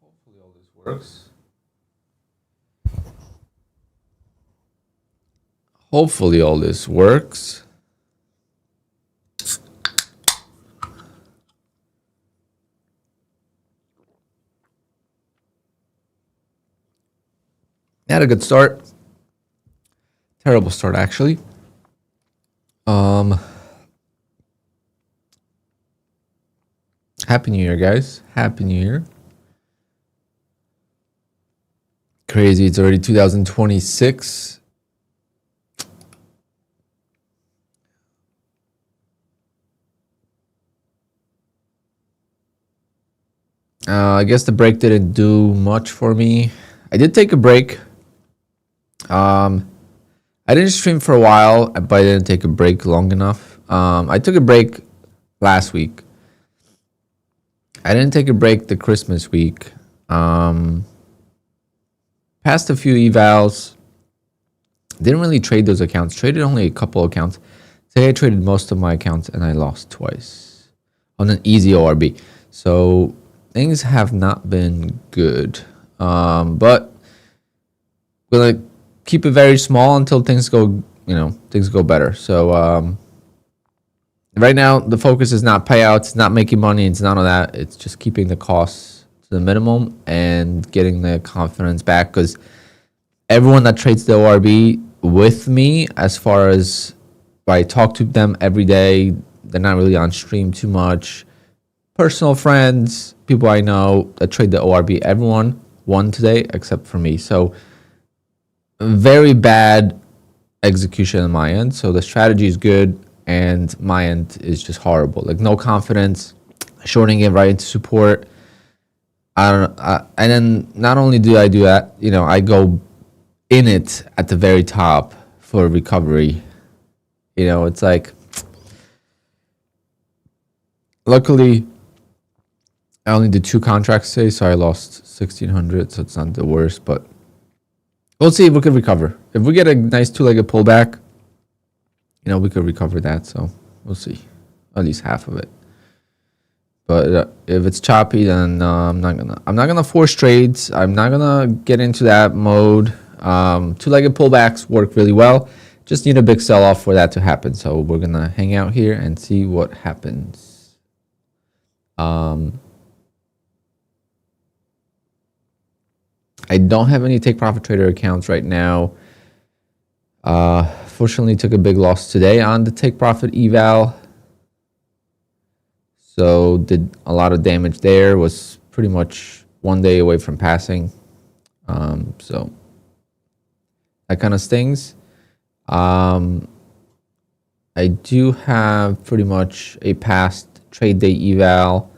Hopefully all this works. Hopefully all this works. Had a good start. Terrible start, actually. Happy New Year, guys. Happy New Year. Crazy, it's already 2026. I guess the break didn't do much for me. I did take a break. I didn't stream for a while, but I didn't take a break long enough. I took a break last week. I didn't take a break the Christmas week. Passed a few evals. Didn't really trade those accounts. Traded only a couple accounts. Today I traded most of my accounts and I lost twice on an easy ORB. So things have not been good. But gonna keep it very small until things go, things go better. So right now the focus is not payouts, not making money, it's none of that. It's just keeping the costs to the minimum and getting the confidence back, because everyone that trades the ORB with me, as far as I talk to them every day, they're not really on stream too much. Personal friends, people I know that trade the ORB, everyone won today except for me. So very bad execution on my end. So the strategy is good and my end is just horrible. Like no confidence, shorting it right into support. And then not only do I do that, I go in it at the very top for recovery. It's like, luckily I only did 2 contracts today, so I lost 1,600, so it's not the worst, but we'll see if we can recover. If we get a nice 2-legged pullback, we could recover that, so we'll see. At least half of it. But if it's choppy, then I'm not gonna force trades. I'm not gonna get into that mode. 2-legged pullbacks work really well. Just need a big sell-off for that to happen. So we're gonna hang out here and see what happens. I don't have any Take Profit Trader accounts right now. Fortunately, took a big loss today on the Take Profit eval. So did a lot of damage there. Was pretty much 1 day away from passing. So that kind of stings. I do have pretty much a past trade day eval.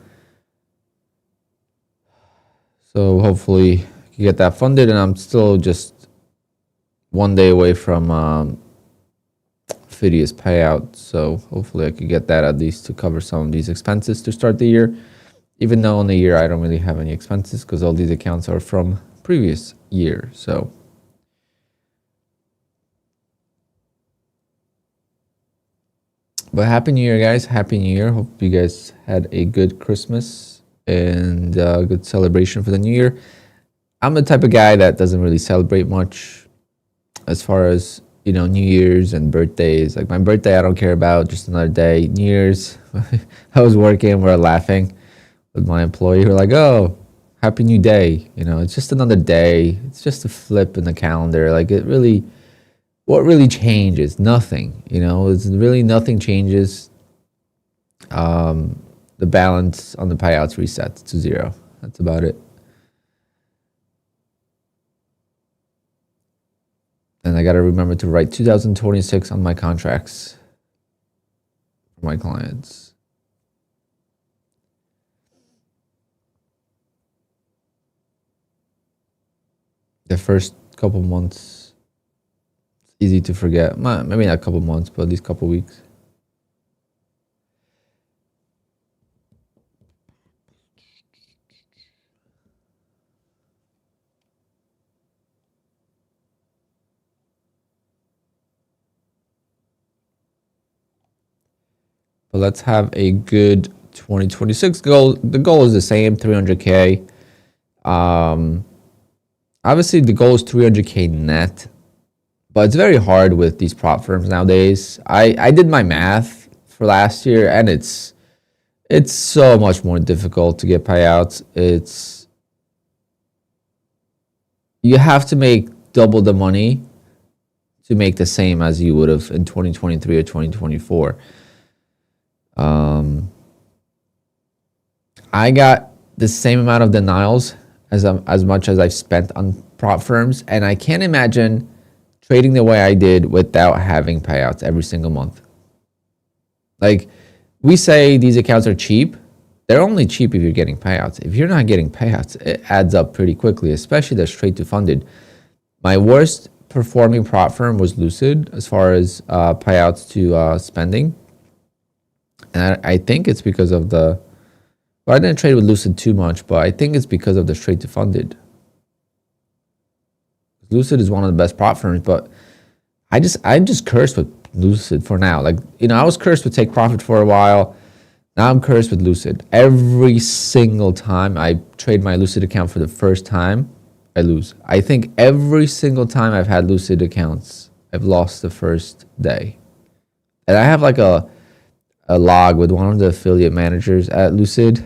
So hopefully I can get that funded, and I'm still just 1 day away from Phidias payout. So hopefully I could get that at least to cover some of these expenses to start the year. Even though in the year I don't really have any expenses because all these accounts are from previous year. So but Happy New Year, guys. Happy New Year. Hope you guys had a good Christmas and a good celebration for the New Year. I'm the type of guy that doesn't really celebrate much as far as, New Year's and birthdays. Like my birthday, I don't care about, just another day. New Year's, I was working, we're laughing with my employee. We're like, oh, happy new day. It's just another day. It's just a flip in the calendar. Like what really changes? Nothing. It's really nothing changes. The balance on the payouts resets to 0. That's about it. And I got to remember to write 2026 on my contracts for my clients. The first couple months, it's easy to forget. Maybe not a couple months, but at least a couple weeks. But let's have a good 2026 goal, the goal is the same, 300K. Obviously the goal is 300K net, but it's very hard with these prop firms nowadays. I did my math for last year, and it's so much more difficult to get payouts. You have to make double the money to make the same as you would have in 2023 or 2024. I got the same amount of denials as much as I've spent on prop firms, and I can't imagine trading the way I did without having payouts every single month. Like, we say these accounts are cheap. They're only cheap if you're getting payouts. If you're not getting payouts, it adds up pretty quickly, especially the straight to funded. My worst performing prop firm was Lucid as far as payouts to spending. And I think it's because of the... Well, I didn't trade with Lucid too much, but I think it's because of the straight to funded. Lucid is one of the best prop firms, but I'm just cursed with Lucid for now. Like, you know, I was cursed with Take Profit for a while. Now I'm cursed with Lucid. Every single time I trade my Lucid account for the first time, I lose. I think every single time I've had Lucid accounts, I've lost the first day. And I have like a log with one of the affiliate managers at Lucid.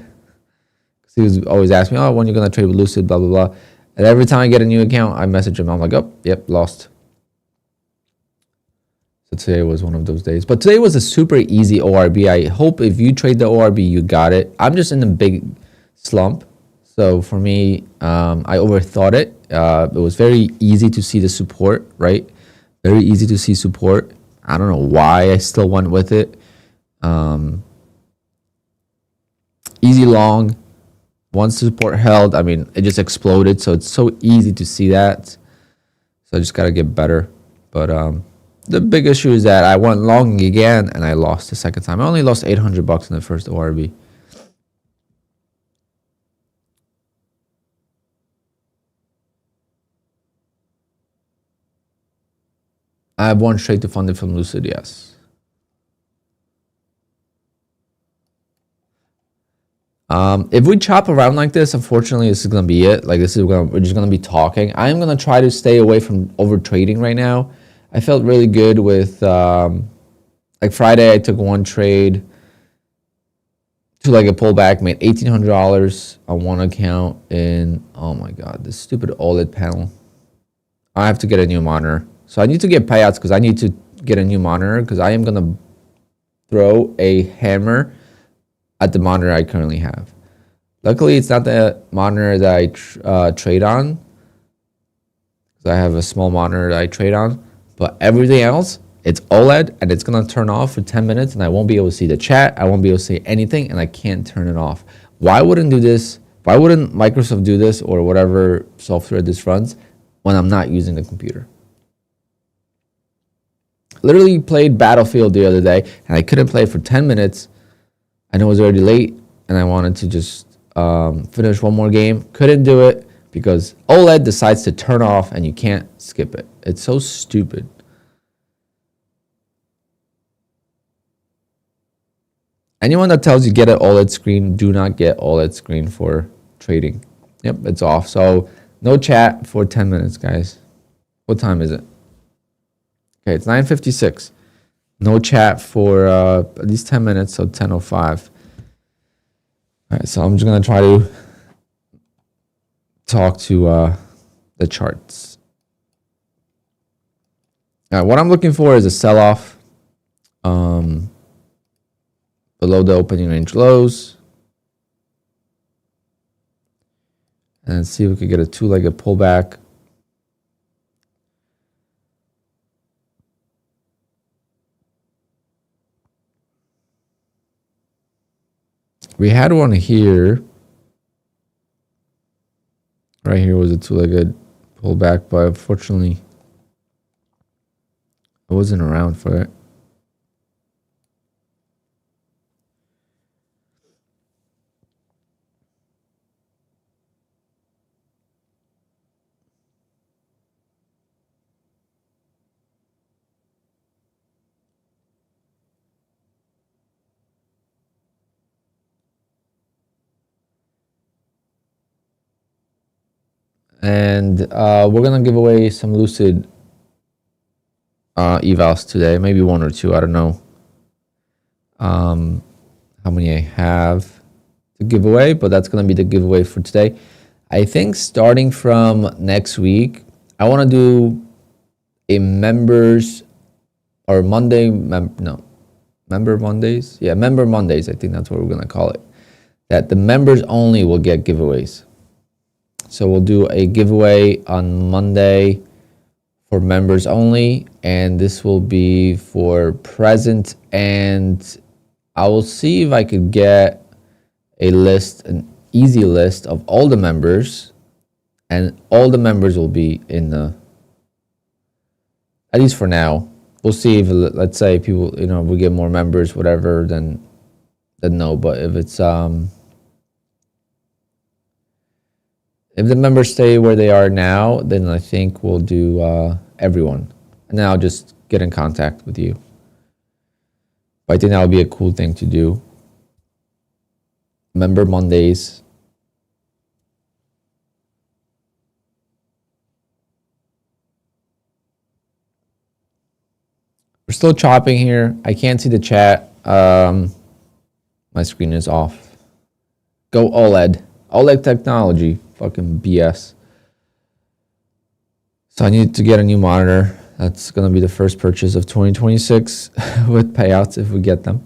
He was always asking me, oh, when you're going to trade with Lucid, blah, blah, blah. And every time I get a new account, I message him. I'm like, oh, yep, lost. So today was one of those days. But today was a super easy ORB. I hope if you trade the ORB, you got it. I'm just in a big slump. So for me, I overthought it. It was very easy to see the support, right? Very easy to see support. I don't know why I still went with it. Easy long. Once the support held, I mean, it just exploded. So it's so easy to see that. So I just got to get better. But the big issue is that I went long again and I lost the second time. I only lost $800 in the first ORB. I have one straight to funded from Lucid, yes. If we chop around like this, unfortunately, this is gonna be it. Like, we're just gonna be talking. I am gonna try to stay away from over trading right now. I felt really good with like Friday. I took one trade to like a pullback, made $1,800 on one account. In oh my god, this stupid OLED panel. I have to get a new monitor, so I need to get payouts because I need to get a new monitor because I am gonna throw a hammer at the monitor I currently have. Luckily, it's not the monitor that I trade on. I have a small monitor that I trade on, but everything else, it's OLED, and it's gonna turn off for 10 minutes, and I won't be able to see the chat. I won't be able to see anything, and I can't turn it off. Why wouldn't do this? Why wouldn't Microsoft do this or whatever software this runs when I'm not using the computer? Literally played Battlefield the other day, and I couldn't play it for 10 minutes. I know it was already late, and I wanted to just finish one more game. Couldn't do it because OLED decides to turn off, and you can't skip it. It's so stupid. Anyone that tells you get an OLED screen, do not get OLED screen for trading. Yep, it's off. So no chat for 10 minutes, guys. What time is it? Okay, it's 9:56. No chat for at least 10 minutes, so 10:05. All right, so I'm just going to try to talk to the charts. All right, what I'm looking for is a sell-off below the opening range lows. And see if we could get a two-legged pullback. We had one here. Right here was a two-legged pullback, but unfortunately, I wasn't around for it. And we're gonna give away some Lucid evals today, maybe 1 or 2. I don't know how many I have to give away, but that's gonna be the giveaway for today. I think starting from next week, I want to do a members or Monday, member Mondays. Yeah, member Mondays. I think that's what we're gonna call it. That the members only will get giveaways. So we'll do a giveaway on Monday for members only, and this will be for present. And I will see if I could get a list, an easy list of all the members, and all the members will be in the, at least for now. We'll see if, let's say, people, you know, we get more members, whatever, then no. But if it's if the members stay where they are now, then I think we'll do everyone, and then I'll just get in contact with you. But I think that would be a cool thing to do. Member Mondays. We're still chopping here. I can't see the chat. My screen is off. Go OLED. OLED technology. Fucking BS. So I need to get a new monitor. That's going to be the first purchase of 2026 with payouts if we get them.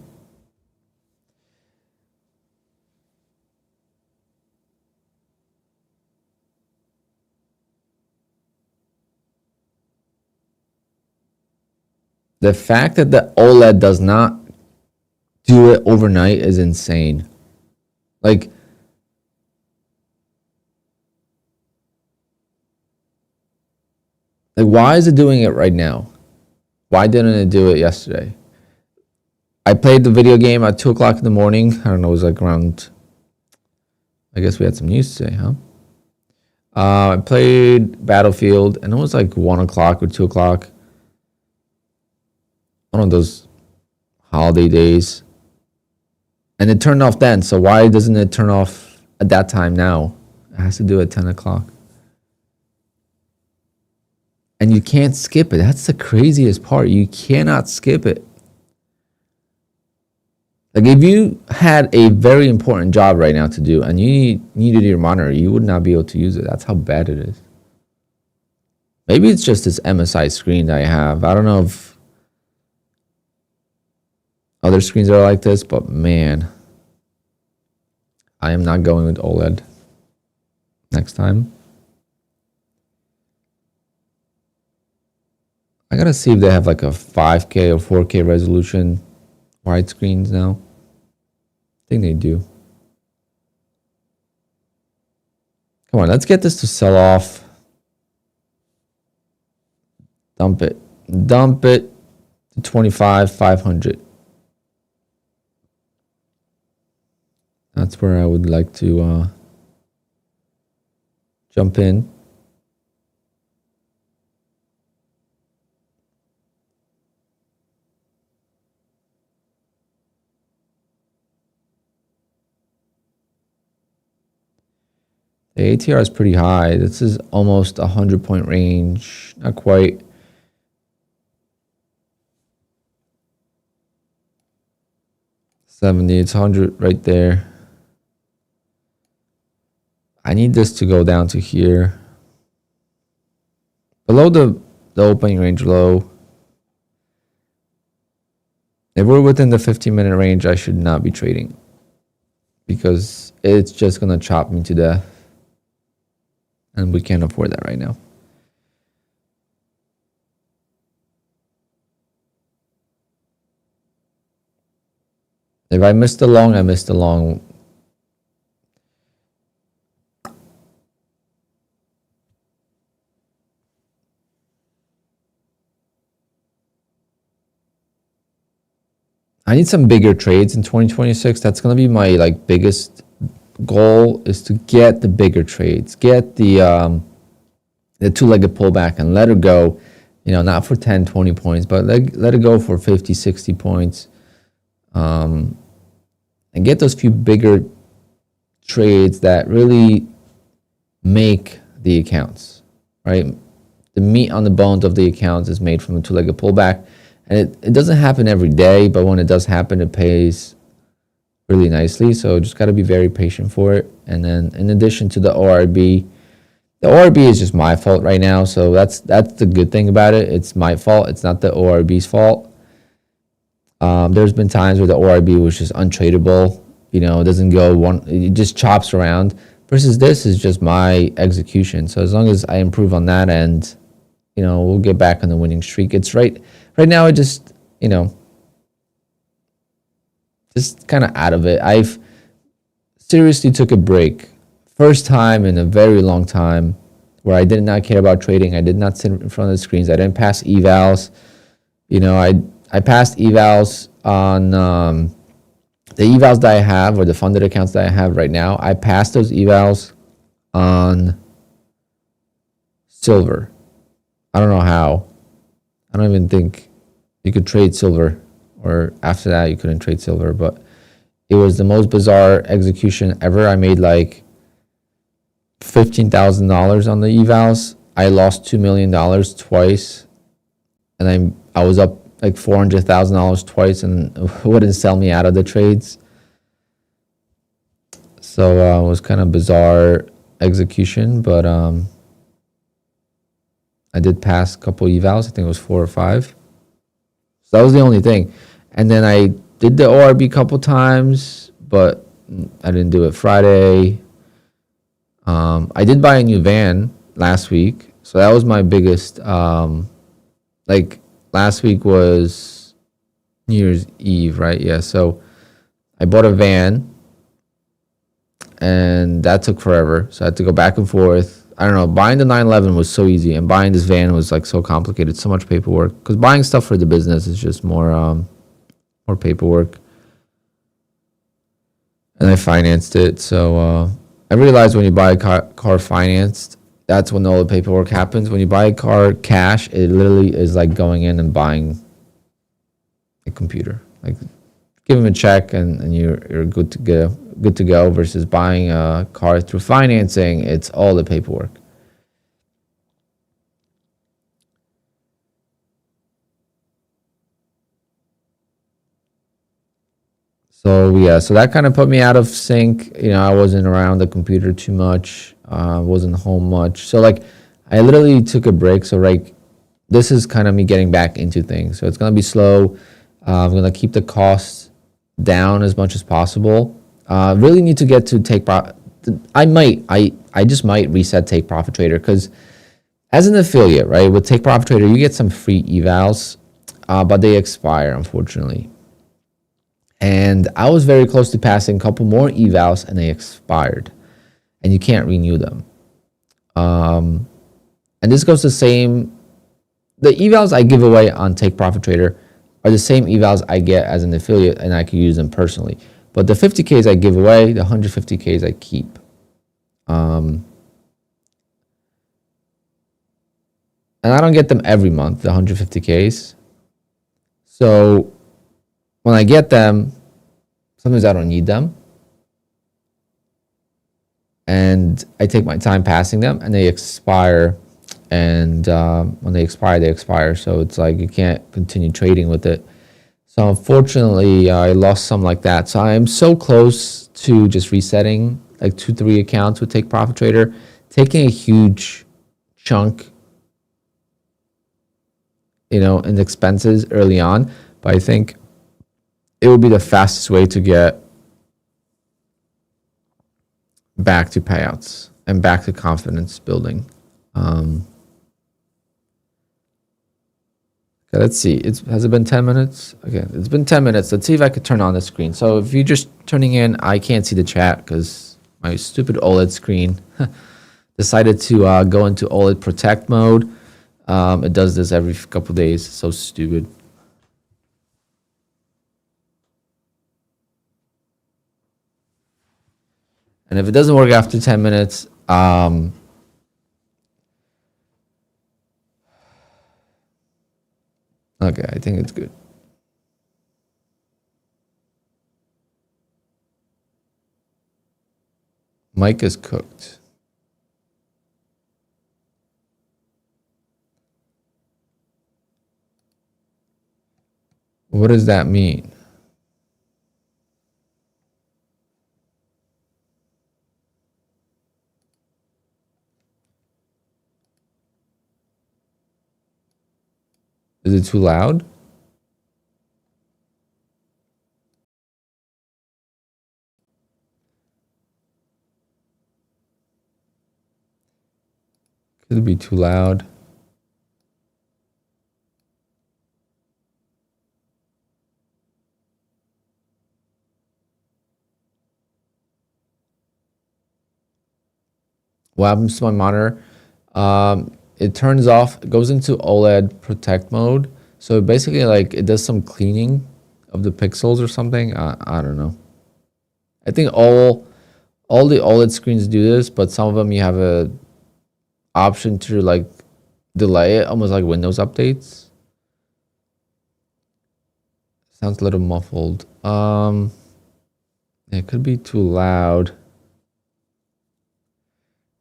The fact that the OLED does not do it overnight is insane. Like, why is it doing it right now? Why didn't it do it yesterday? I played the video game at 2 o'clock in the morning. I don't know, it was like around, I guess we had some news today, huh? I played Battlefield, and it was like 1 o'clock or 2 o'clock. One of those holiday days. And it turned off then, so why doesn't it turn off at that time now? It has to do at 10 o'clock. And you can't skip it. That's the craziest part. You cannot skip it. Like, if you had a very important job right now to do and you needed your monitor, you would not be able to use it. That's how bad it is. Maybe it's just this MSI screen that I have. I don't know if other screens are like this, but man, I am not going with OLED next time. I gotta see if they have like a 5K or 4K resolution widescreens now. I think they do. Come on, let's get this to sell off. Dump it. Dump it to 25,500. That's where I would like to jump in. The ATR is pretty high. This is almost 100-point range. Not quite. $70, it's 100 right there. I need this to go down to here. Below the opening range low. If we're within the 15-minute range, I should not be trading, because it's just going to chop me to death. And we can't afford that right now. If I missed the long, I missed the long. I need some bigger trades in 2026. That's going to be my biggest goal, is to get the bigger trades, get the two-legged pullback and let it go, not for 10, 20 points, but let it go for 50, 60 points. And get those few bigger trades that really make the accounts, right? The meat on the bones of the accounts is made from a two-legged pullback. And it doesn't happen every day, but when it does happen, it pays really nicely. So just got to be very patient for it. And then in addition to the ORB is just my fault right now. So that's the good thing about it. It's my fault. It's not the ORB's fault. There's been times where the ORB was just untradeable. You know, it doesn't go it just chops around. Versus this is just my execution. So as long as I improve on that end, you know, we'll get back on the winning streak. It's right now. I just, you know, just kind of out of it. I've seriously took a break. First time in a very long time where I did not care about trading. I did not sit in front of the screens. I didn't pass evals. You know, I passed evals on the evals that I have, or the funded accounts that I have right now. I passed those evals on silver. I don't know how. I don't even think you could trade silver, or after that you couldn't trade silver, but it was the most bizarre execution ever. I made like $15,000 on the evals. I lost $2 million twice, and I was up like $400,000 twice, and it wouldn't sell me out of the trades. So it was kind of bizarre execution, but I did pass a couple evals. I think it was 4 or 5. So that was the only thing. And then I did the ORB a couple times, but I didn't do it Friday. I did buy a new van last week. So that was my biggest, like last week was New Year's Eve, right? Yeah. So I bought a van and that took forever. So I had to go back and forth. I don't know, buying the 911 was so easy, and buying this van was like so complicated, so much paperwork. Because buying stuff for the business is just more paperwork. And I financed it, so I realized when you buy a car financed, that's when all the paperwork happens. When you buy a car cash, it literally is like going in and buying a computer. Like, give them a check and you're good to go. Good to go. Versus buying a car through financing, it's all the paperwork. So yeah, so that kind of put me out of sync. You know, I wasn't around the computer too much. Wasn't home much. So like, I literally took a break. So like, this is kind of me getting back into things. So it's gonna be slow. I'm gonna keep the costs down as much as possible. Really need to get to take profit. I just might reset Take Profit Trader, because as an affiliate, right, with Take Profit Trader, you get some free evals, but they expire, unfortunately. And I was very close to passing a couple more evals, and they expired, and you can't renew them. And this goes the same. The evals I give away on Take Profit Trader are the same evals I get as an affiliate, and I can use them personally. But the 50Ks I give away, the 150Ks I keep. And I don't get them every month, the 150Ks. So when I get them, sometimes I don't need them. And I take my time passing them, and they expire. And when they expire, they expire. So it's like you can't continue trading with it. So unfortunately, I lost some like that. So I am so close to just resetting like 2-3 accounts with Take Profit Trader, taking a huge chunk, you know, in expenses early on. But I think it would be the fastest way to get back to payouts and back to confidence building. Okay, let's see. Has it been 10 minutes? Okay, it's been 10 minutes. Let's see if I could turn on the screen. So if you're just turning in, I can't see the chat because my stupid OLED screen decided to go into OLED protect mode. It does this every couple days. It's so stupid. And if it doesn't work after 10 minutes, okay, I think it's good. Mike is cooked. What does that mean? Is it too loud? Could it be too loud? What happens to my monitor? It turns off, it goes into OLED protect mode. So basically, like, it does some cleaning of the pixels or something. I don't know. I think all the OLED screens do this, but some of them you have a option to like delay it, almost like Windows updates. Sounds a little muffled. It could be too loud.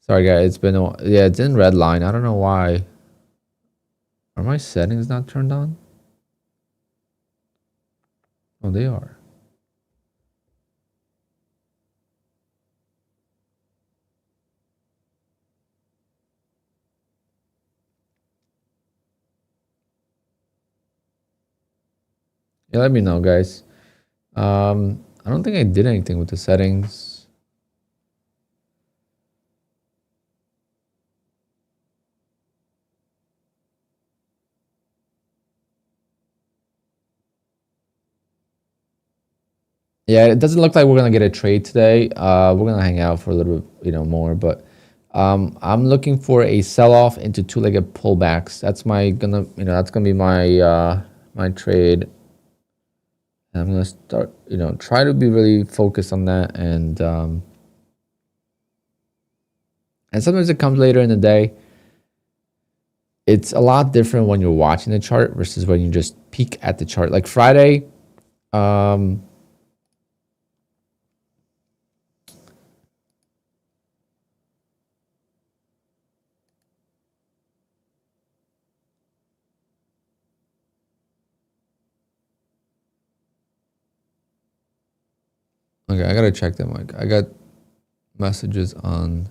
Sorry, guys. It's been yeah, it's in red line. I don't know why. Are my settings not turned on? Oh, they are. Yeah, let me know, guys. I don't think I did anything with the settings. Yeah, it doesn't look like we're gonna get a trade today. We're gonna hang out for a little bit, more, but I'm looking for a sell-off into two-legged pullbacks. That's that's gonna be my my trade. And I'm gonna start, try to be really focused on that, and sometimes it comes later in the day. It's a lot different when you're watching the chart versus when you just peek at the chart. Like Friday, okay, I gotta check them. Like, I got messages on.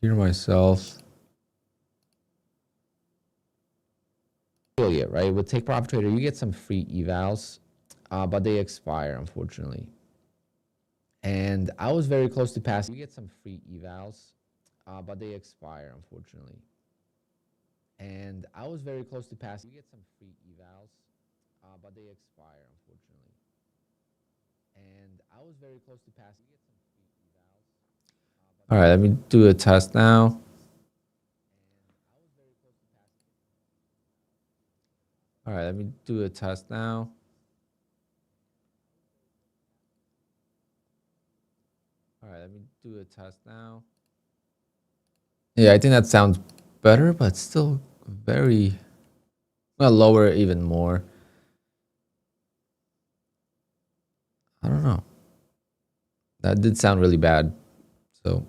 Hear myself. Affiliate, right? With Take Profit Trader, you get some free evals, but they expire, unfortunately. And I was very close to passing. You get some free evals, but they expire, unfortunately. And I was very close to passing. You get some free evals, but they expire, unfortunately. And I was very close to passing. You get some free evals. All right, let me do a test now. All right, let me do a test now. All right, let me do a test now. Yeah, I think that sounds better, but still very. I'm gonna lower it even more. I don't know. That did sound really bad. So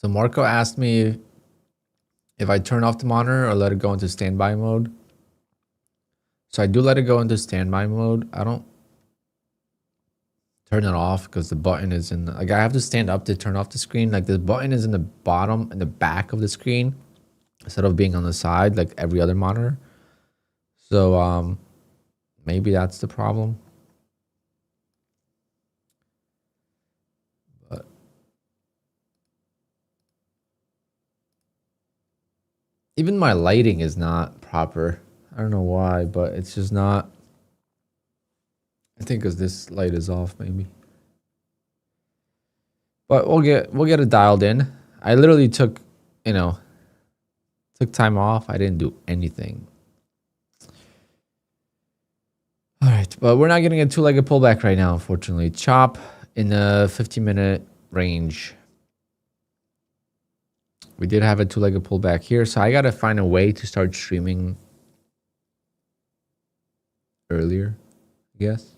So Marco asked me if I turn off the monitor or let it go into standby mode. So I do let it go into standby mode. I don't turn it off because the button is in the, like I have to stand up to turn off the screen. Like the button is in the bottom, in the back of the screen instead of being on the side like every other monitor. So maybe that's the problem. But even my lighting is not proper. I don't know why, but it's just not. I think because this light is off, maybe. But we'll get it dialed in. I literally took, you know, took time off. I didn't do anything. All right, but we're not getting a two-legged pullback right now, unfortunately. Chop in the 15-minute range. We did have a two-legged pullback here, so I got to find a way to start streaming earlier, I guess.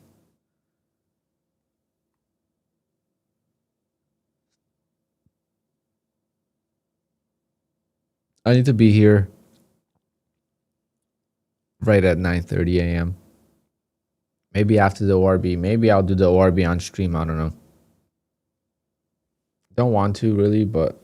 I need to be here right at 9:30 a.m. Maybe after the ORB. Maybe I'll do the ORB on stream. I don't know. Don't want to really, but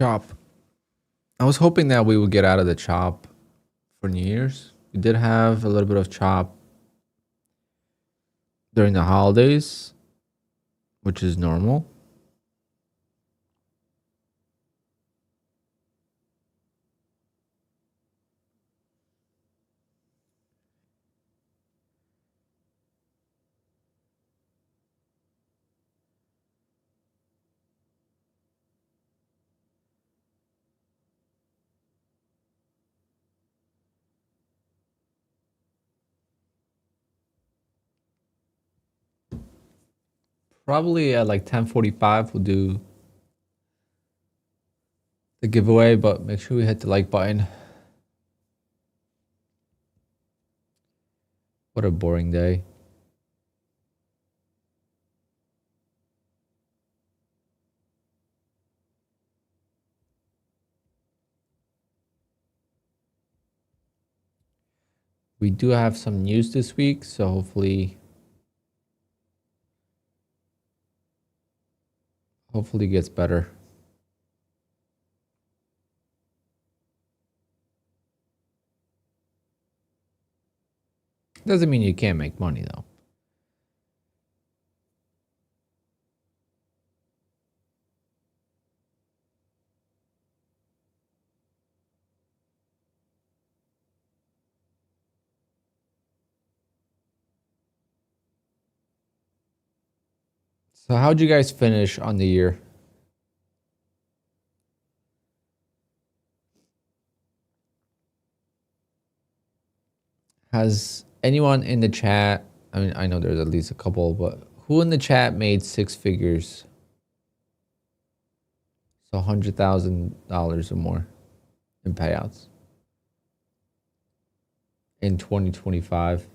chop. I was hoping that we would get out of the chop for New Year's. We did have a little bit of chop during the holidays, which is normal. Probably at like 10:45 we'll do the giveaway, but make sure we hit the like button. What a boring day. We do have some news this week, so hopefully it gets better. Doesn't mean you can't make money though. So how'd you guys finish on the year? Has anyone in the chat, I mean, I know there's at least a couple, but who in the chat made six figures? So $100,000 or more in payouts in 2025.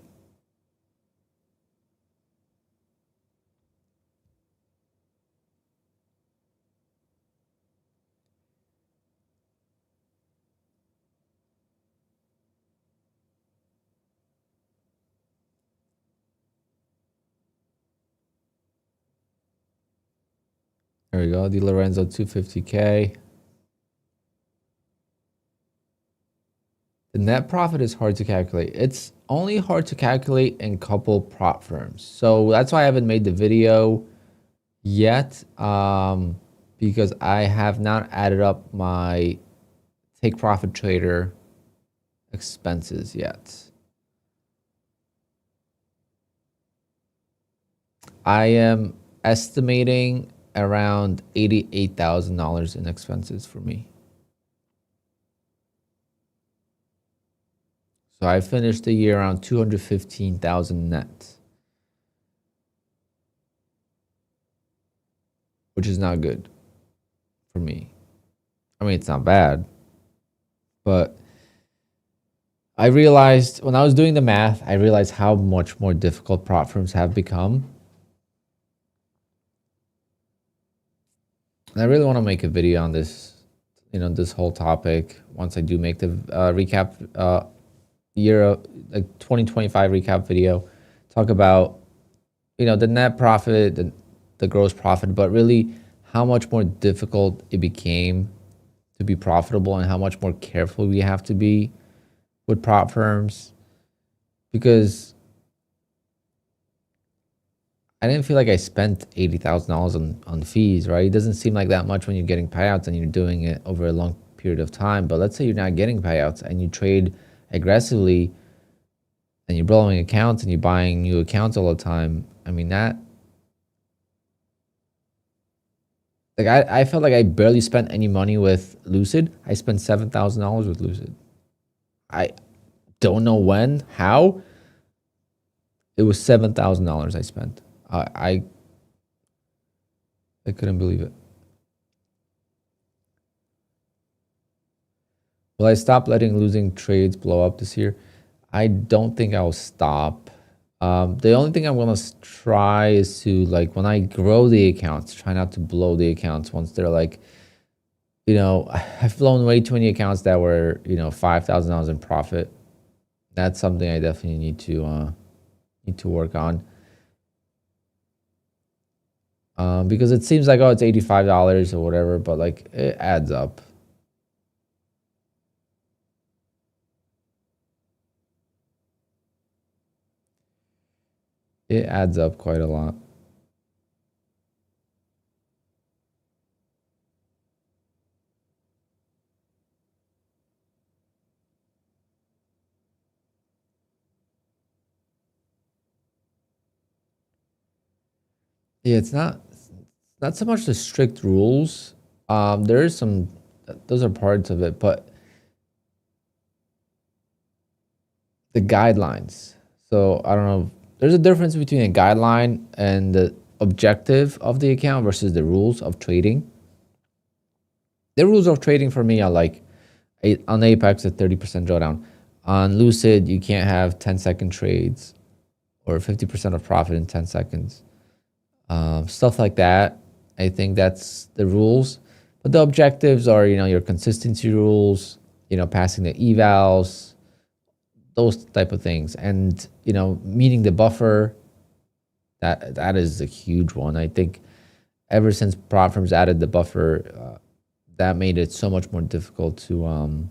There we go. Di Lorenzo 250K. The net profit is hard to calculate. It's only hard to calculate in couple prop firms. So that's why I haven't made the video yet, because I have not added up my Take Profit Trader expenses yet. I am estimating around $88,000 in expenses for me. So I finished the year around 215,000 net, which is not good for me. I mean, it's not bad, but I realized when I was doing the math, I realized how much more difficult prop firms have become. And I really want to make a video on this, this whole topic once I do make the recap year, like 2025 recap video. Talk about, the net profit, the gross profit, but really how much more difficult it became to be profitable and how much more careful we have to be with prop firms, because I didn't feel like I spent $80,000 on fees, right? It doesn't seem like that much when you're getting payouts and you're doing it over a long period of time. But let's say you're not getting payouts and you trade aggressively and you're blowing accounts and you're buying new accounts all the time. I mean, I felt like I barely spent any money with Lucid. I spent $7,000 with Lucid. I don't know when, how. It was $7,000 I spent. I couldn't believe it. Will I stop letting losing trades blow up this year? I don't think I'll stop. The only thing I'm gonna try is to, like, when I grow the accounts, try not to blow the accounts once they're like, I've flown way too many accounts that were, $5,000 in profit. That's something I definitely need to work on. Because it seems like, oh, it's $85 or whatever, but like it adds up. It adds up quite a lot. Yeah, it's not so much the strict rules. There is some, those are parts of it, but the guidelines. So I don't know. There's a difference between a guideline and the objective of the account versus the rules of trading. The rules of trading for me are like on Apex, a 30% drawdown. On Lucid, you can't have 10-second trades or 50% of profit in 10 seconds. Stuff like that. I think that's the rules. But the objectives are, your consistency rules, passing the evals, those type of things. And, meeting the buffer, that is a huge one. I think ever since prop firms added the buffer, that made it so much more difficult to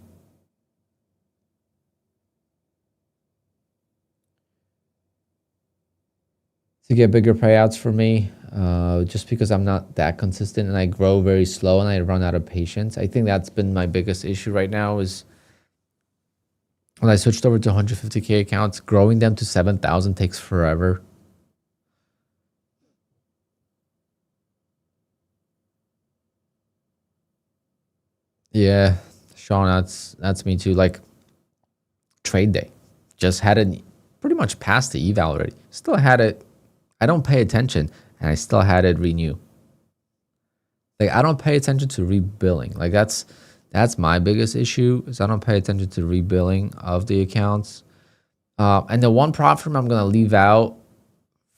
get bigger payouts for me, just because I'm not that consistent and I grow very slow and I run out of patience. I think that's been my biggest issue right now is when I switched over to 150K accounts, growing them to 7,000 takes forever. Yeah, Sean, that's me too. Like trade day, just had it pretty much past the eval already. Still had it. I don't pay attention, and I still had it renew. Like I don't pay attention to rebilling. Like that's my biggest issue is I don't pay attention to rebilling of the accounts. And the one prop firm I'm gonna leave out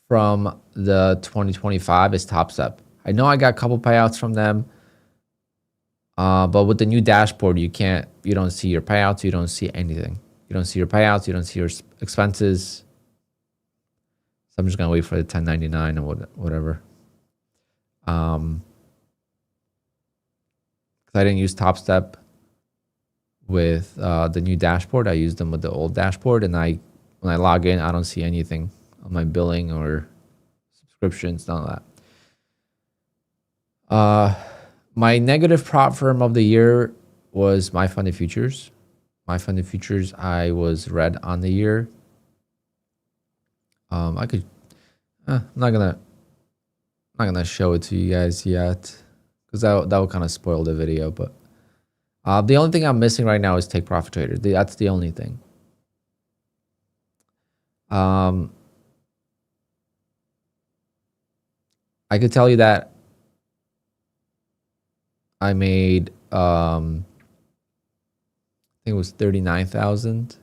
from the 2025 is TopStep. I know I got a couple payouts from them. But with the new dashboard, you don't see your payouts, you don't see anything. You don't see your payouts, you don't see your expenses. So I'm just gonna wait for the 1099 or whatever. Because I didn't use TopStep with the new dashboard. I used them with the old dashboard, and when I log in, I don't see anything on my billing or subscriptions, none of that. My negative prop firm of the year was My Funded Futures. My Funded Futures, I was red on the year. I'm not gonna I'm not gonna show it to you guys yet because that would kind of spoil the video. But the only thing I'm missing right now is Take Profit Trader. That's the only thing. I could tell you that I made I think it was 39,000.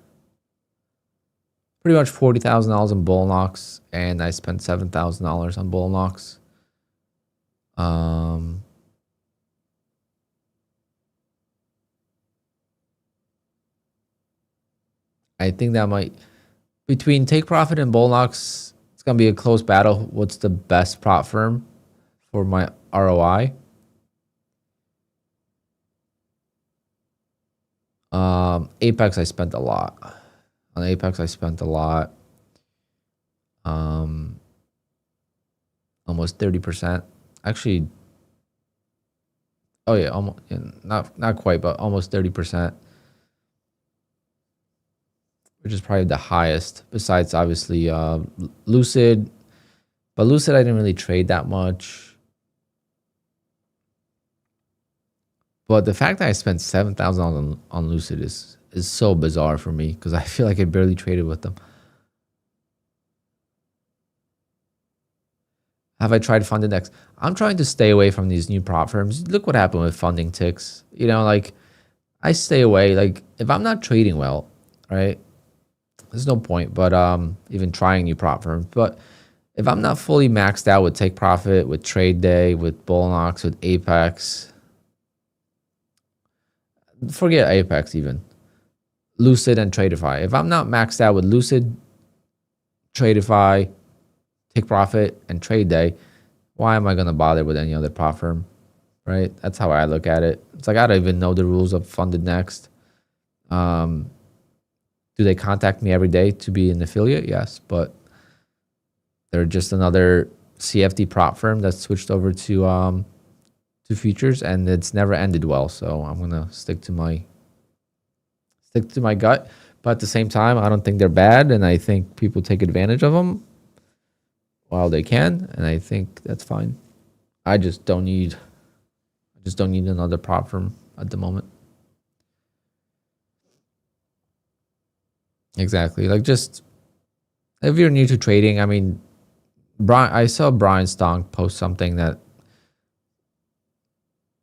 Pretty much $40,000 in bull knocks, and I spent $7,000 on bull knocks. I think that might, between Take Profit and bull knocks, it's gonna be a close battle. What's the best prop firm for my ROI? Apex, I spent a lot. On Apex, I spent a lot. Almost 30%. Actually, oh yeah, almost, not quite, but almost 30%. Which is probably the highest, besides obviously Lucid. But Lucid, I didn't really trade that much. But the fact that I spent $7,000 on Lucid is so bizarre for me because I feel like I barely traded with them. Have I tried Funded X? I'm trying to stay away from these new prop firms. Look what happened with funding ticks. You know, like I stay away. Like if I'm not trading well, right? There's no point, but even trying new prop firms. But if I'm not fully maxed out with Take Profit, with Trade Day, with Bull Knox, with Apex, forget Apex even, Lucid and TRADEIFY. If I'm not maxed out with Lucid, TRADEIFY, Take Profit, and Trade Day, why am I gonna bother with any other prop firm, right? That's how I look at it. It's like I don't even know the rules of Funded Next. Do they contact me every day to be an affiliate? Yes, but they're just another CFD prop firm that switched over to futures, and it's never ended well. So I'm gonna stick to my gut. But at the same time, I don't think they're bad, and I think people take advantage of them while they can, and I think that's fine. I just don't need another prop firm at the moment. Exactly. Like, just if you're new to trading, I mean, I saw Brian Stonk post something that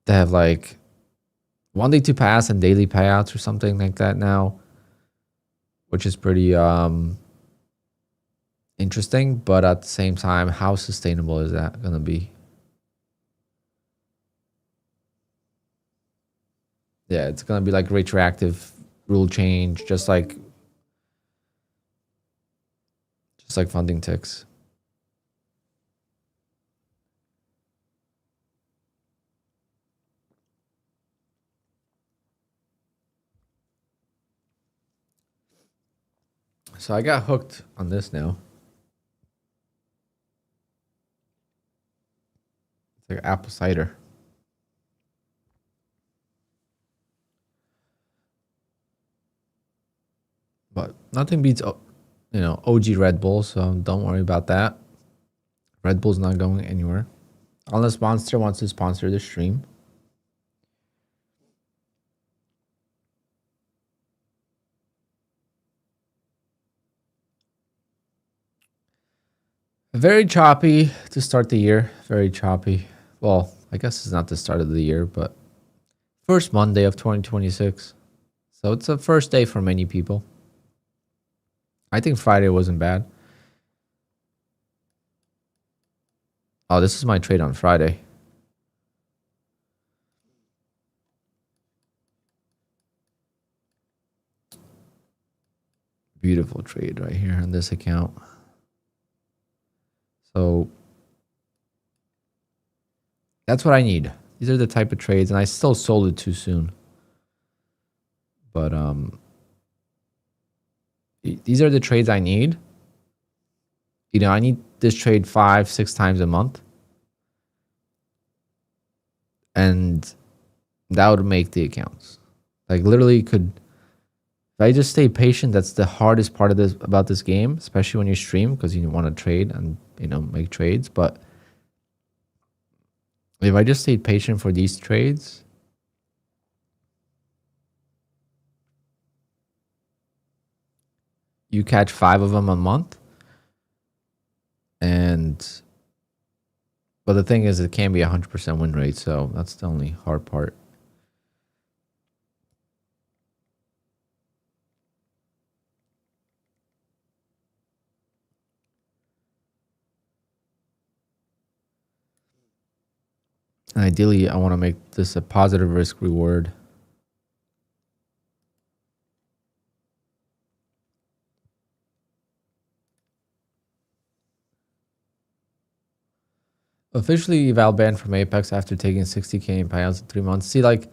they have like 1 day to pass and daily payouts or something like that now, which is pretty interesting. But at the same time, how sustainable is that going to be? Yeah, it's going to be like retroactive rule change, just like funding ticks. So I got hooked on this now. It's like apple cider. But nothing beats, OG Red Bull, so don't worry about that. Red Bull's not going anywhere. Unless Monster wants to sponsor the stream. Very choppy to start the year. Very choppy. Well, I guess it's not the start of the year, but first Monday of 2026. So it's a first day for many people. I think Friday wasn't bad. Oh, this is my trade on Friday. Beautiful trade right here on this account. So that's what I need. These are the type of trades, and I still sold it too soon. But these are the trades I need. I need this trade 5-6 times a month. And that would make the accounts. Like literally could, if I just stay patient, that's the hardest part of this about this game, especially when you stream, because you want to trade and make trades. But If I just stayed patient for these trades, you catch 5 of them a month. And but the thing is, it can't be 100% win rate, so that's the only hard part. And ideally, I want to make this a positive risk reward. Officially eval banned from Apex after taking 60k in payouts in 3 months. See, like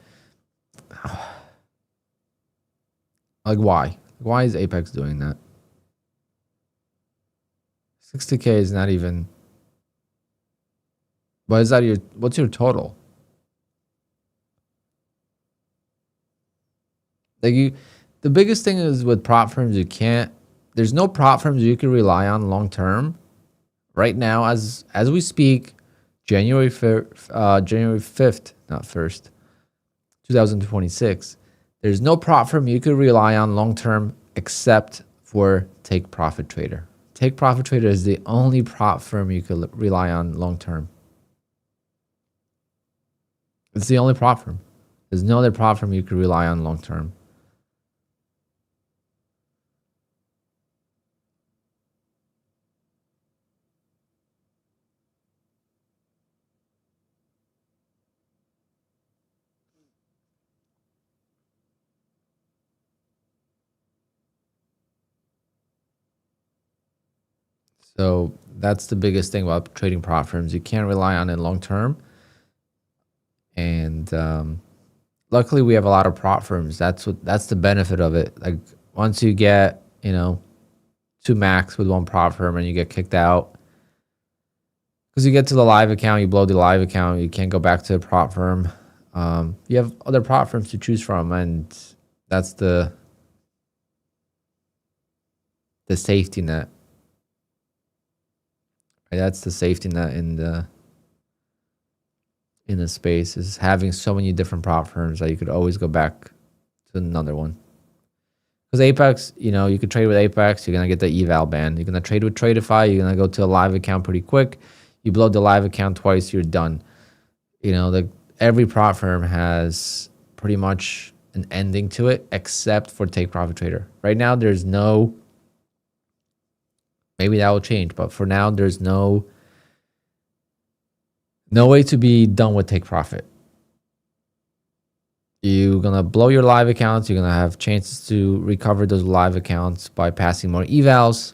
why? Why is Apex doing that? 60k is not even. What is that? What's your total? Like the biggest thing is with prop firms, there's no prop firms you can rely on long term. Right now, as we speak, January 5th, not 1st, 2026. There's no prop firm you could rely on long term except for Take Profit Trader. Take Profit Trader is the only prop firm you could rely on long term. It's the only prop firm. There's no other prop firm you could rely on long term. So that's the biggest thing about trading prop firms. You can't rely on it long term. And luckily, we have a lot of prop firms. That's the benefit of it. Like once you get to max with one prop firm and you get kicked out, because you get to the live account, you blow the live account, you can't go back to a prop firm. You have other prop firms to choose from, and that's the safety net. Right? That's the safety net in the space, is having so many different prop firms that you could always go back to another one. Because Apex, you could trade with Apex, you're gonna get the eval ban. You're gonna trade with TRADEIFY, you're gonna go to a live account pretty quick. You blow the live account twice, you're done. Every prop firm has pretty much an ending to it, except for Take Profit Trader. Right now, there's no. Maybe that will change, but for now, there's no way to be done with Take Profit. You're gonna blow your live accounts. You're gonna have chances to recover those live accounts by passing more evals.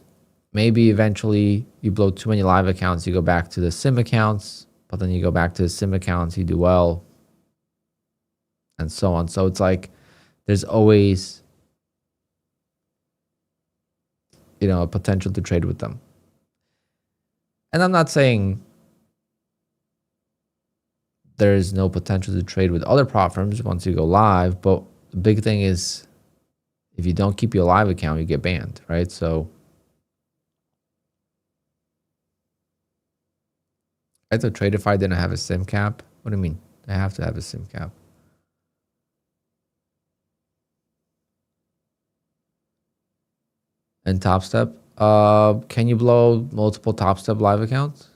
Maybe eventually you blow too many live accounts, you go back to the sim accounts, but then you go back to the sim accounts, you do well, and so on. So it's like there's always a potential to trade with them. And I'm not saying there's no potential to trade with other prop firms once you go live, but the big thing is if you don't keep your live account, you get banned, right? So I thought TRADEIFY didn't have a sim cap. What do you mean? They have to have a sim cap. And Top Step, can you blow multiple Top Step live accounts?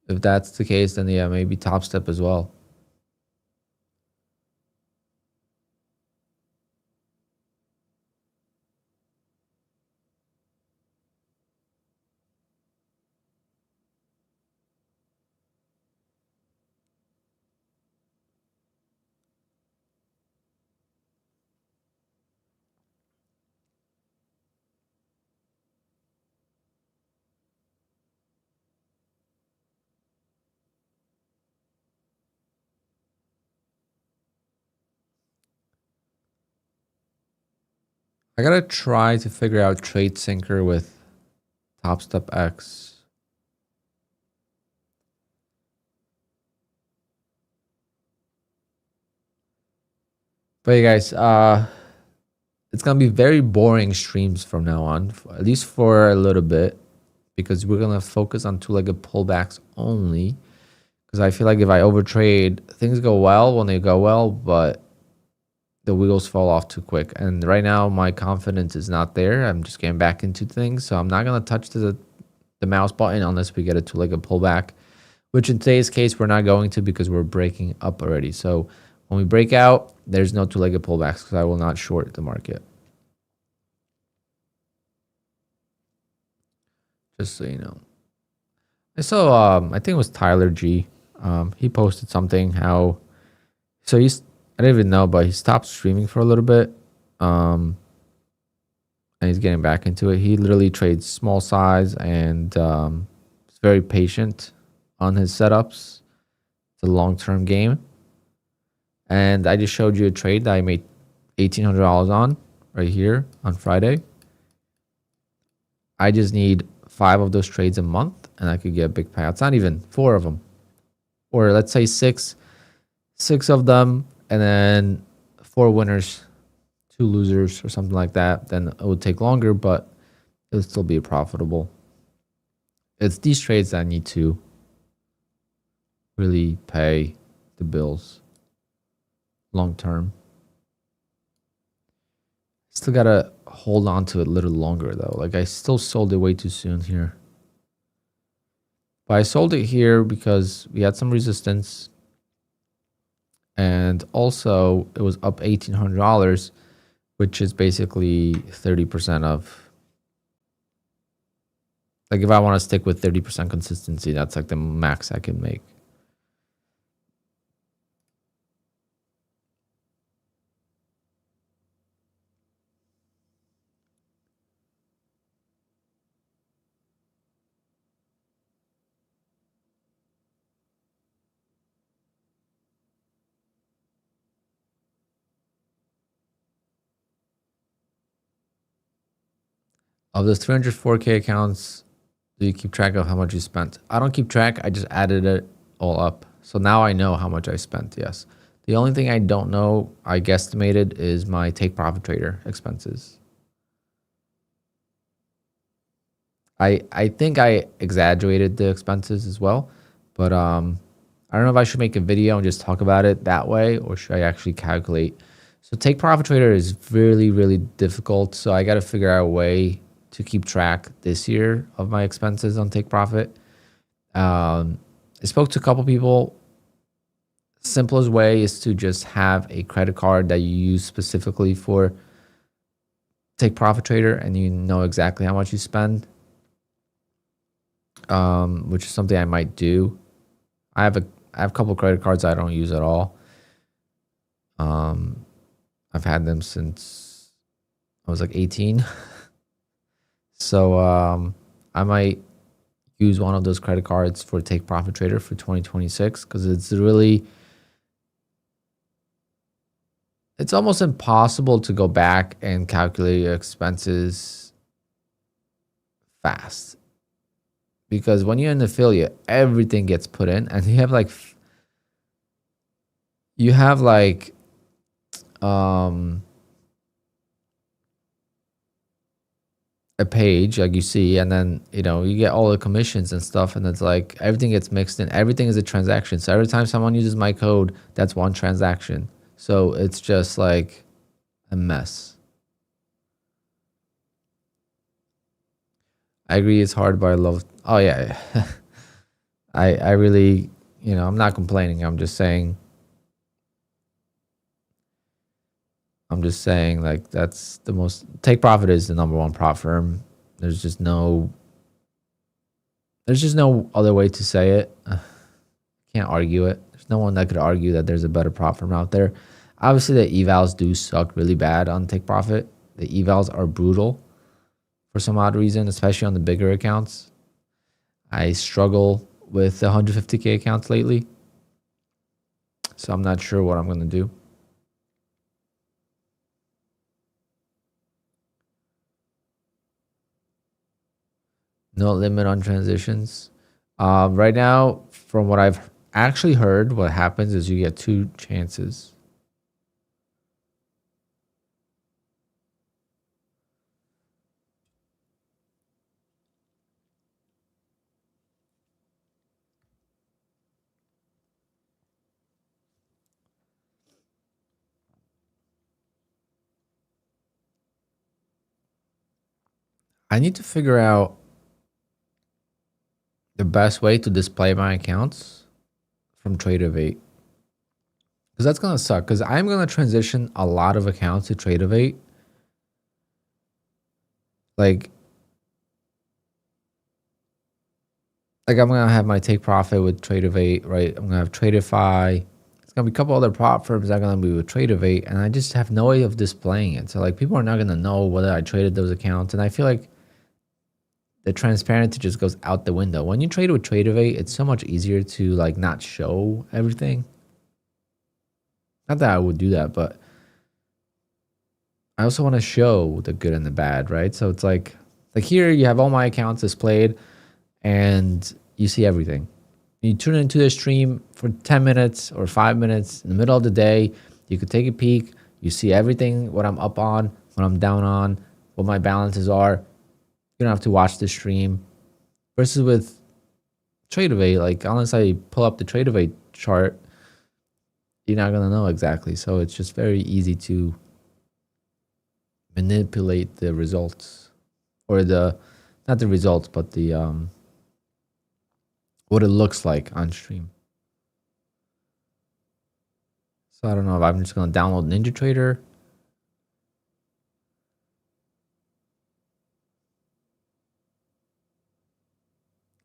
If that's the case, then yeah, maybe Top Step as well. I gotta try to figure out Trade Syncer with Top Step X. But you guys, it's gonna be very boring streams from now on, at least for a little bit, because we're gonna focus on two-legged pullbacks only. Because I feel like if I overtrade, things go well when they go well, but the wheels fall off too quick. And right now, my confidence is not there. I'm just getting back into things, so I'm not gonna touch the mouse button unless we get a two-legged pullback, which in today's case we're not going to because we're breaking up already. So when we break out, there's no two-legged pullbacks because I will not short the market. Just so you know. I saw, I think it was Tyler G. He posted something how, so I didn't even know, but he stopped streaming for a little bit. And he's getting back into it. He literally trades small size and is very patient on his setups. It's a long-term game. And I just showed you a trade that I made $1,800 on right here on Friday. I just need 5 of those trades a month and I could get a big payout. It's not even 4 of them. Or let's say 6 of them and then 4 winners, 2 losers or something like that. Then it would take longer, but it would still be profitable. It's these trades that need to really pay the bills long term. Still gotta hold on to it a little longer though. Like I still sold it way too soon here. But I sold it here because we had some resistance. And also it was up $1,800, which is basically 30% of, like if I want to stick with 30% consistency, that's like the max I can make. Of those 304K accounts, do you keep track of how much you spent? I don't keep track. I just added it all up. So now I know how much I spent, yes. The only thing I don't know, I guesstimated, is my take profit trader expenses. I think I exaggerated the expenses as well, but I don't know if I should make a video and just talk about it that way, or should I actually calculate? So take profit trader is really, really difficult. So I got to figure out a way to keep track this year of my expenses on take profit. I spoke to a couple people. Simplest way is to just have a credit card that you use specifically for take profit trader, and you know exactly how much you spend, which is something I might do. I have a couple credit cards I don't use at all. I've had them since I was like 18. So I might use one of those credit cards for Take Profit Trader for 2026 because it's almost impossible to go back and calculate your expenses fast. Because when you're an affiliate, everything gets put in, and you have a page like you see, and then you get all the commissions and stuff, and it's like everything gets mixed in. Everything is a transaction. So every time someone uses my code, that's one transaction. So it's just like a mess. I agree it's hard, but I love. Oh yeah, I really, I'm not complaining. I'm just saying like that's the most. Take Profit is the #1 prop firm. There's just no other way to say it. Can't argue it. There's no one that could argue that there's a better prop firm out there. Obviously, the evals do suck really bad on Take Profit. The evals are brutal for some odd reason, especially on the bigger accounts. I struggle with the 150K accounts lately, so I'm not sure what I'm going to do. No limit on transitions. Right now, from what I've actually heard, what happens is you get 2 chances. I need to figure out the best way to display my accounts from TRADEIFY. Because that's going to suck. Because I'm going to transition a lot of accounts to TRADEIFY. Like I'm going to have my take profit with TRADEIFY, right? I'm going to have TRADEIFY. It's going to be a couple other prop firms that are going to be with TRADEIFY. And I just have no way of displaying it. So like people are not going to know whether I traded those accounts. And I feel like the transparency just goes out the window. When you trade with TRADEIFY, it's so much easier to like not show everything. Not that I would do that, but I also want to show the good and the bad, right? So it's like here you have all my accounts displayed and you see everything. You tune into the stream for 10 minutes or 5 minutes in the middle of the day. You could take a peek. You see everything, what I'm up on, what I'm down on, what my balances are. You don't have to watch the stream. Versus with TRADEIFY, like unless I pull up the TRADEIFY chart, you're not going to know exactly. So it's just very easy to manipulate the results, or not the results, but the what it looks like on stream. So I don't know if I'm just going to download NinjaTrader.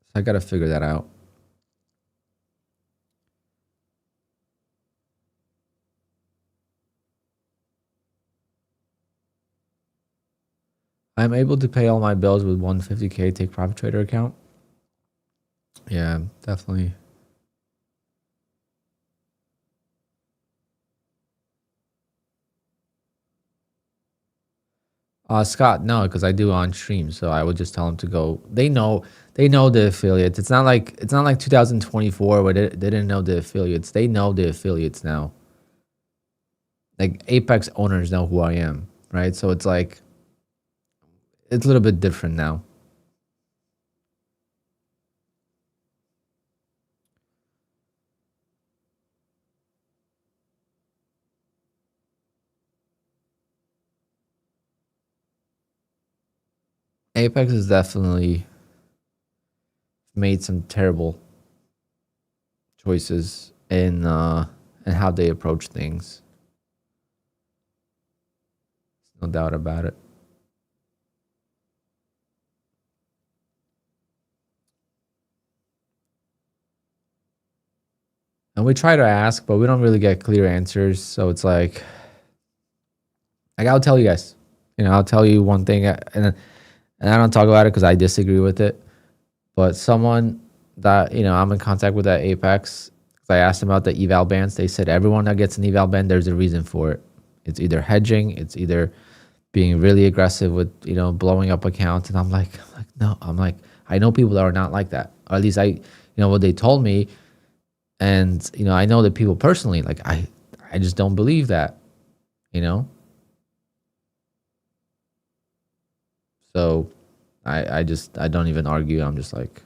So I got to figure that out. I'm able to pay all my bills with 150K Take Profit Trader account. Yeah, definitely. Scott, no, because I do on stream, so I would just tell them to go. They know the affiliates. It's not like 2024 where they didn't know the affiliates. They know the affiliates now. Like Apex owners know who I am, right? So it's like it's a little bit different now. Apex has definitely made some terrible choices in how they approach things. No doubt about it. And we try to ask, but we don't really get clear answers. So it's like I'll tell you guys, I'll tell you one thing, and I don't talk about it because I disagree with it. But someone that I'm in contact with at Apex, I asked them about the eval bans. They said everyone that gets an eval ban, there's a reason for it. It's either hedging, it's either being really aggressive with blowing up accounts. And I'm like no, I know people that are not like that. Or at least what they told me. And I know the people personally. Like I just don't believe that. So I don't even argue. I'm just like,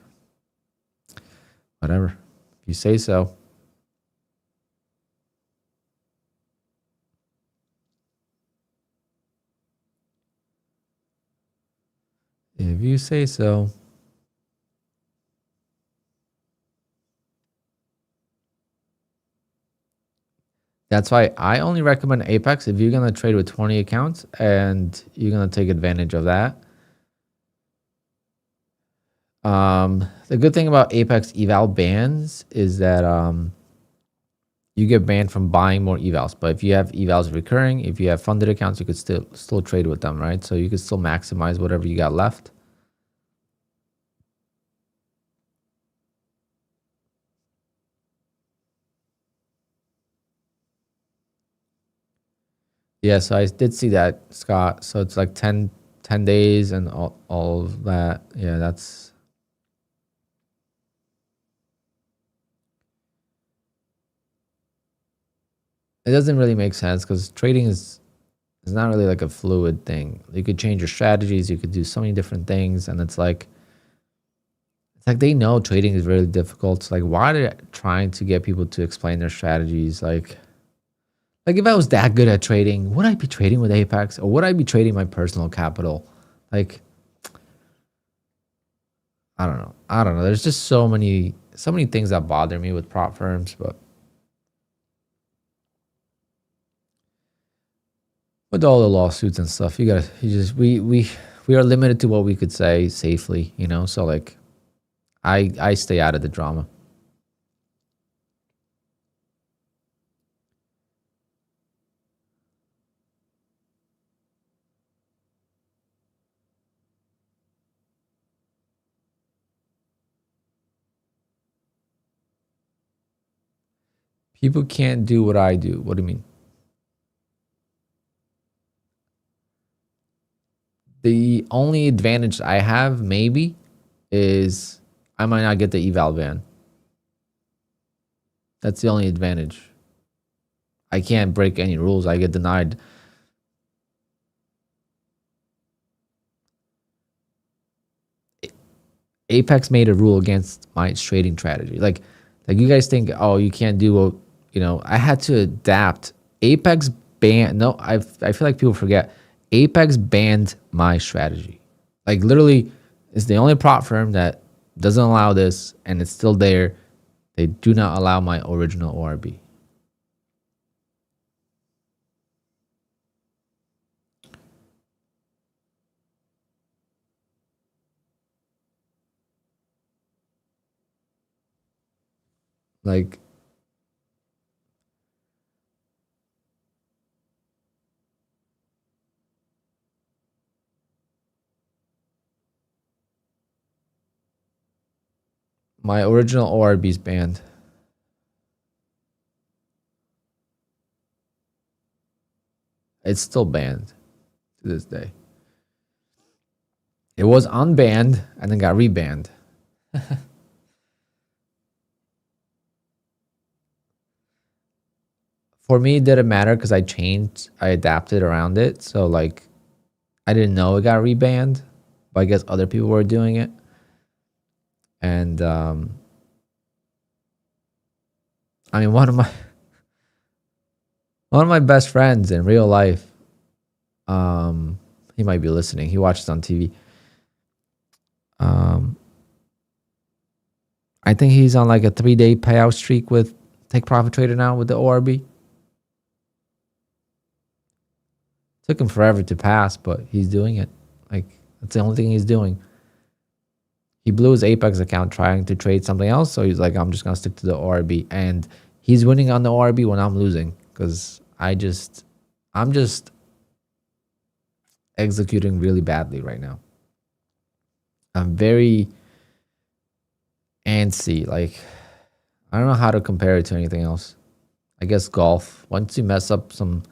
whatever. If you say so. If you say so. That's why I only recommend Apex if you're going to trade with 20 accounts and you're going to take advantage of that. The good thing about Apex eval bans is that you get banned from buying more evals. But if you have evals recurring, if you have funded accounts, you could still trade with them, right? So you could still maximize whatever you got left. Yeah, so I did see that, Scott. So it's like 10 days and all of that. Yeah, that's... It doesn't really make sense because trading is not really like a fluid thing. You could change your strategies. You could do so many different things. And it's like they know trading is really difficult. So like, why are they trying to get people to explain their strategies? Like if I was that good at trading, would I be trading with Apex or would I be trading my personal capital? Like, I don't know. I don't know. There's just so many things that bother me with prop firms, but with all the lawsuits and stuff, you just we are limited to what we could say safely, you know. So like, I stay out of the drama. People can't do what I do. What do you mean? The only advantage I have maybe is I might not get the eval ban. That's the only advantage. I can't break any rules. I get denied. Apex made a rule against my trading strategy. Like you guys think, oh, you can't do what, you know, I had to adapt. Apex banned, no, I feel like people forget. Apex banned my strategy. Like literally, it's the only prop firm that doesn't allow this, and it's still there. They do not allow my original ORB. Like, my original ORB is banned. It's still banned to this day. It was unbanned and then got rebanned. For me, it didn't matter because I adapted around it. So like, I didn't know it got rebanned, but I guess other people were doing it. And I mean, one of my best friends in real life, he might be listening. He watches on TV. I think he's on like a 3-day payout streak with Take Profit Trader now with the ORB. Took him forever to pass, but he's doing it. Like, that's the only thing he's doing. He blew his Apex account trying to trade something else, so he's like, I'm just gonna stick to the ORB. And he's winning on the ORB when I'm losing, because I'm just executing really badly right now. I'm very antsy. Like, I don't know how to compare it to anything else. I guess golf. Once you mess up some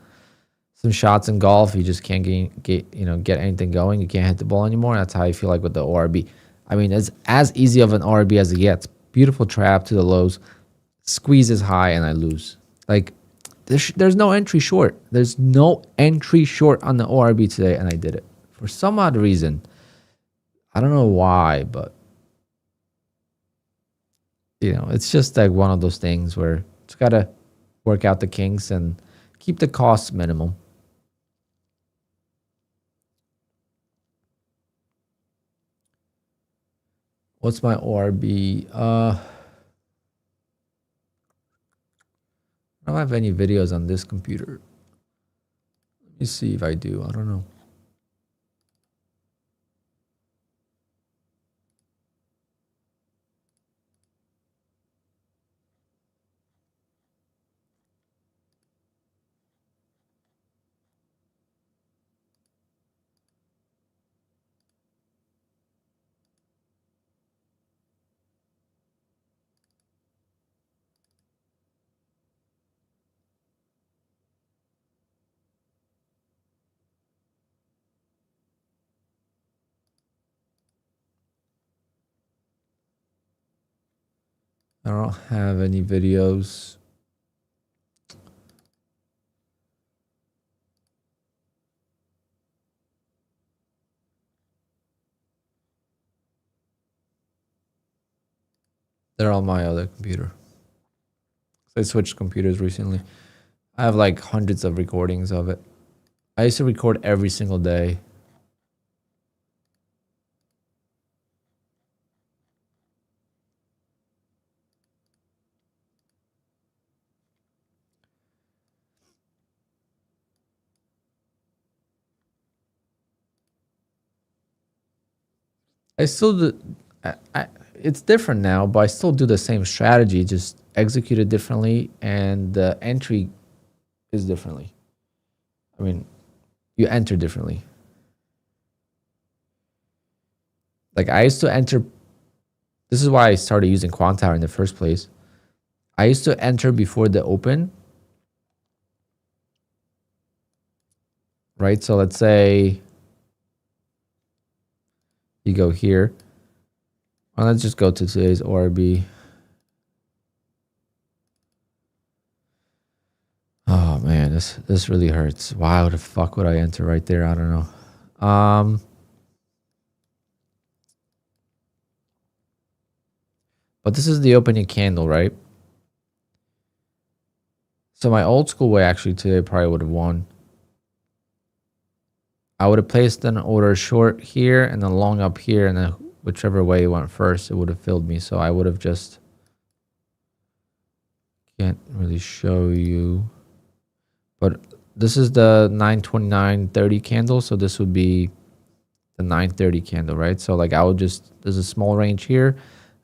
shots in golf, you just can't get anything going. You can't hit the ball anymore. That's how I feel like with the ORB. I mean, it's as easy of an ORB as it gets. Beautiful trap to the lows, squeezes high, and I lose. Like, there's no entry short. There's no entry short on the ORB today, and I did it. For some odd reason. I don't know why, but you know, it's just like one of those things where it's gotta work out the kinks and keep the costs minimum. What's my ORB? I don't have any videos on this computer. Let me see if I do. I don't know. I don't have any videos. They're on my other computer. I switched computers recently. I have like hundreds of recordings of it. I used to record every single day. I still do. It's different now, but I still do the same strategy, just execute it differently, and the entry is differently. I mean, you enter differently. Like I used to enter. This is why I started using QUANTOWER in the first place. I used to enter before the open, right? So let's say you go here. Well, let's just go to today's ORB. Oh man, this really hurts. Why the fuck would I enter right there? I don't know. But this is the opening candle, right? So my old school way actually today probably would have won. I would have placed an order short here and then long up here, and then whichever way it went first, it would have filled me. So I would have just, can't really show you, but this is the 929.30 candle. So this would be the 930 candle, right? So like I would just, there's a small range here.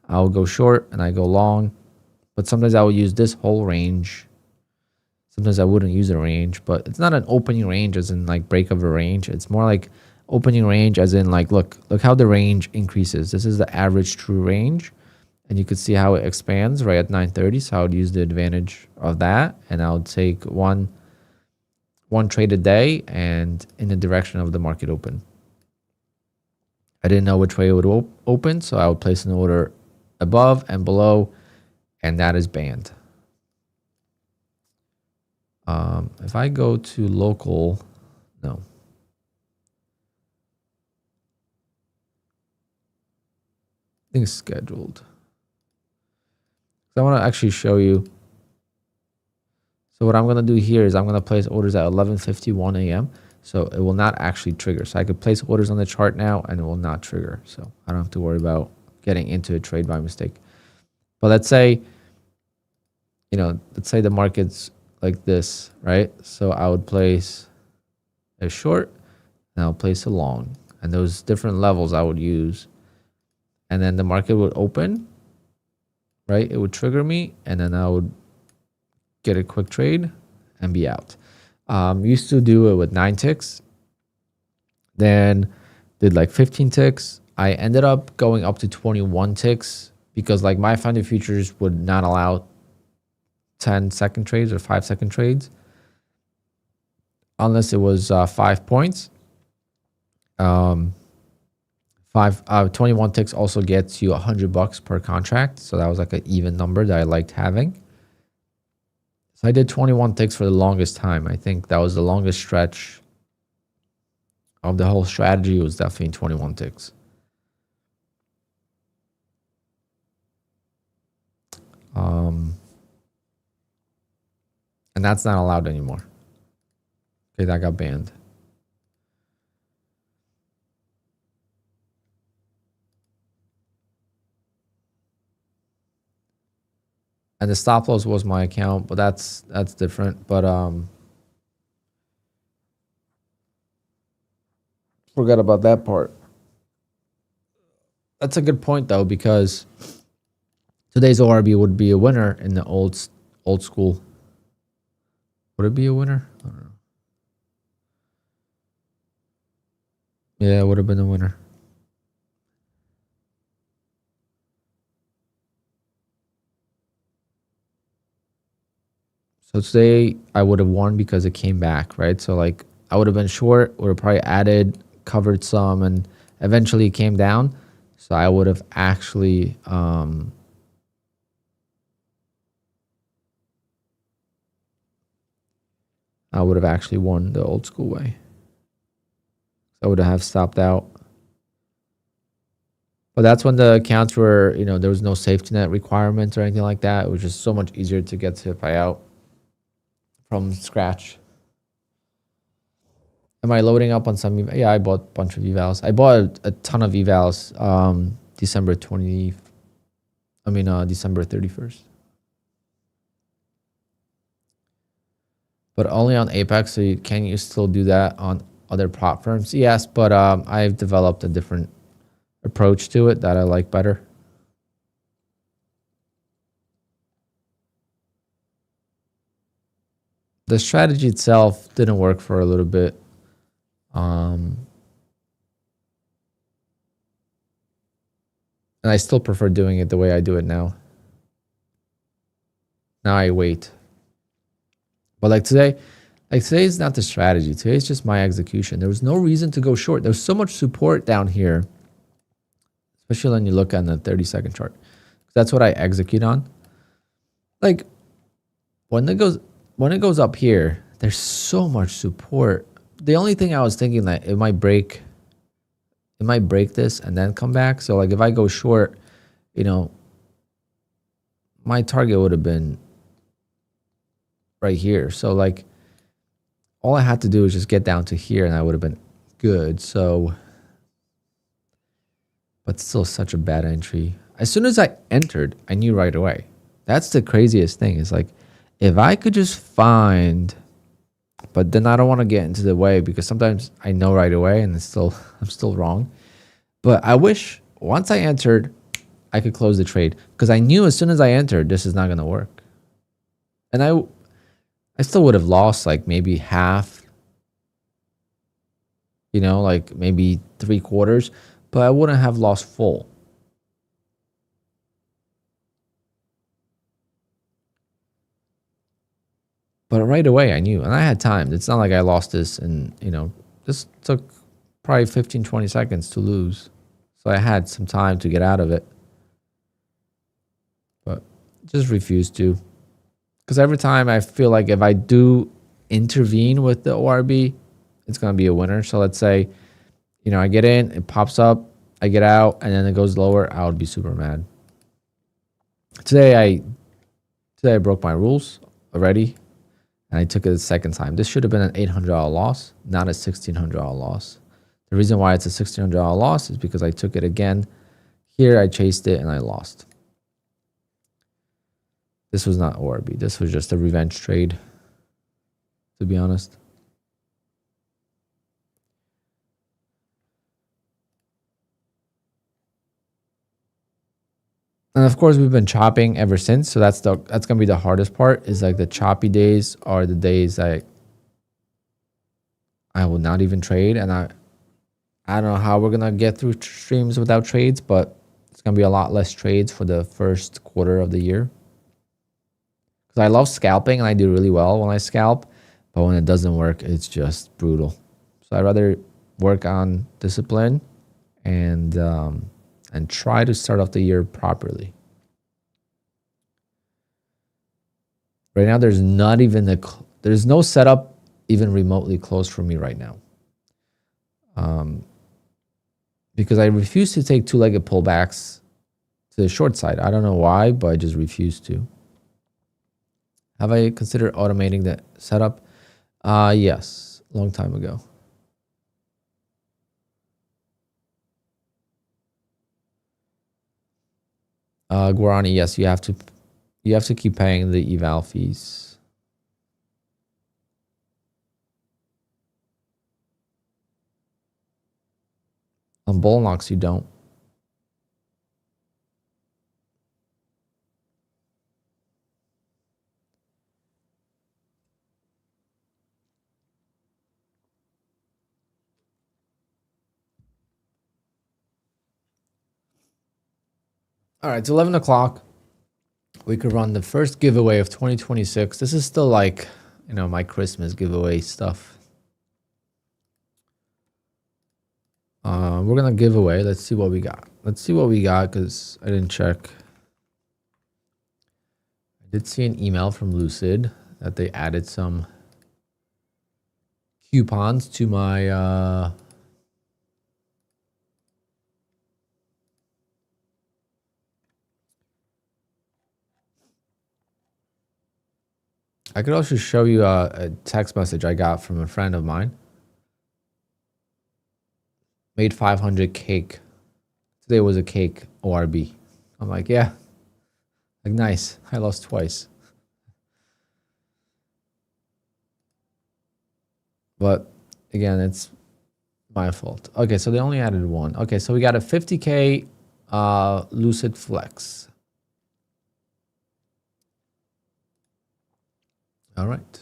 I'll go short and I go long, but sometimes I will use this whole range. Sometimes I wouldn't use a range, but it's not an opening range as in like break of a range. It's more like opening range as in like, look how the range increases. This is the average true range. And you could see how it expands right at 930. So I would use the advantage of that. And I would take one trade a day and in the direction of the market open. I didn't know which way it would open. So I would place an order above and below, and that is banned. If I go to local, no. I think it's scheduled. I want to actually show you. So what I'm going to do here is I'm going to place orders at 11:51 a.m. So it will not actually trigger. So I could place orders on the chart now and it will not trigger. So I don't have to worry about getting into a trade by mistake. But let's say, let's say the market's like this, right? So I would place a short and I'll place a long, and those different levels I would use. And then the market would open, right? It would trigger me, and then I would get a quick trade and be out. Used to do it with 9 ticks, then did like 15 ticks. I ended up going up to 21 ticks because like my funded futures would not allow 10-second trades or 5-second trades unless it was 5 points. 21 ticks also gets you $100 per contract, so that was like an even number that I liked having. So I did 21 ticks for the longest time. I think that was the longest stretch of the whole strategy. Was definitely 21 ticks. And that's not allowed anymore. Okay, that got banned. And the stop loss was my account, but that's different. But forget about that part. That's a good point though, because today's ORB would be a winner in the old school. Would it be a winner? I don't know. Yeah, it would have been a winner. So today I would have won because it came back, right? So like I would have been short, would have probably added, covered some, and eventually it came down. So I would have actually won the old school way. I would have stopped out. But that's when the accounts were, there was no safety net requirements or anything like that. It was just so much easier to get to out from scratch. Am I loading up on some? Yeah, I bought a bunch of evals. I bought a ton of evals December 31st. But only on Apex, so can you still do that on other prop firms? Yes, but I've developed a different approach to it that I like better. The strategy itself didn't work for a little bit. And I still prefer doing it the way I do it now. Now I wait. But like today is not the strategy. Today is just my execution. There was no reason to go short. There's so much support down here, especially when you look on the 30-second chart. That's what I execute on. Like when it goes up here, there's so much support. The only thing I was thinking that it might break this and then come back. So like if I go short, you know, my target would have been right here. So like all I had to do was just get down to here and I would have been good. So, but still such a bad entry. As soon as I entered, I knew right away. That's the craziest thing. Is like, if I could just find, but then I don't want to get into the way because sometimes I know right away and I'm still wrong. But I wish once I entered, I could close the trade because I knew as soon as I entered, this is not going to work. And I still would have lost like maybe half, you know, like maybe 3/4, but I wouldn't have lost full. But right away I knew, and I had time. It's not like I lost this and, you know, this took probably 15, 20 seconds to lose. So I had some time to get out of it, but just refused to. Because every time I feel like if I do intervene with the ORB, it's going to be a winner. So let's say, you know, I get in, it pops up, I get out, and then it goes lower, I would be super mad. Today I broke my rules already, and I took it a second time. This should have been an $800 loss, not a $1,600 loss. The reason why it's a $1,600 loss is because I took it again. Here I chased it and I lost. This was not ORB. This was just a revenge trade, to be honest. And of course, we've been chopping ever since. So that's gonna be the hardest part. Is like the choppy days are the days I will not even trade, and I don't know how we're gonna get through streams without trades, but it's gonna be a lot less trades for the first quarter of the year. Because I love scalping and I do really well when I scalp, but when it doesn't work, it's just brutal. So I'd rather work on discipline and try to start off the year properly. Right now, there's no setup even remotely close for me right now. Because I refuse to take two-legged pullbacks to the short side. I don't know why, but I just refuse to. Have I considered automating the setup? Yes, a long time ago. Guarani, yes, you have to keep paying the eval fees. On bull knocks, you don't. All right, it's 11 o'clock. We could run the first giveaway of 2026. This is still like, you know, my Christmas giveaway stuff. We're going to give away. Let's see what we got. Because I didn't check. I did see an email from Lucid that they added some coupons to my... I could also show you a text message I got from a friend of mine. Made 500 cake. Today was a cake ORB. I'm like, yeah. Like, nice. I lost twice. But again, it's My fault. Okay, so they only added one. Okay, so we got a 50K Lucid Flex. All right.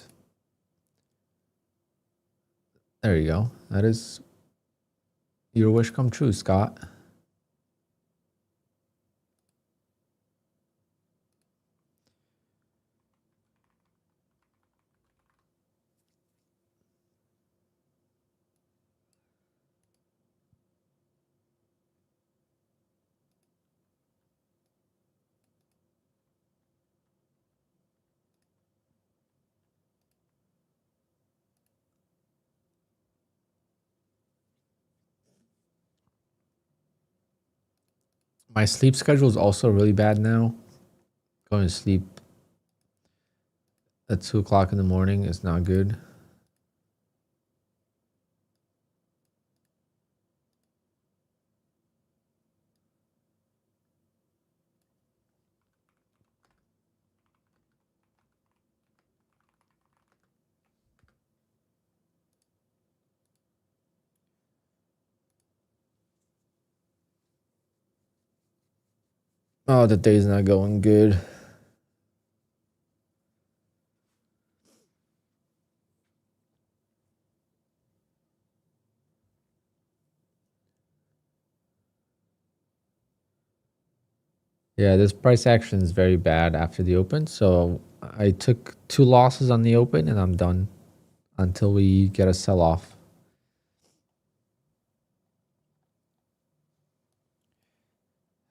There you go. That is your wish come true, Scott. My sleep schedule is also really bad now. Going to sleep at 2 o'clock in the morning is not good. Oh, the day's not going good. Yeah, this price action is very bad after the open. So I took 2 losses on the open and I'm done until we get a sell off.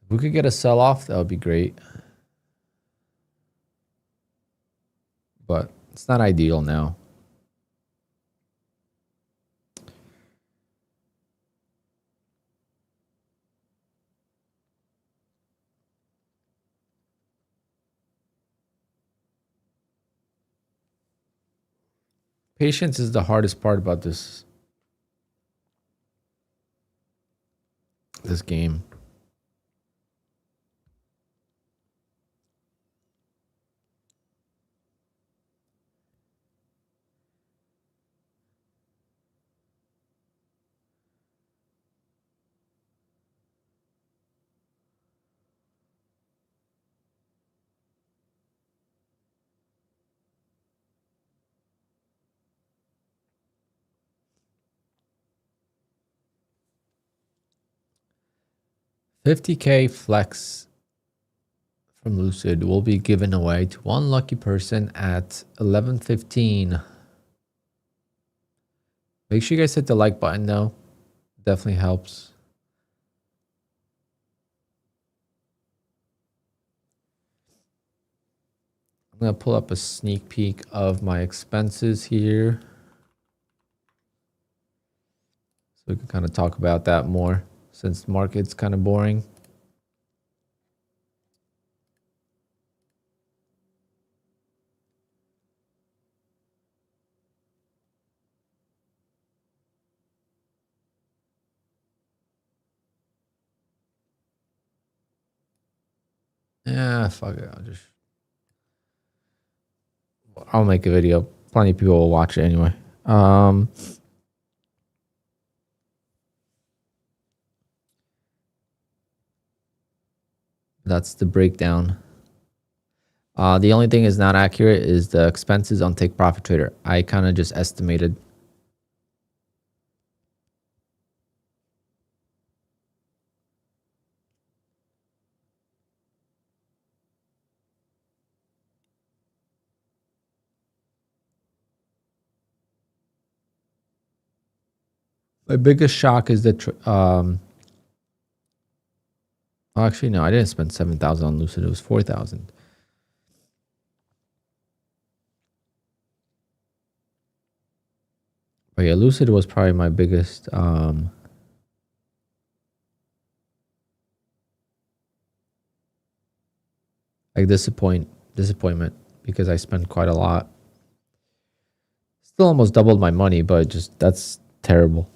If we could get a sell off, that would be great. But it's not ideal now. Patience is the hardest part about this game. $50K flex from Lucid will be given away to one lucky person at 11:15. Make sure you guys hit the like button though. Definitely helps. I'm going to pull up a sneak peek of my expenses here, so we can kind of talk about that more since the market's kind of boring. Yeah, fuck it. I'll make a video. Plenty of people will watch it anyway. That's the breakdown. The only thing is not accurate is the expenses on Take Profit Trader. I kind of just estimated. My biggest shock is that actually no, I didn't spend 7,000 on Lucid. It was 4,000. But yeah, Lucid was probably my biggest like disappointment because I spent quite a lot. Still almost doubled my money, but just that's terrible.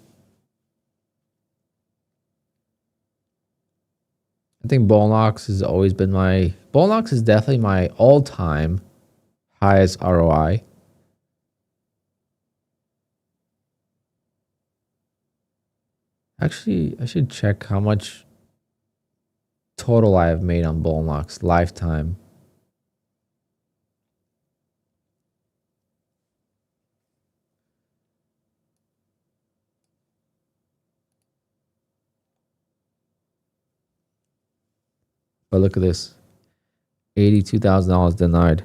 I think Bullnox has always been Bullnox is definitely my all-time highest ROI. Actually, I should check how much total I have made on bull unlocks lifetime. But look at this. $82,000 denied.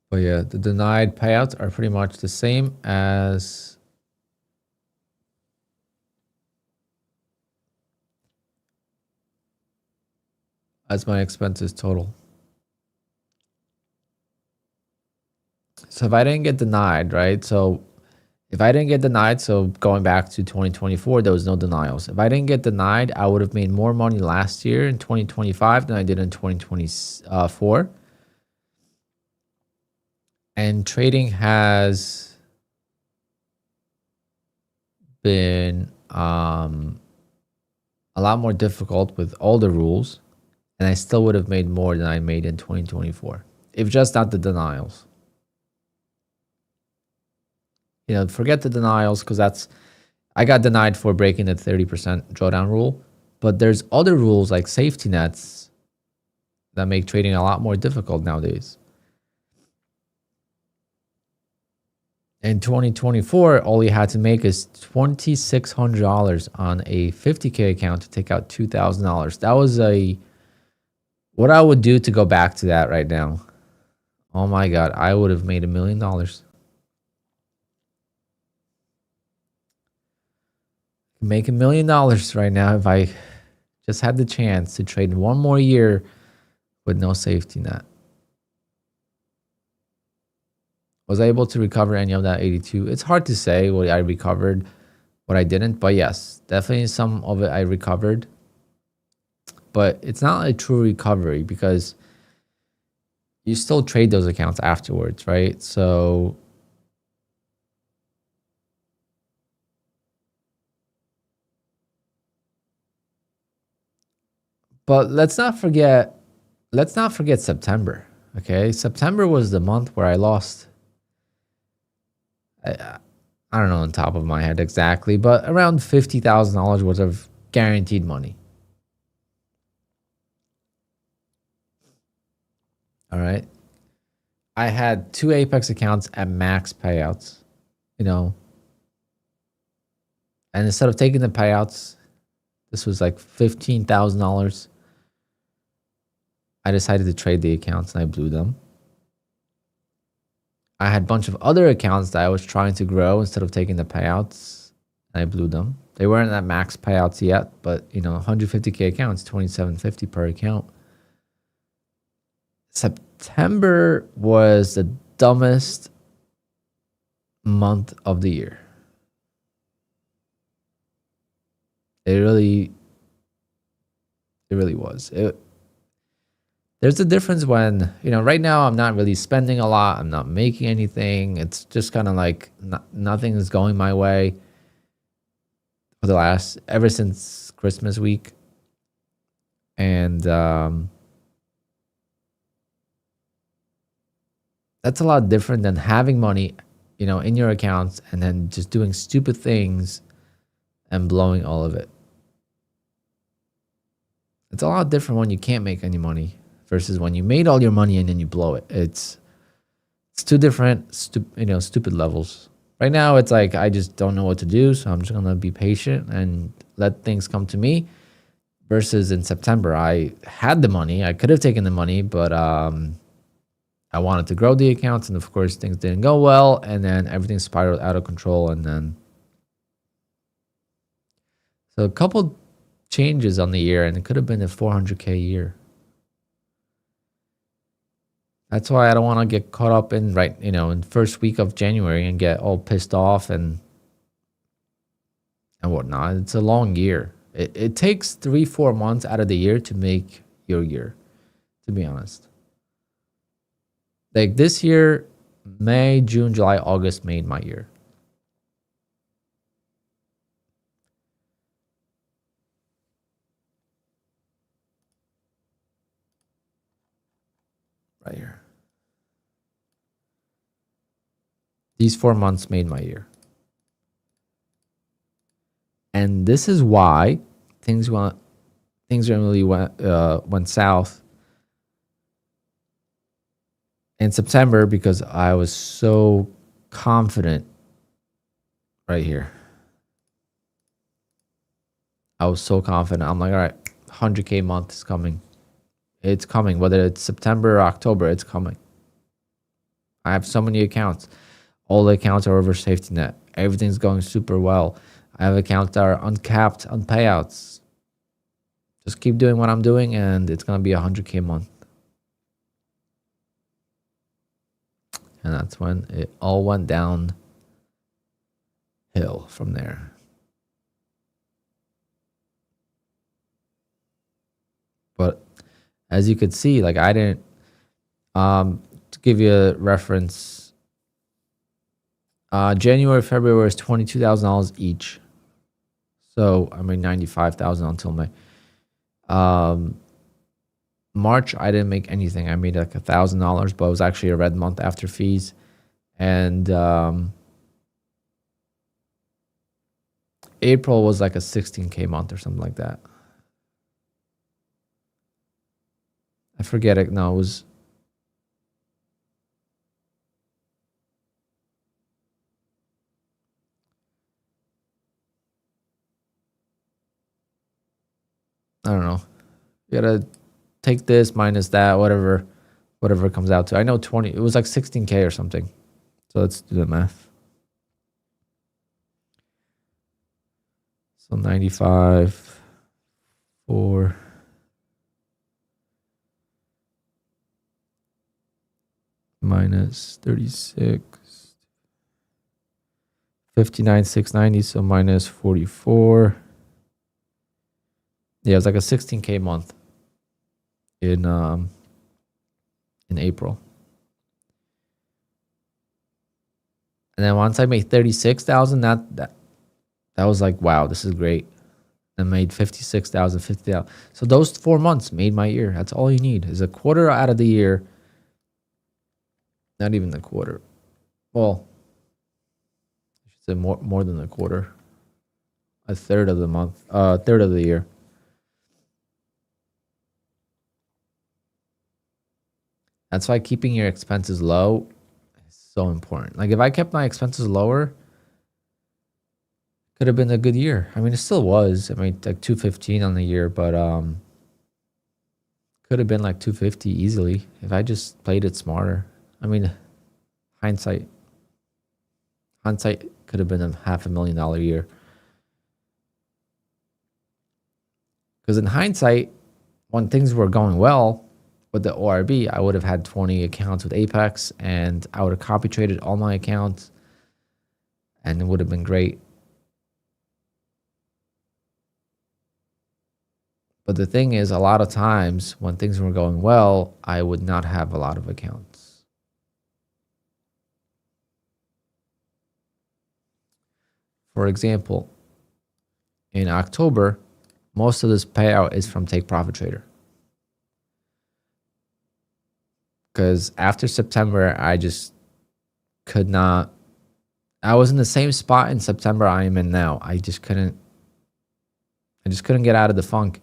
But yeah, the denied payouts are pretty much the same as my expenses total. So if I didn't get denied, right? So if I didn't get denied, so going back to 2024, there was no denials. If I didn't get denied, I would have made more money last year in 2025 than I did in 2024. And trading has been a lot more difficult with all the rules, and I still would have made more than I made in 2024, if just not the denials. You know, forget the denials, because I got denied for breaking the 30% drawdown rule, but there's other rules like safety nets that make trading a lot more difficult nowadays. In 2024, all you had to make is $2,600 on a 50K account to take out $2,000. That was what I would do to go back to that right now. Oh my God, I would have made $1 million. Make $1 million right now if I just had the chance to trade one more year with no safety net. Was I able to recover any of that 82? It's hard to say what I recovered, what I didn't, but yes, definitely some of it I recovered. But it's not a true recovery because you still trade those accounts afterwards, right? So but let's not forget September. Okay, September was the month where I lost. I don't know on top of my head exactly, but around $50,000 worth of guaranteed money. All right. I had 2 Apex accounts at max payouts, you know, and instead of taking the payouts, this was like $15,000. I decided to trade the accounts and I blew them. I had a bunch of other accounts that I was trying to grow instead of taking the payouts, and I blew them. They weren't at max payouts yet, but you know, 150K accounts, $2,750 per account. September was the dumbest month of the year. It really was. There's a difference when, you know, right now I'm not really spending a lot. I'm not making anything. It's just kind of like nothing is going my way for ever since Christmas week. And that's a lot different than having money, you know, in your accounts and then just doing stupid things and blowing all of it. It's a lot different when you can't make any money versus when you made all your money and then you blow it. It's two different, stupid levels. Right now, it's like I just don't know what to do, so I'm just gonna be patient and let things come to me. Versus in September, I had the money. I could have taken the money, but I wanted to grow the accounts, and of course, things didn't go well, and then everything spiraled out of control, and then so a couple changes on the year, and it could have been a 400K year. That's why I don't want to get caught up in in first week of January and get all pissed off and whatnot. It's a long year. It takes 3-4 months out of the year to make your year, to be honest. Like this year, May, June, July, August made my year. Right here. These 4 months made my year. And this is why things really went south in September, because I was so confident right here. I was so confident. I'm like, all right, 100K month is coming. It's coming. Whether it's September or October, it's coming. I have so many accounts. All the accounts are over safety net. Everything's going super well. I have accounts that are uncapped on payouts. Just keep doing what I'm doing, and it's going to be 100K a month. And that's when it all went downhill from there. But as you could see, like I didn't, to give you a reference, January, February was $22,000 each. So I made $95,000 until May. March, I didn't make anything. I made like $1,000, but it was actually a red month after fees. And April was like a 16K month or something like that. I forget it. No, it was. I don't know. You gotta take this minus that, whatever it comes out to. I know 20. It was like 16K or something. So let's do the math. So 95 for minus 36, 59,690. So minus 44. Yeah, it was like a 16K month in April. And then once I made 36,000, that was like, wow, this is great. I made 56,000, 50,000. So those 4 months made my year. That's all you need, is a quarter out of the year. Not even the quarter. Well, I should say more than a quarter. A third of the month, third of the year. That's why keeping your expenses low is so important. Like if I kept my expenses lower, could have been a good year. I mean, it still was. I mean, like 215 on the year, but could have been like 250 easily if I just played it smarter. I mean, hindsight could have been a $500,000 year. Because in hindsight, when things were going well with the ORB, I would have had 20 accounts with Apex, and I would have copy traded all my accounts, and it would have been great. But the thing is, a lot of times when things were going well, I would not have a lot of accounts. For example, in October, most of this payout is from TAKEPROFITTRADER. Because after September, I just could not. I was in the same spot in September I am in now. I just couldn't get out of the funk.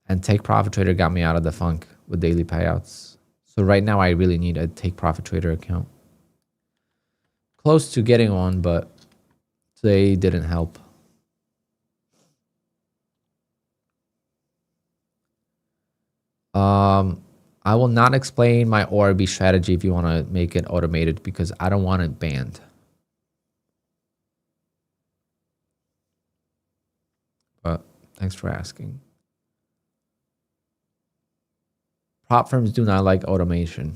And TAKEPROFITTRADER got me out of the funk with daily payouts. So right now I really need a TAKEPROFITTRADER account. Close to getting one, but they didn't help. I will not explain my ORB strategy if you want to make it automated, because I don't want it banned. But thanks for asking. Prop firms do not like automation.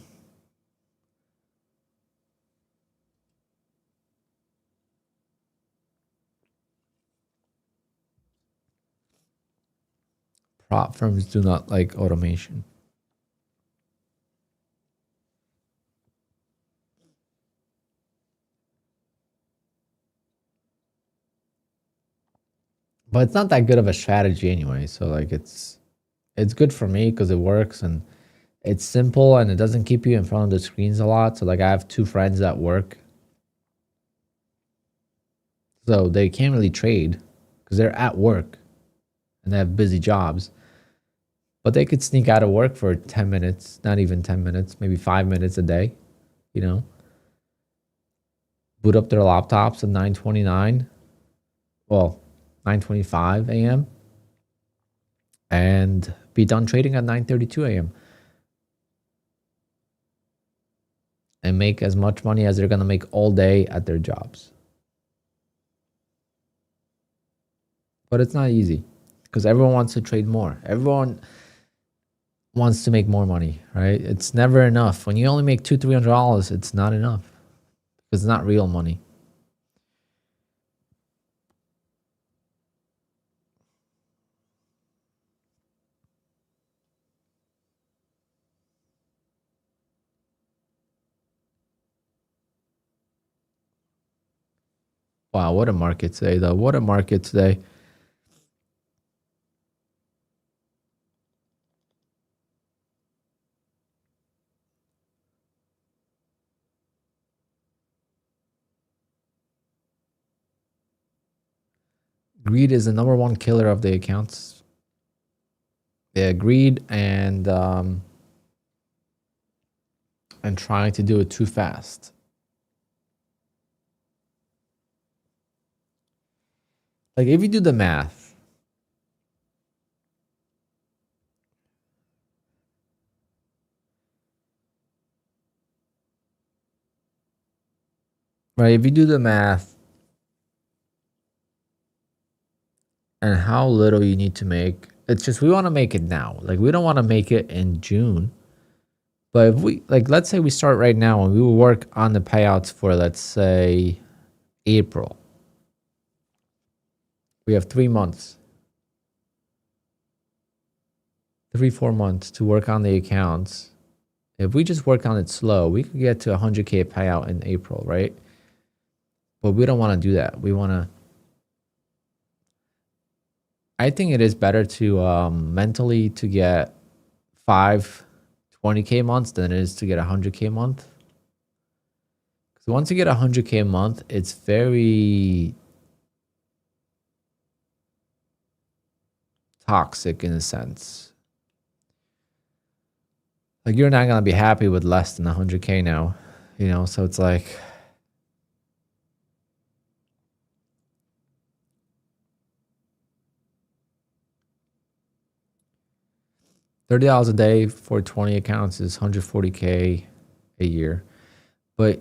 Prop firms do not like automation. But it's not that good of a strategy anyway. So like it's good for me because it works and it's simple and it doesn't keep you in front of the screens a lot. So like I have 2 friends that work, so they can't really trade because they're at work and they have busy jobs. But they could sneak out of work for 10 minutes, not even 10 minutes, maybe 5 minutes a day, you know, boot up their laptops at 9:29, well, 9:25 a.m. and be done trading at 9:32 a.m. and make as much money as they're going to make all day at their jobs. But it's not easy because everyone wants to trade more. Everyone wants to make more money, right? It's never enough. When you only make $200-$300, it's not enough because it's not real money. Wow, what a market today, though. What a market today. Greed is the #1 killer of the accounts. Yeah, greed and trying to do it too fast. Like if you do the math, right? If you do the math and how little you need to make, it's just we want to make it now. Like we don't want to make it in June. But if we, like, let's say we start right now and we will work on the payouts for, let's say, April. We have 3 months, 3-4 months to work on the accounts. If we just work on it slow, we could get to 100K payout in April, right? But we don't want to do that. We want to, I think it is better to mentally to get 5 20K months than it is to get 100K month. Because once you get 100K a month, it's very toxic in a sense. Like you're not going to be happy with less than 100K now, you know? So it's like, $30 a day for 20 accounts is 140K a year. But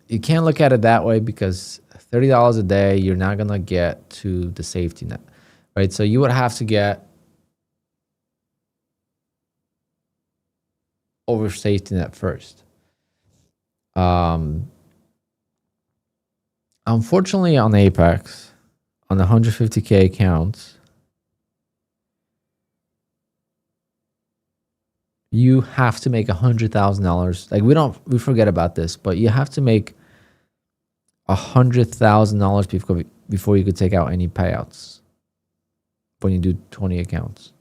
you can't look at it that way because $30 a day, you're not going to get to the safety net, right? So you would have to get over safety net first. Unfortunately, on Apex, on the 150K accounts, you have to make $100,000. Like we forget about this, but you have to make $100,000 before you could take out any payouts when you do 20 accounts.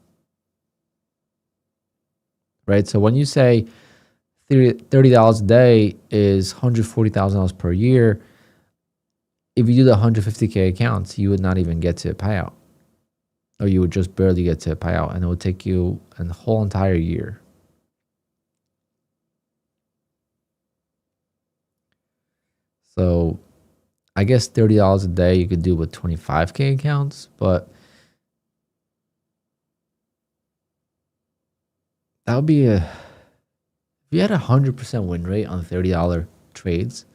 Right? So when you say $30 a day is $140,000 per year, if you do the 150K accounts, you would not even get to a payout. Or you would just barely get to a payout, and it would take you a whole entire year. So I guess $30 a day you could do with 25K accounts, but that would be if you had 100% win rate on $30 trades,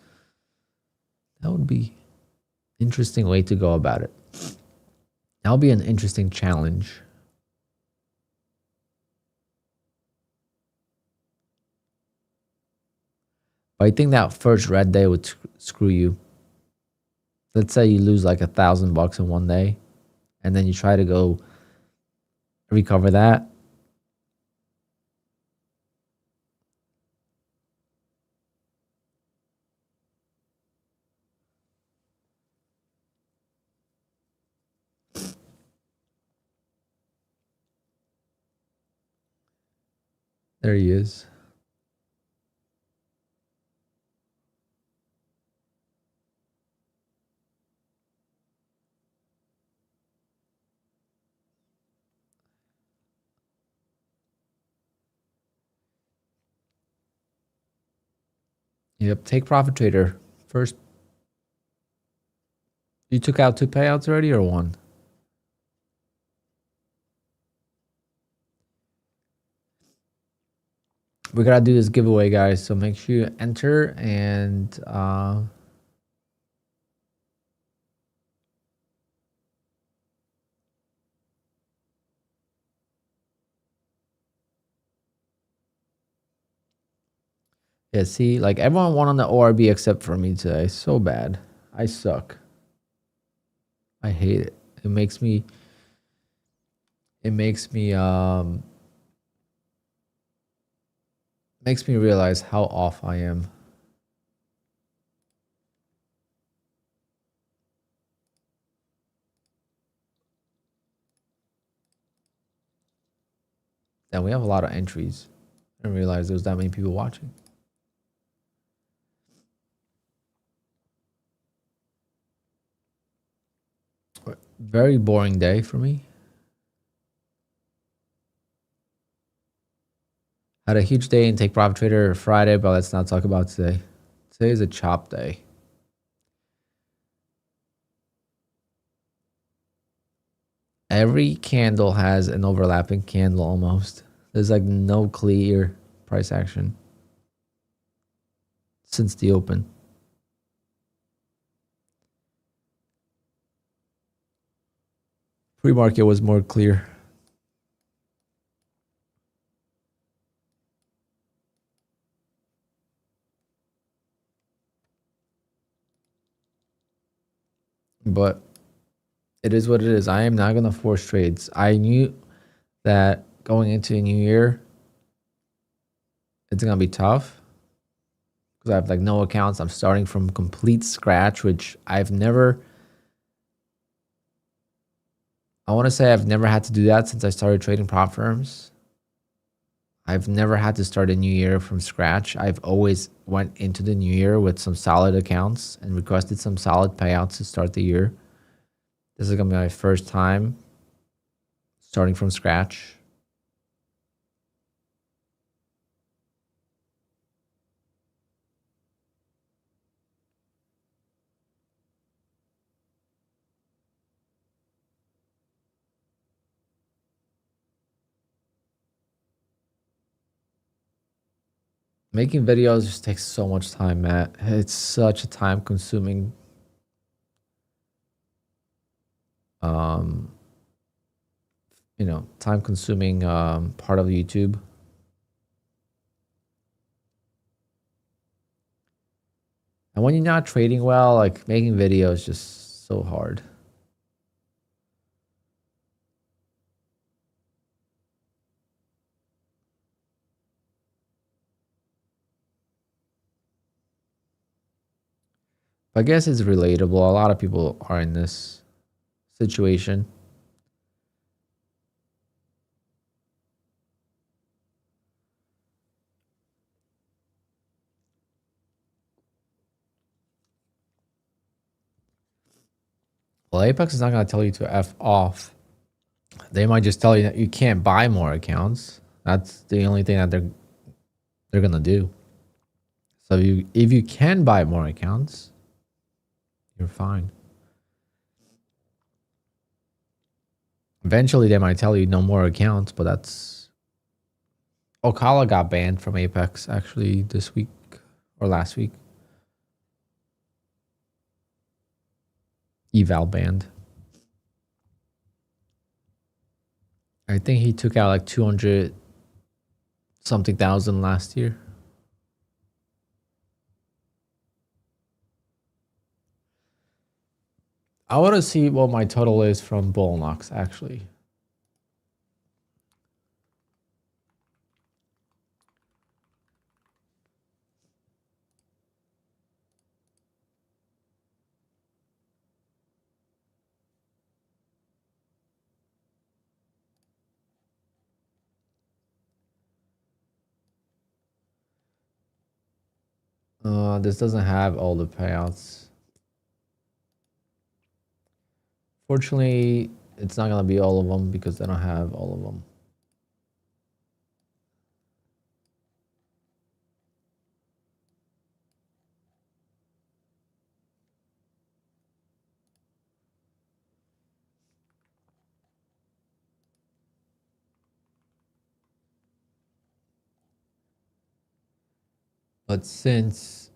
that would be an interesting way to go about it. That would be an interesting challenge. But I think that first red day would screw you. Let's say you lose like $1,000 in one day, and then you try to go recover that. There he is. Yep, take profit trader. First, you took out 2 payouts already or 1? We gotta do this giveaway, guys. So make sure you enter and yeah, see, like everyone won on the ORB except for me today. So bad. I suck. I hate it. It makes me realize how off I am. And we have a lot of entries. I didn't realize there was that many people watching. Very boring day for me. Had a huge day in Take Profit Trader Friday, but let's not talk about today. Today is a chop day. Every candle has an overlapping candle almost. There's like no clear price action since the open. Pre-market was more clear. But it is what it is. I am not going to force trades. I knew that going into a new year, it's going to be tough because I have like no accounts. I'm starting from complete scratch, which I've never, I want to say I've never had to do that since I started trading prop firms. I've never had to start a new year from scratch. I've always went into the new year with some solid accounts and requested some solid payouts to start the year. This is going to be my first time starting from scratch. Making videos just takes so much time, Matt. It's such a time consuming time consuming part of YouTube. And when you're not trading well, like making videos is just so hard. I guess it's relatable. A lot of people are in this situation. Well, Apex is not going to tell you to F off. They might just tell you that you can't buy more accounts. That's the only thing that they're going to do. So if you can buy more accounts, you're fine. Eventually, they might tell you no more accounts, but that's... Ocala got banned from Apex actually this week or last week. Eval banned. I think he took out like 200 something thousand last year. I want to see what my total is from Bullnox actually. This doesn't have all the payouts. Fortunately, it's not gonna be all of them because they don't have all of them. But since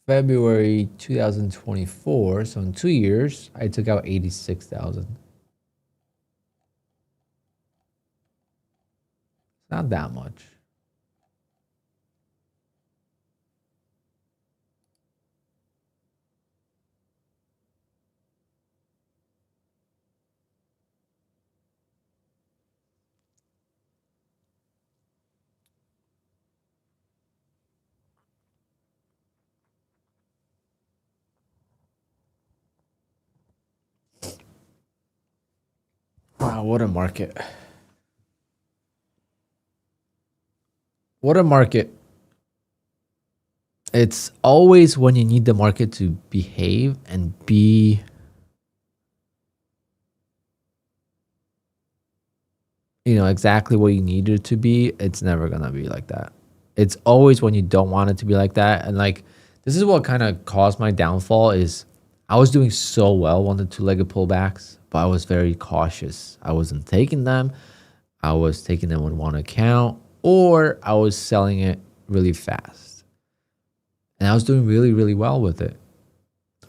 February 2024, so in 2 years, I took out 86,000. Not that much. Wow, what a market. What a market. It's always when you need the market to behave and be exactly what you need it to be. It's never gonna be like that. It's always when you don't want it to be like that. And like, this is what kind of caused my downfall is I was doing so well on the two-legged pullbacks, but I was very cautious. I wasn't taking them. I was taking them with one account, or I was selling it really fast. And I was doing really, really well with it.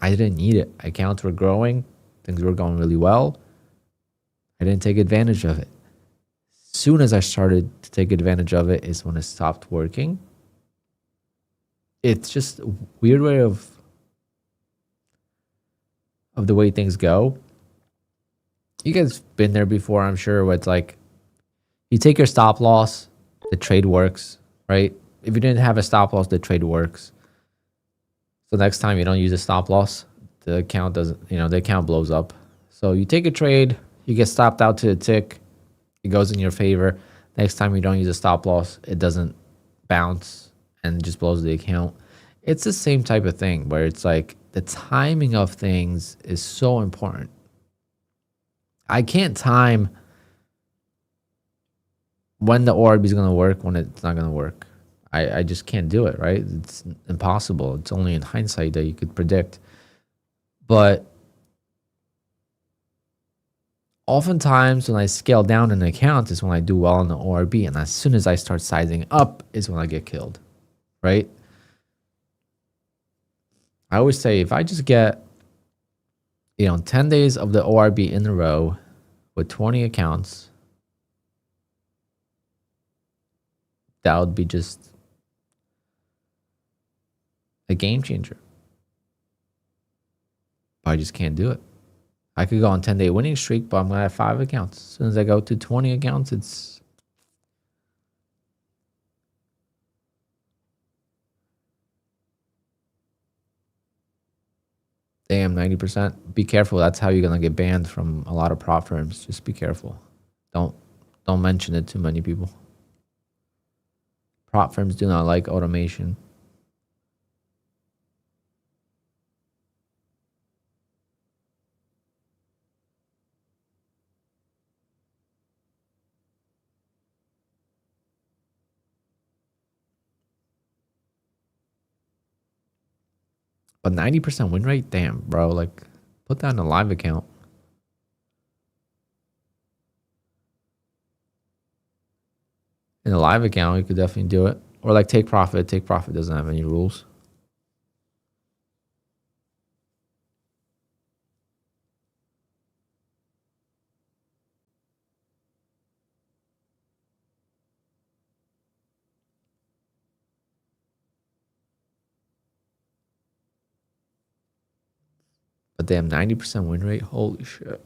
I didn't need it. Accounts were growing. Things were going really well. I didn't take advantage of it. As soon as I started to take advantage of it is when it stopped working. It's just a weird way of the way things go. You guys been there before, I'm sure, where it's like you take your stop loss, the trade works, right? If you didn't have a stop loss, the trade works. So next time you don't use a stop loss, the account doesn't, the account blows up. So you take a trade, you get stopped out to a tick, it goes in your favor. Next time you don't use a stop loss, it doesn't bounce and just blows the account. It's the same type of thing where it's like the timing of things is so important. I can't time when the orb is going to work, when it's not going to work. I just can't do it, right? It's impossible. It's only in hindsight that you could predict. But oftentimes when I scale down an account is when I do well in the ORB. And as soon as I start sizing up is when I get killed, right? I always say if I just get, 10 days of the ORB in a row with 20 accounts, that would be just a game changer. But I just can't do it. I could go on 10-day winning streak, but I'm going to have 5 accounts. As soon as I go to 20 accounts, it's... Damn, 90%. Be careful. That's how you're going to get banned from a lot of prop firms. Just be careful. Don't mention it to many people. Prop firms do not like automation. But 90% win rate? Damn, bro. Like, put that in a live account. In a live account, you could definitely do it. Or like Take Profit. Take Profit doesn't have any rules. But damn, 90% win rate? Holy shit.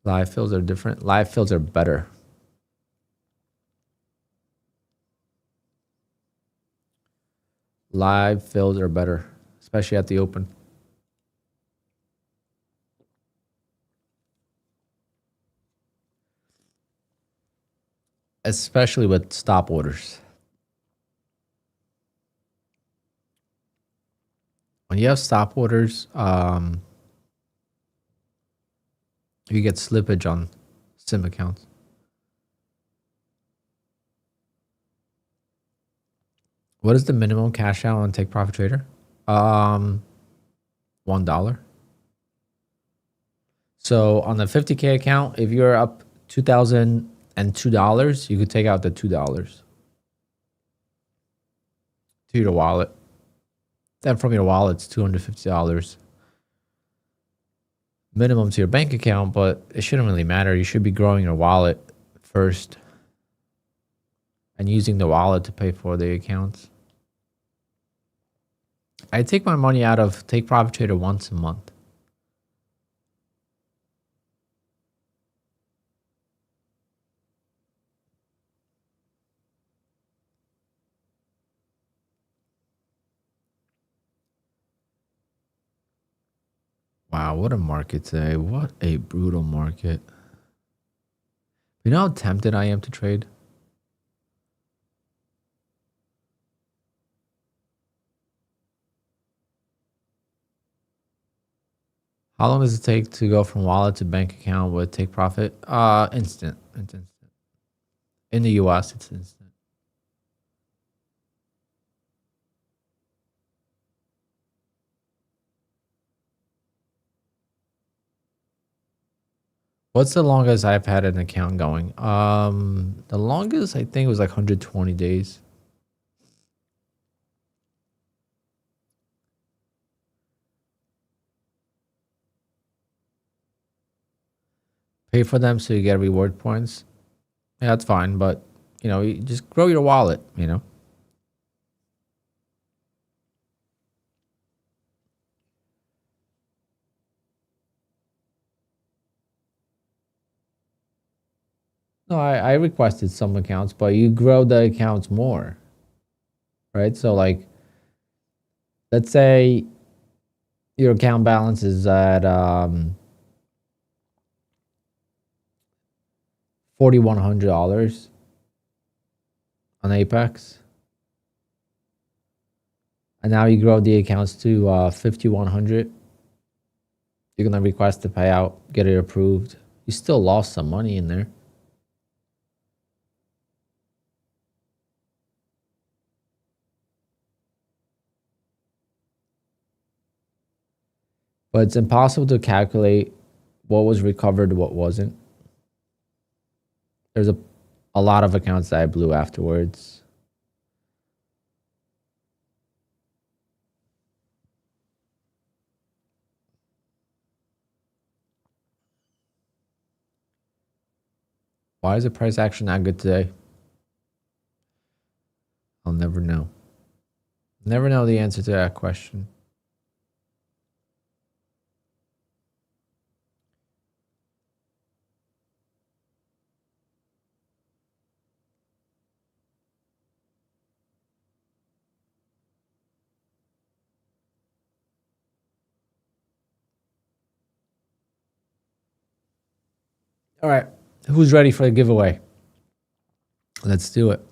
Live fills are different. Live fills are better. Live fills are better, especially at the open. especially with stop orders. When you have stop orders, you get slippage on sim accounts. What is the minimum cash out on Take Profit Trader? $1. So on the 50K account, if you're up $2,002, you could take out the $2 to your wallet. Then from your wallet, it's $250 minimum to your bank account, but it shouldn't really matter. You should be growing your wallet first and using the wallet to pay for the accounts. I take my money out of Take Profit Trader once a month. Wow, what a market today. What a brutal market. You know how tempted I am to trade? How long does it take to go from wallet to bank account with Take Profit? Instant. It's instant. In the US, it's instant. What's the longest I've had an account going? The longest I think was like 120 days. Pay for them so you get reward points. Yeah, that's fine, but you know, you just grow your wallet, you know. No, I requested some accounts, but you grow the accounts more, right? So like, let's say your account balance is at $4,100 on Apex, and now you grow the accounts to 5,100. You're gonna request the payout, get it approved. You still lost some money in there. But it's impossible to calculate what was recovered, what wasn't. There's a lot of accounts that I blew afterwards. Why is the price action not good today? I'll never know. Never know the answer to that question. All right, who's ready for the giveaway? Let's do it.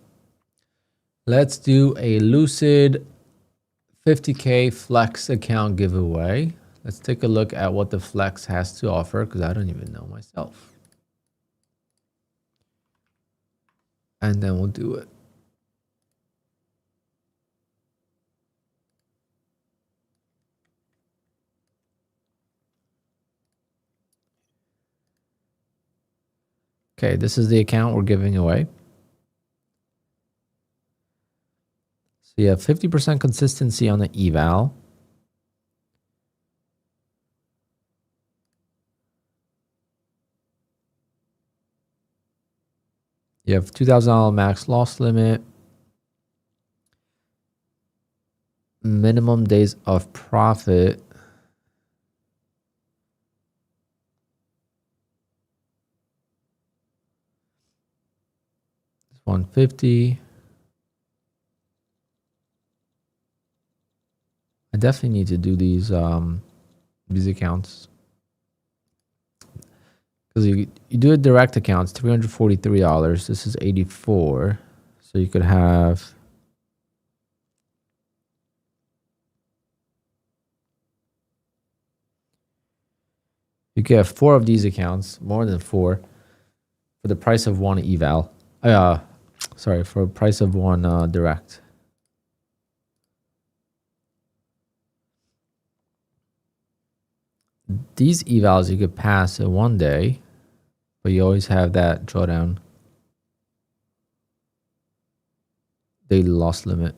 Let's do a Lucid 50K Flex account giveaway. Let's take a look at what the Flex has to offer because I don't even know myself. And then we'll do it. Okay, this is the account we're giving away. So you have 50% consistency on the eval. You have $2,000 max loss limit. Minimum days of profit. It's 150. I definitely need to do these accounts because Because you do a direct account, it's $343. This is 84. So you could have four of these accounts, more than four, for the price of one eval. Sorry, for the price of one direct. These evals you could pass in one day, but you always have that drawdown daily loss limit.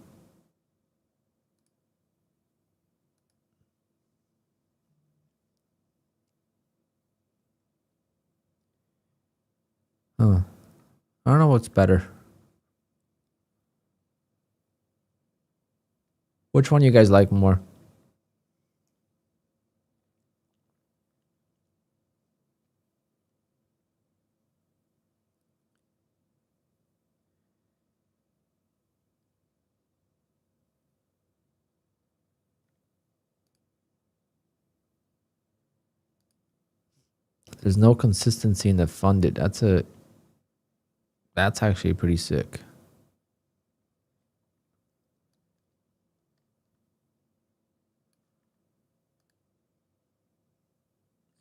Huh. I don't know what's better. Which one you guys like more? There's no consistency in the funded. That's actually pretty sick.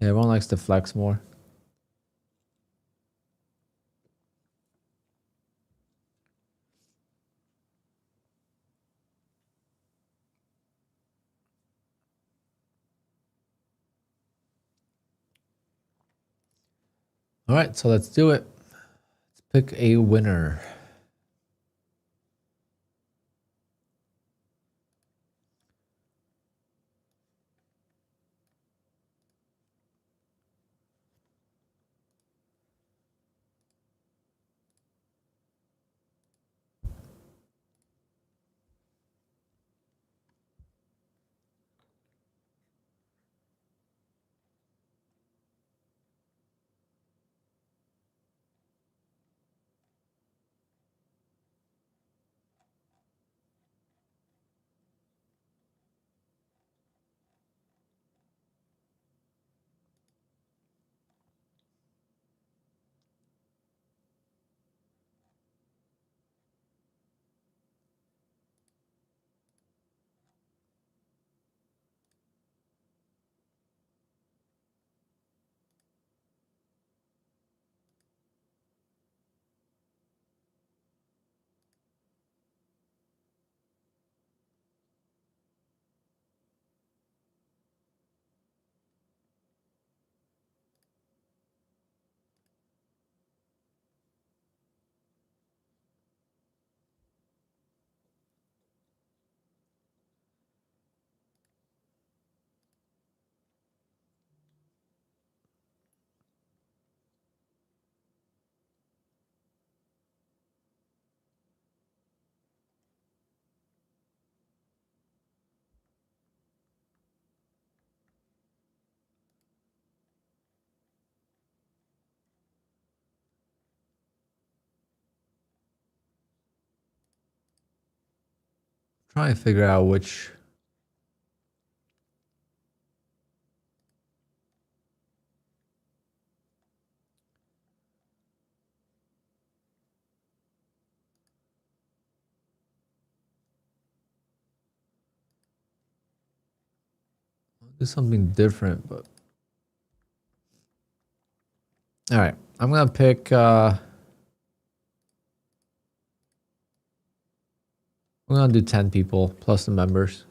Yeah, everyone likes to flex more. All right, so let's do it. Let's pick a winner. Try and figure out which. Do something different, but all right. I'm gonna pick. I'm gonna do 10 people plus the members.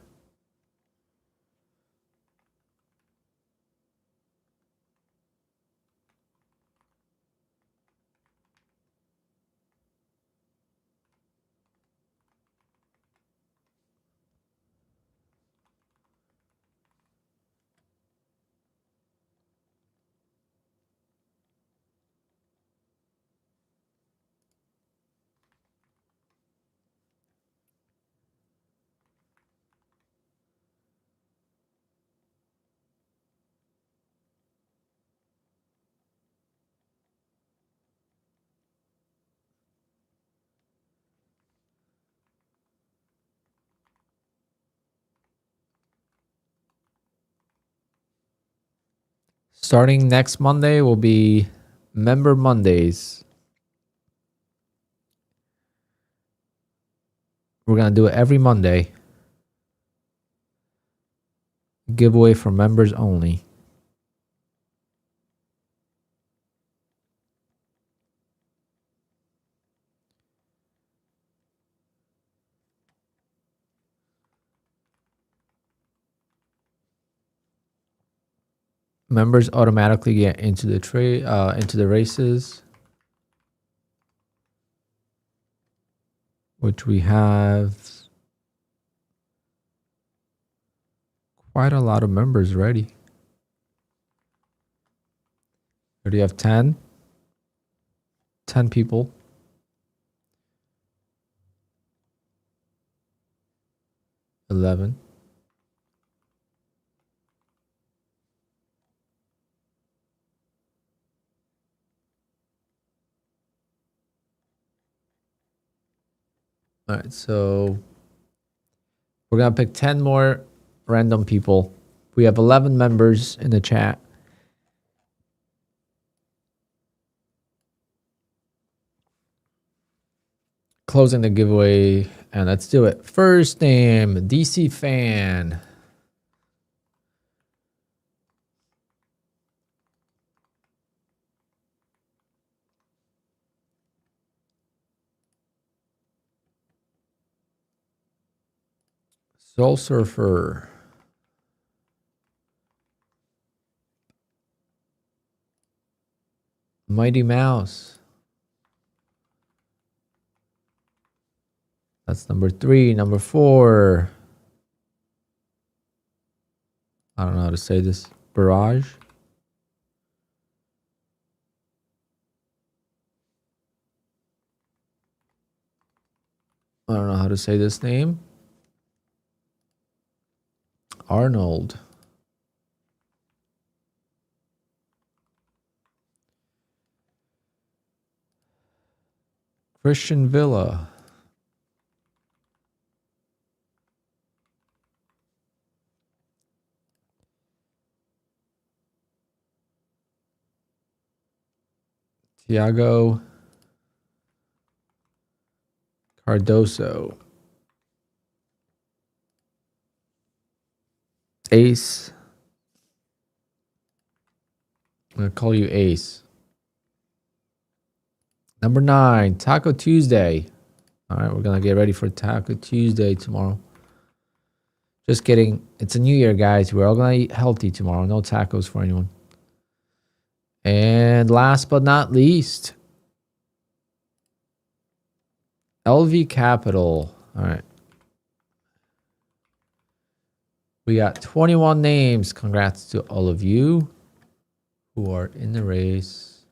Starting next Monday will be Member Mondays. We're going to do it every Monday. Giveaway for members only. Members automatically get into the trade, into the races, which we have quite a lot of members ready. Already have 10 people. 11. All right, so we're going to pick 10 more random people. We have 11 members in the chat. Closing the giveaway, and let's do it. First name, DC Fan. Soul Surfer. Mighty Mouse. That's number 3. Number 4. I don't know how to say this. Barrage. I don't know how to say this name. Arnold. Christian Villa. Tiago Cardoso. Ace. I'm going to call you Ace. Number 9, Taco Tuesday. All right, we're going to get ready for Taco Tuesday tomorrow. Just kidding. It's a new year, guys. We're all going to eat healthy tomorrow. No tacos for anyone. And last but not least, LV Capital. All right. We got 21 names. Congrats to all of you who are in the race.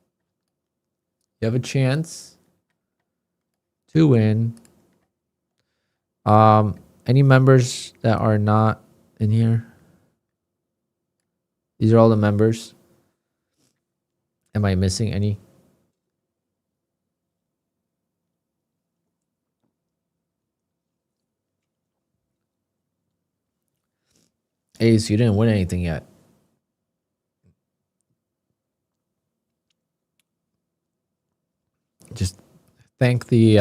You have a chance to win. Any members that are not in here? These are all the members. Am I missing any? Ace, you didn't win anything yet. Just thank the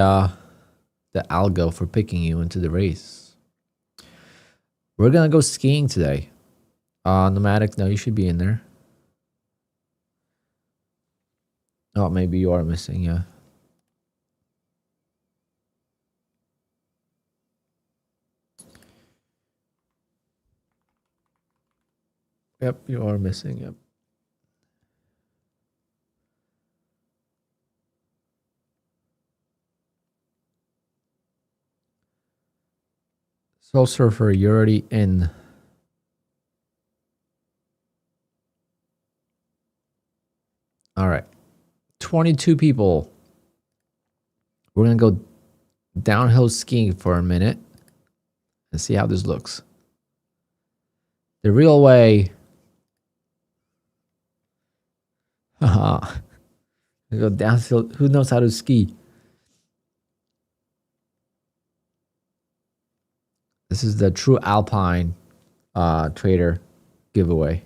algo for picking you into the race. We're gonna go skiing today. Nomadic, no, you should be in there. Oh, maybe you are missing, yeah. Yep, you are missing, yep. Soul Surfer, you're already in. All right. 22 people. We're going to go downhill skiing for a minute and see how this looks. The real way. Haha. Go downhill. Who knows how to ski? This is the true Alpine trader giveaway.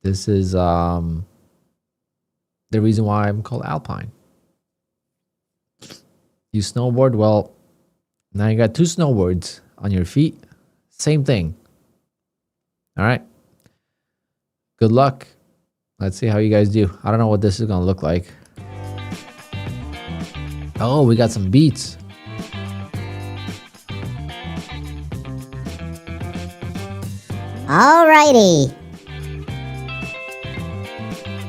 This is the reason why I'm called Alpine. You snowboard, well, now you got 2 snowboards on your feet. Same thing. All right. Good luck. Let's see how you guys do. I don't know what this is going to look like. Oh, we got some beats. Alrighty.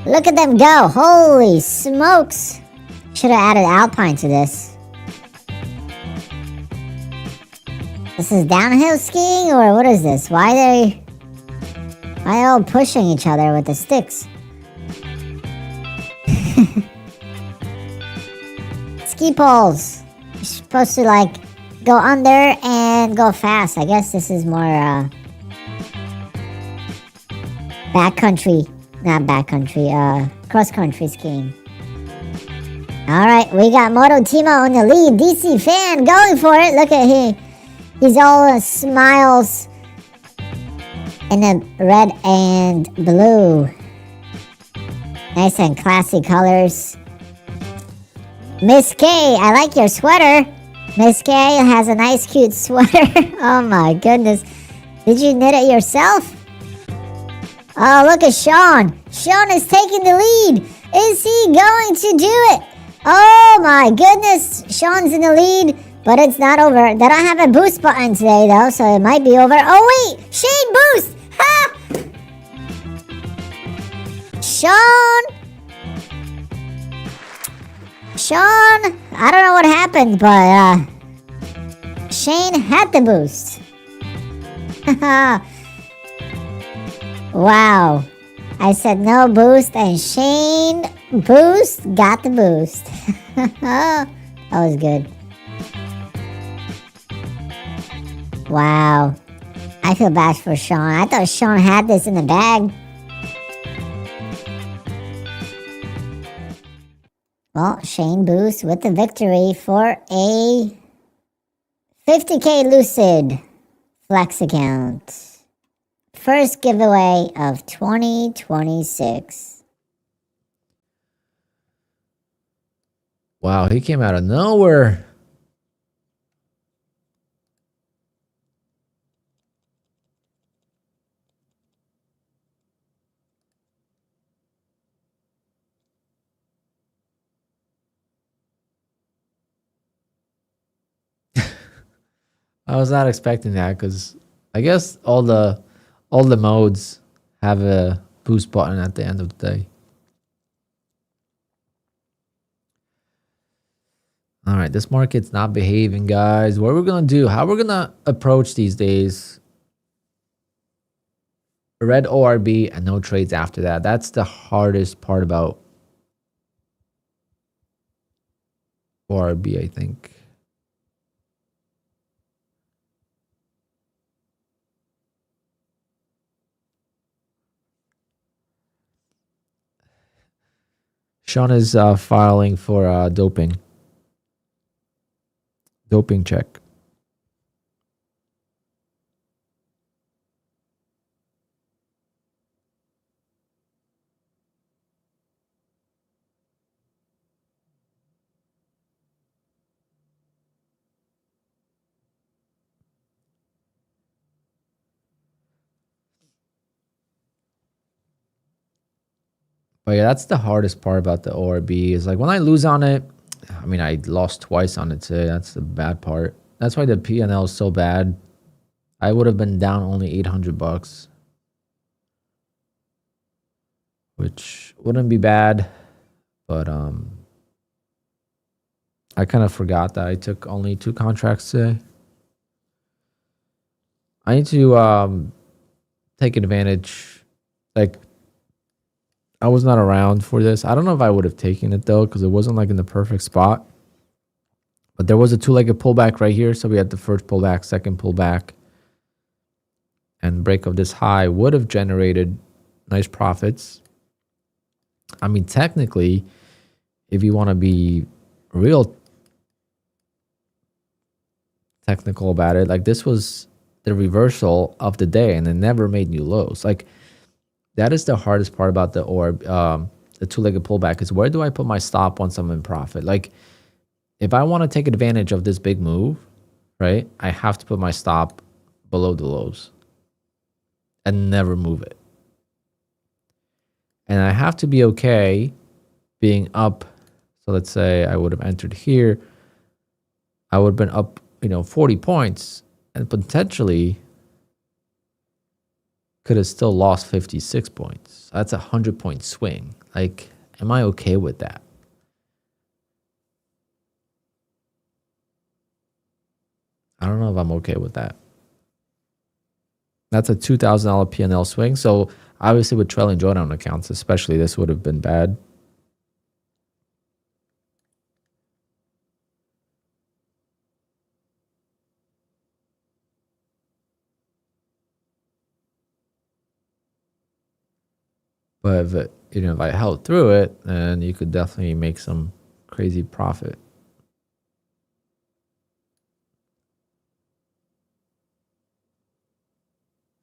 Look at them go. Holy smokes. Should have added Alpine to this. This is downhill skiing, or what is this? Why are they all pushing each other with the sticks? Ski poles. You're supposed to like go under and go fast. I guess this is more backcountry, not backcountry, cross-country skiing. Alright, we got Moto Timo on the lead. DC fan going for it. Look at him. He's all smiles in the red and blue. Nice and classy colors. Miss K, I like your sweater. Miss K has a nice cute sweater. Oh my goodness. Did you knit it yourself? Oh, look at Sean. Sean is taking the lead. Is he going to do it? Oh my goodness. Sean's in the lead, but it's not over. They don't have a boost button today though, so it might be over. Oh wait, Shane boost. Ha! Sean, I don't know what happened, but Shane had the boost. Wow. I said no boost, and Shane boost got the boost. That was good. Wow. I feel bad for Sean. I thought Sean had this in the bag. Well, Shane boost with the victory for a 50K Lucid Flex account. First giveaway of 2026. Wow, he came out of nowhere. I was not expecting that because I guess all the modes have a boost button at the end of the day. All right, this market's not behaving, guys. What we're going to do, how we're going to approach these days. Red ORB and no trades after that. That's the hardest part about ORB, I think. Sean is filing for doping check. But yeah, that's the hardest part about the ORB is like when I lose on it, I mean, I lost twice on it today. That's the bad part. That's why the P&L is so bad. I would have been down only $800, which wouldn't be bad. But I kind of forgot that I took only 2 contracts today. I need to take advantage. Like, I was not around for this. I don't know if I would have taken it though, because it wasn't like in the perfect spot. But there was a 2-legged pullback right here. So we had the first pullback, second pullback. And break of this high would have generated nice profits. I mean, technically, if you want to be real technical about it, like this was the reversal of the day and it never made new lows. Like That is the hardest part about the orb, the two-legged pullback, is where do I put my stop once I'm in profit? Like, if I want to take advantage of this big move, right, I have to put my stop below the lows and never move it. And I have to be okay being up. So let's say I would have entered here. I would have been up, 40 points and potentially could have still lost 56 points. That's a 100-point swing. Like, am I okay with that? I don't know if I'm okay with that. That's a $2,000 P&L swing. So obviously with trailing drawdown accounts, especially, this would have been bad. But if I held through it, then you could definitely make some crazy profit.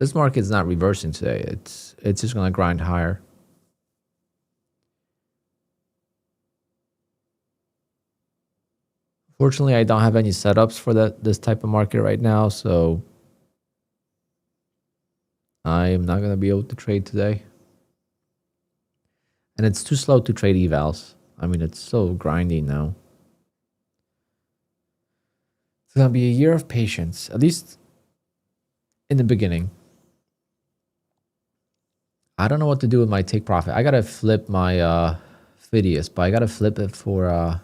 This market's not reversing today. It's just going to grind higher. Fortunately, I don't have any setups for this type of market right now, so I am not going to be able to trade today. And it's too slow to trade evals. I mean, it's so grindy now. It's going to be a year of patience, at least in the beginning. I don't know what to do with my take profit. I got to flip my Phidias, but I got to flip it for... I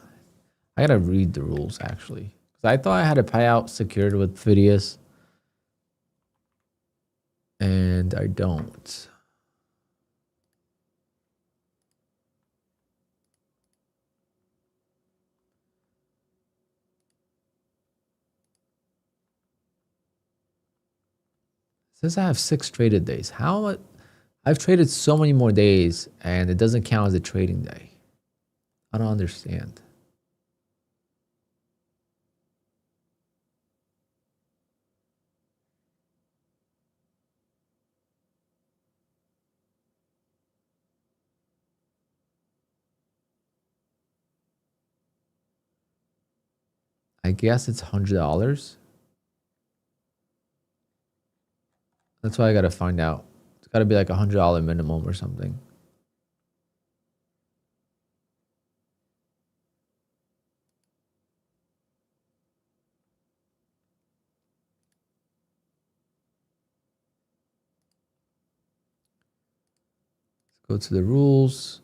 got to read the rules, actually. Because I thought I had a payout secured with Phidias. And I don't. It says I have 6 traded days. How? I've traded so many more days, and it doesn't count as a trading day. I don't understand. I guess it's $100. That's why I gotta find out. It's gotta be like $100 minimum or something. Let's go to the rules.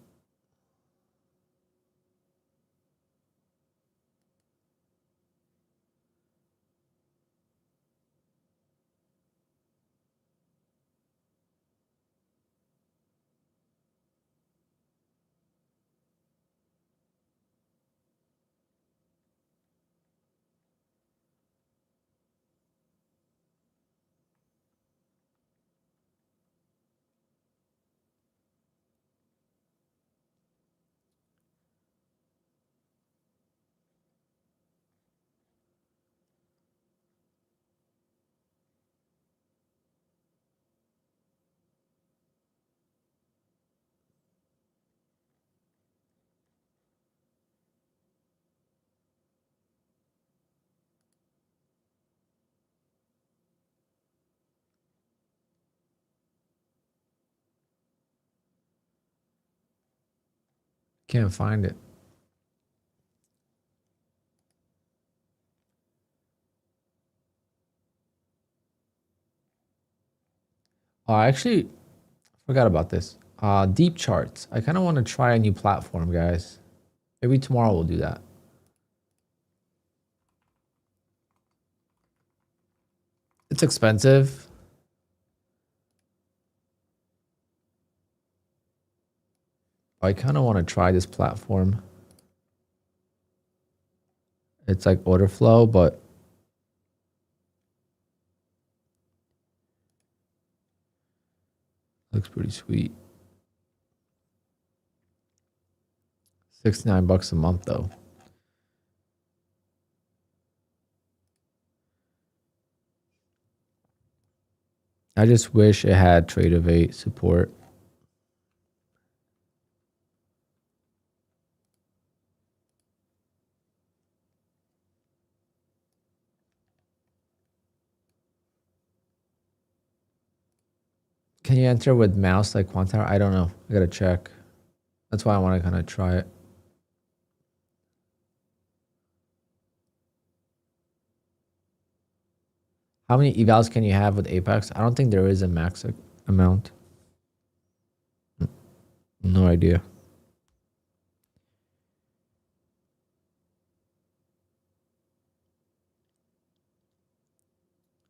Can't find it. Oh, I actually forgot about this. Deep charts. I kind of want to try a new platform, guys. Maybe tomorrow we'll do that. It's expensive. I kind of want to try this platform. It's like order flow, but looks pretty sweet. $69 a month though. I just wish it had TRADEIFY support. Can you enter with mouse like QUANTOWER? I don't know. I gotta check. That's why I want to kind of try it. How many evals can you have with Apex? I don't think there is a max amount. No idea.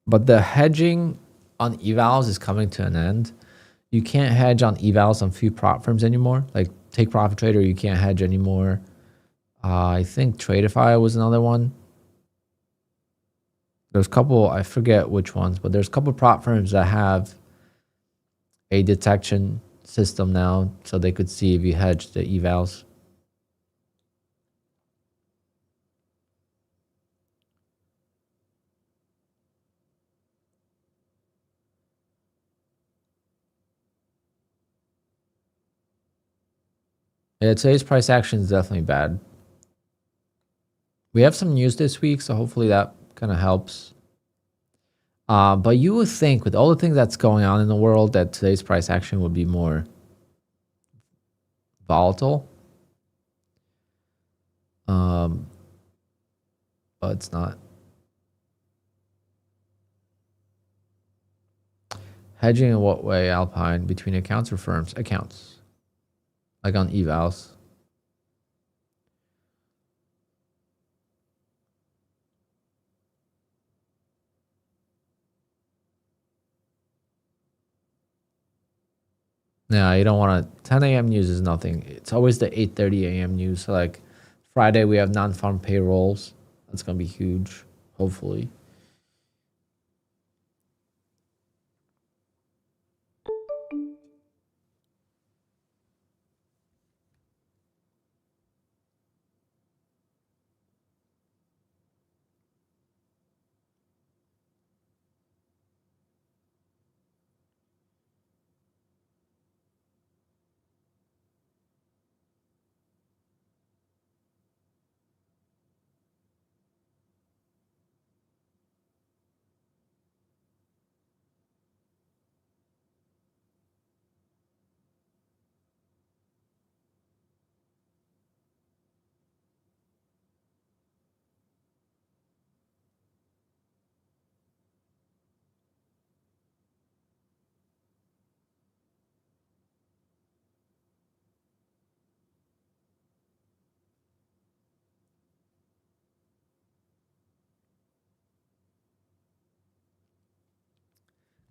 But the hedging on evals is coming to an end. You can't hedge on evals on few prop firms anymore. Like Take Profit Trader, you can't hedge anymore. I think TRADEIFY was another one. There's a couple, I forget which ones, but there's a couple prop firms that have a detection system now, so they could see if you hedge the evals. Yeah, today's price action is definitely bad. We have some news this week, so hopefully that kind of helps. But you would think with all the things that's going on in the world that today's price action would be more volatile. But it's not. Hedging in what way, Alpine? Between accounts or firms? Accounts. Like on evals. No, you don't want to. 10 a.m. news is nothing. It's always the 8:30 a.m. news. So like Friday, we have non-farm payrolls. That's going to be huge, hopefully.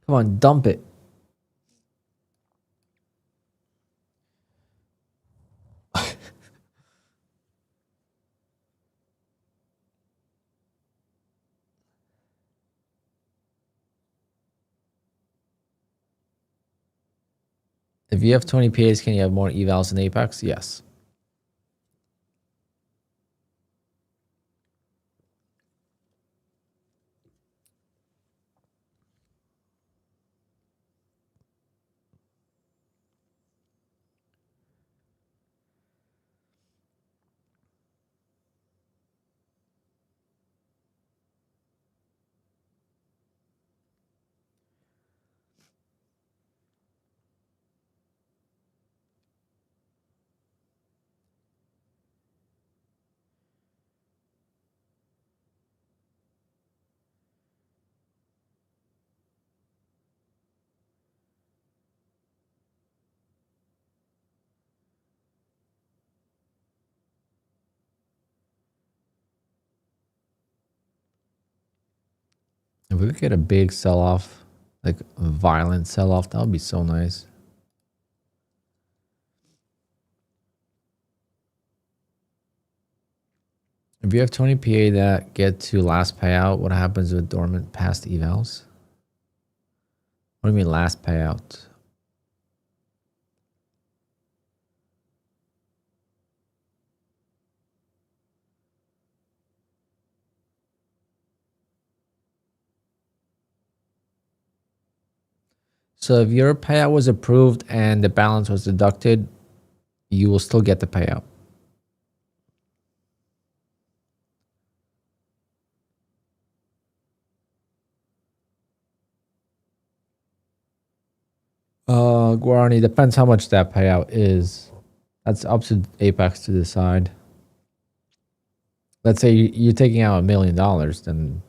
Come on, dump it. If you have 20 PAs, can you have more evals in Apex? Yes. If we could get a big sell-off, like a violent sell-off, that would be so nice. If you have 20 PA that get to last payout, what happens with dormant past evals? What do you mean last payout? So if your payout was approved and the balance was deducted, you will still get the payout. Guarani, depends how much that payout is. That's up to Apex to decide. Let's say you're taking out $1 million, then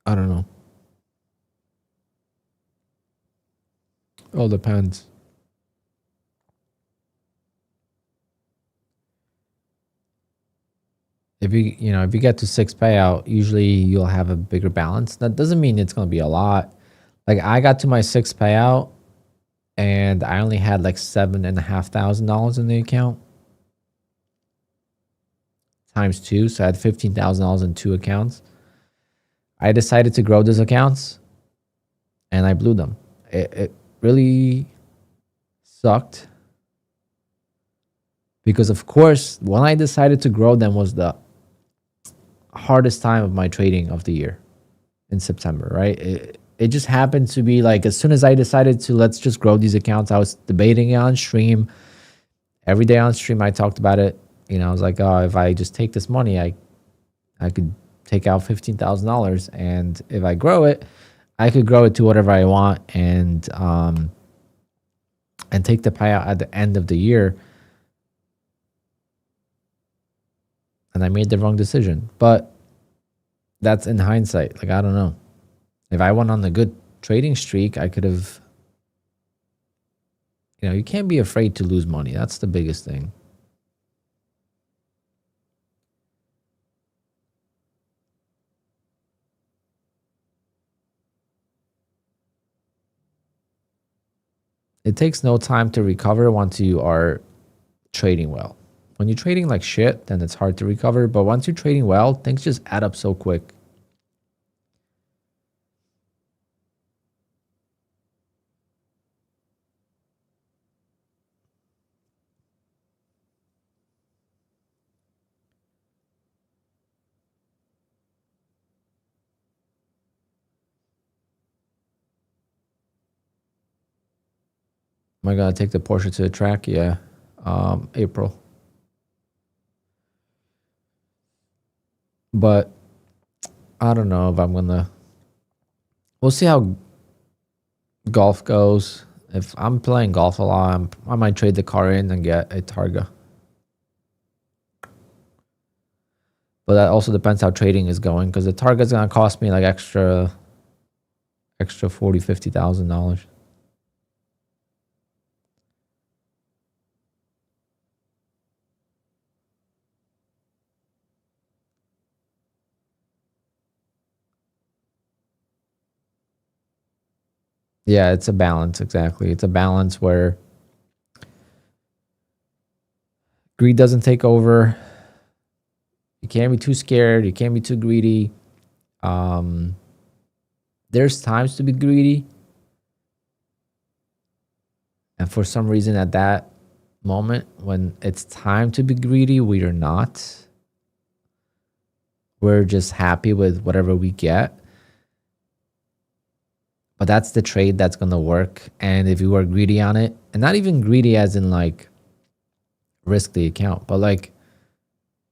I don't know. All depends. If you get to 6 payout, usually you'll have a bigger balance. That doesn't mean it's going to be a lot. Like I got to my 6 payout and I only had like $7,500 in the account times 2. So I had $15,000 in 2 accounts. I decided to grow those accounts and I blew them. It really sucked because of course, when I decided to grow them was the hardest time of my trading of the year in September, right? It just happened to be like as soon as I decided to let's just grow these accounts, I was debating it on stream. Every day on stream, I talked about it. I was like, oh, if I just take this money, I could take out $15,000, and if I grow it, I could grow it to whatever I want and take the payout at the end of the year. And I made the wrong decision, but that's in hindsight. Like, I don't know. If I went on the good trading streak, I could have, you can't be afraid to lose money. That's the biggest thing. It takes no time to recover once you are trading well. When you're trading like shit, then it's hard to recover. But once you're trading well, things just add up so quick. Am I gonna take the Porsche to the track? Yeah, April. But I don't know if I'm gonna. We'll see how golf goes. If I'm playing golf a lot, I might trade the car in and get a Targa. But that also depends how trading is going, because the Targa is gonna cost me like extra $40,000-$50,000. Yeah, it's a balance, exactly. It's a balance where greed doesn't take over. You can't be too scared. You can't be too greedy. There's times to be greedy. And for some reason at that moment, when it's time to be greedy, we are not. We're just happy with whatever we get. But that's the trade that's going to work. And if you are greedy on it, and not even greedy as in like risk the account, but like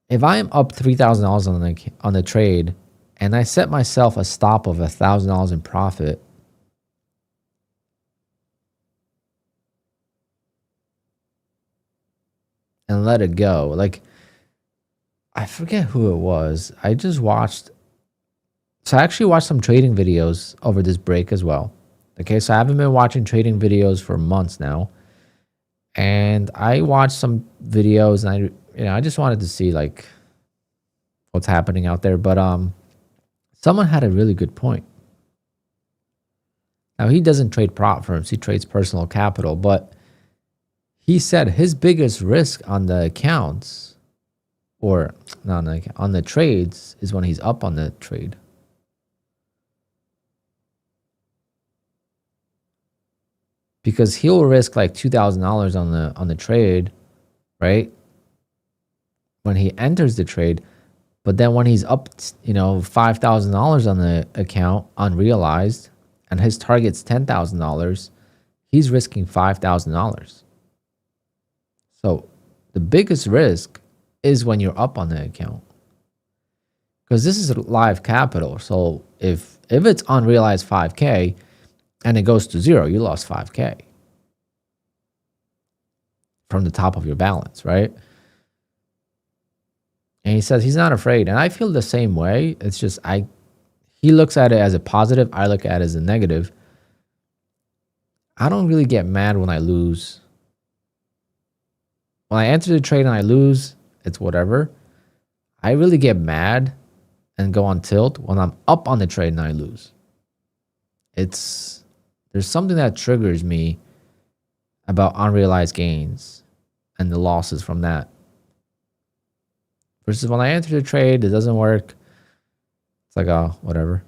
if I am up $3,000 on the trade and I set myself a stop of $1,000 in profit, and let it go. Like, I forget who it was. I just watched. So I actually watched some trading videos over this break as well. Okay, so I haven't been watching trading videos for months now. And I watched some videos and I just wanted to see like what's happening out there. But someone had a really good point. Now he doesn't trade prop firms, he trades personal capital, but he said his biggest risk on the accounts, or not on the trades, is when he's up on the trade. Because he'll risk like $2,000 on the trade, right? When he enters the trade, but then when he's up, $5,000 on the account unrealized, and his target's $10,000, he's risking $5,000. So the biggest risk is when you're up on the account, because this is live capital. So if it's unrealized 5K, and it goes to zero, you lost 5K from the top of your balance, right? And he says he's not afraid. And I feel the same way. It's just he looks at it as a positive. I look at it as a negative. I don't really get mad when I lose. When I enter the trade and I lose, it's whatever. I really get mad and go on tilt when I'm up on the trade and I lose. There's something that triggers me about unrealized gains and the losses from that. Versus when I enter the trade, it doesn't work. It's like, oh, whatever.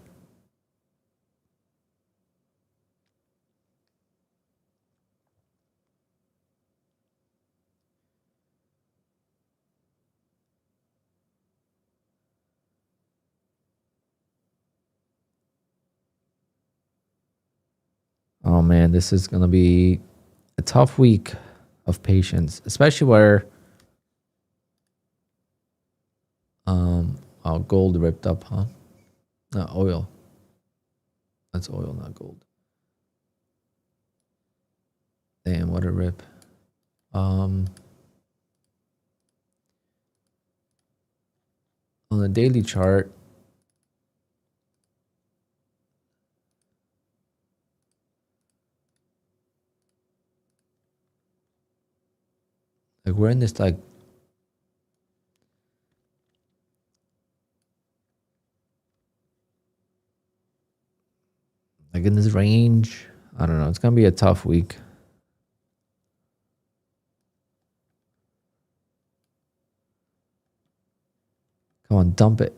Oh man, this is gonna be a tough week of patience, especially where oh, gold ripped up, huh? No, oil. That's oil, not gold. Damn, what a rip. On the daily chart, like we're in this like in this range. I don't know. It's gonna be a tough week. Come on, dump it.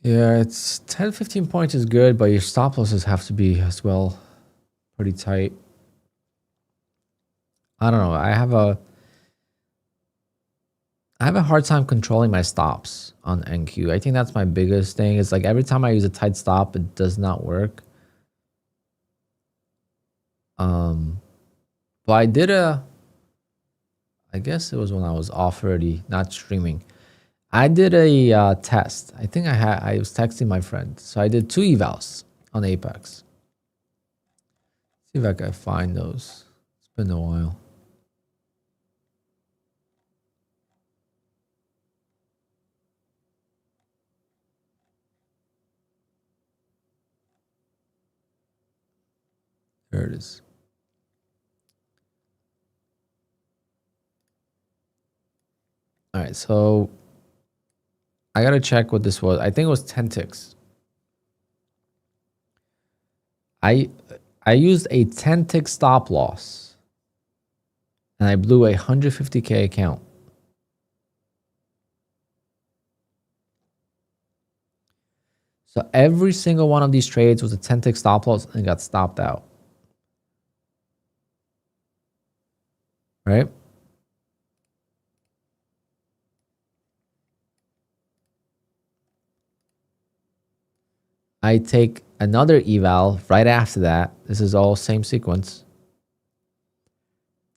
Yeah, it's 10, 15 points is good, but your stop losses have to be as well pretty tight. I don't know. I have a hard time controlling my stops on NQ. I think that's my biggest thing. It's like every time I use a tight stop, it does not work. But I did I guess it was when I was off already, not streaming. I did a test. I think I was texting my friend. So I did 2 evals on Apex. See if I can find those. It's been a while. There it is. All right, so I gotta check what this was. I think it was 10 ticks. I used a 10 tick stop loss and I blew a 150K account. So every single one of these trades was a 10 tick stop loss and got stopped out. Right? I take another eval right after that. This is all same sequence.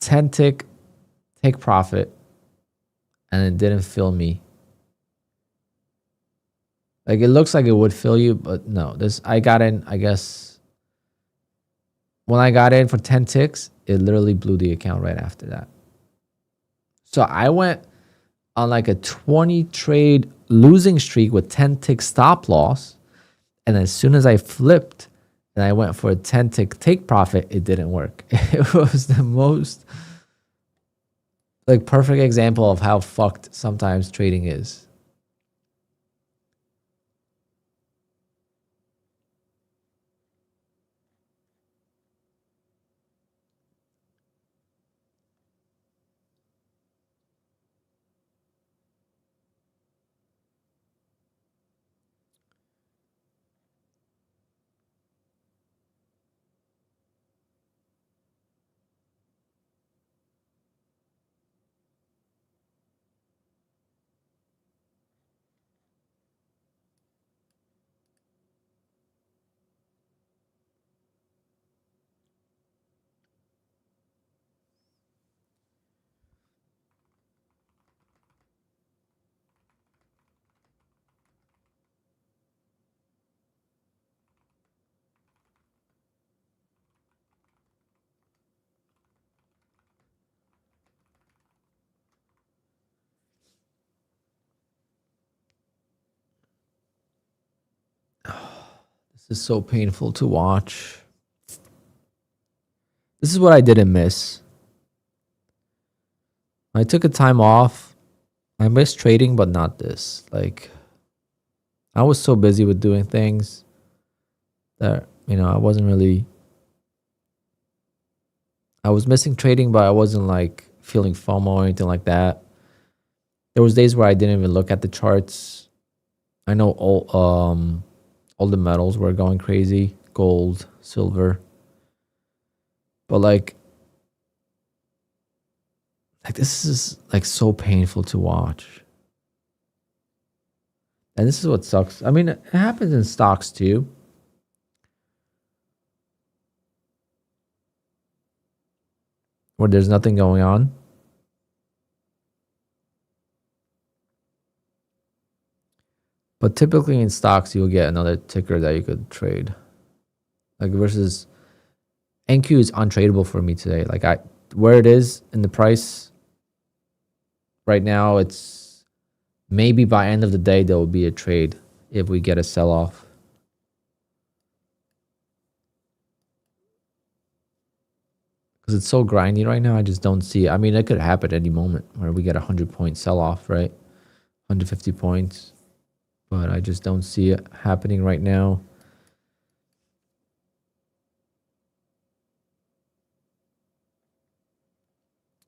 10 tick, take profit, and it didn't fill me. Like it looks like it would fill you, but no. This I got in, I guess. When I got in for 10 ticks, it literally blew the account right after that. So I went on like a 20 trade losing streak with 10 tick stop loss. And as soon as I flipped and I went for a 10 tick take profit, it didn't work. It was the most like perfect example of how fucked sometimes trading is. This is so painful to watch. This is what I didn't miss. I took a time off. I missed trading, but not this. Like, I was so busy with doing things that, I wasn't really... I was missing trading, but I wasn't like feeling FOMO or anything like that. There was days where I didn't even look at the charts. I know all the metals were going crazy. Gold, silver. But like this is like so painful to watch. And this is what sucks. I mean, it happens in stocks too. Where there's nothing going on. But typically in stocks, you'll get another ticker that you could trade. Like versus NQ is untradeable for me today. Like where it is in the price right now, it's maybe by end of the day, there will be a trade if we get a sell-off. Because it's so grindy right now, I just don't see it. I mean, it could happen any moment where we get a 100-point sell-off, right? 150 points. But I just don't see it happening right now.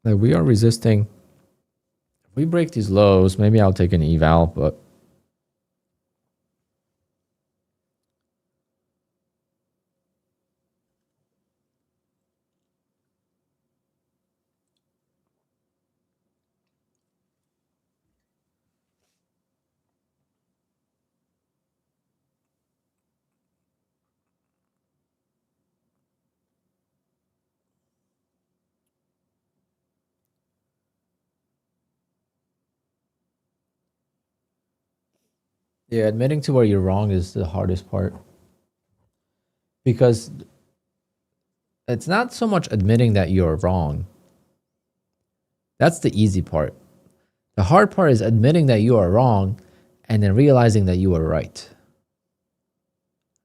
Like we are resisting. If we break these lows, maybe I'll take an eval, but yeah, admitting to where you're wrong is the hardest part. Because it's not so much admitting that you're wrong. That's the easy part. The hard part is admitting that you are wrong and then realizing that you are right.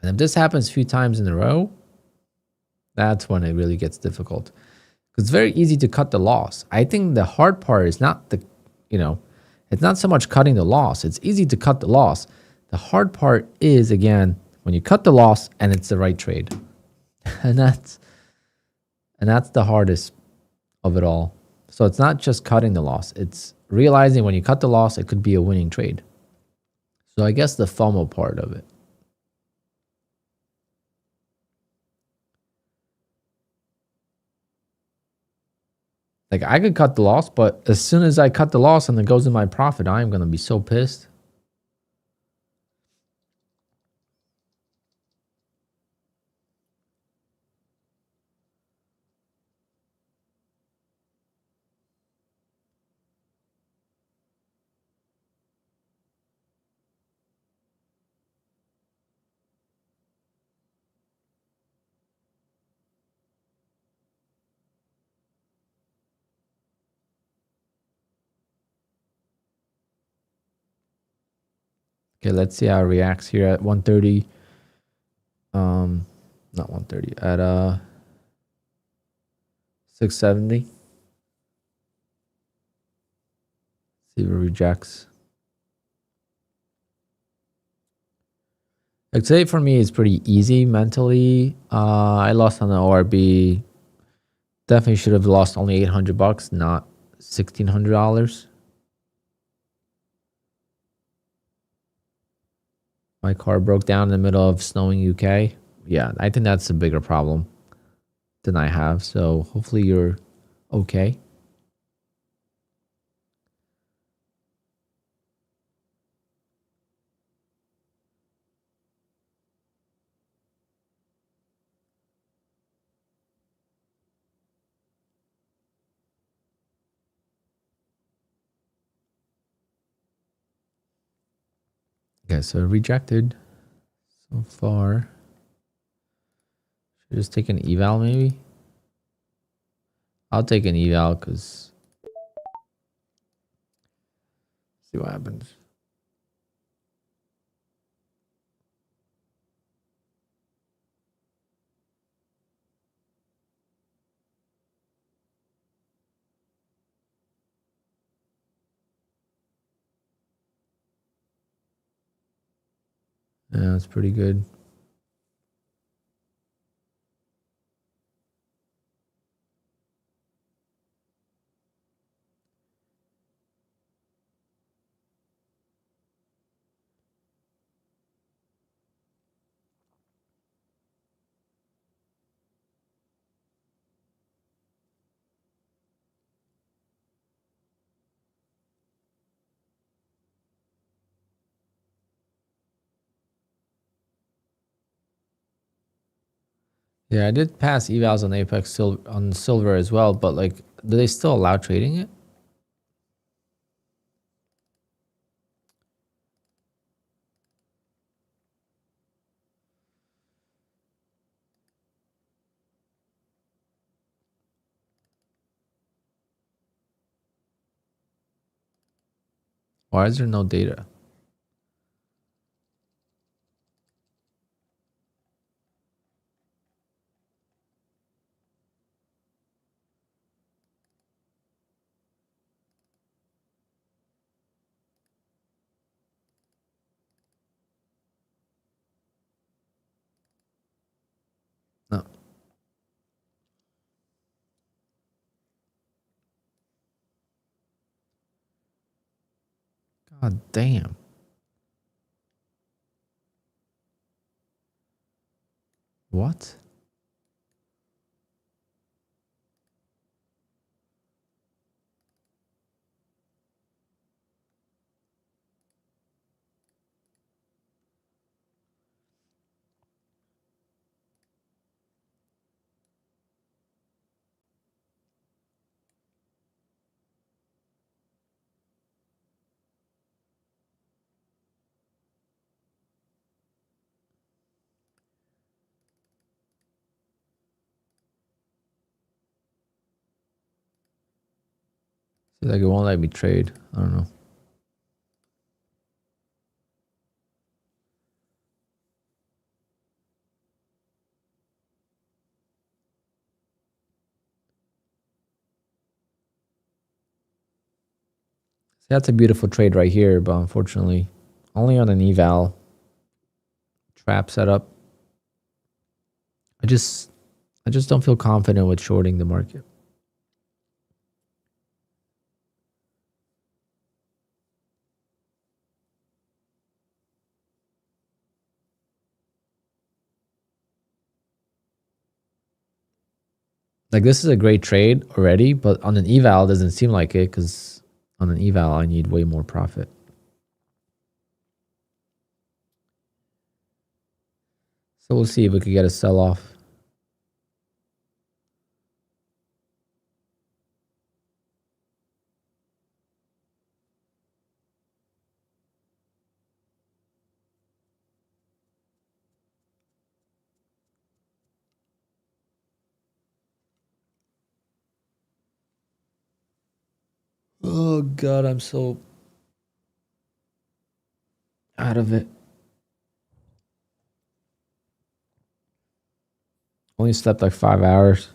And if this happens a few times in a row, that's when it really gets difficult. Because it's very easy to cut the loss. I think the hard part is not it's not so much cutting the loss. It's easy to cut the loss. The hard part is, again, when you cut the loss and it's the right trade. And that's the hardest of it all. So it's not just cutting the loss. It's realizing when you cut the loss, it could be a winning trade. So I guess the FOMO part of it. Like I could cut the loss, but as soon as I cut the loss and it goes in my profit, I'm going to be so pissed. Okay, let's see how it reacts here at 130. Not 130, at 670. See if it rejects. Like today for me is pretty easy mentally. I lost on the ORB. Definitely should have lost only $800, not $1,600. My car broke down in the middle of snowing UK. Yeah, I think that's a bigger problem than I have. So hopefully you're okay. Okay, so rejected so far. Should I just take an eval maybe? I'll take an eval because see what happens. Yeah, that's pretty good. Yeah, I did pass evals on Apex on silver as well, but like, do they still allow trading it? Why is there no data? No. God damn. What? See, like, it won't let me trade. I don't know. See, that's a beautiful trade right here, but unfortunately, only on an eval trap setup. I just don't feel confident with shorting the market. Like, this is a great trade already, but on an eval, it doesn't seem like it, because on an eval, I need way more profit. So we'll see if we could get a sell-off. Oh, God, I'm so out of it. Only slept like 5 hours.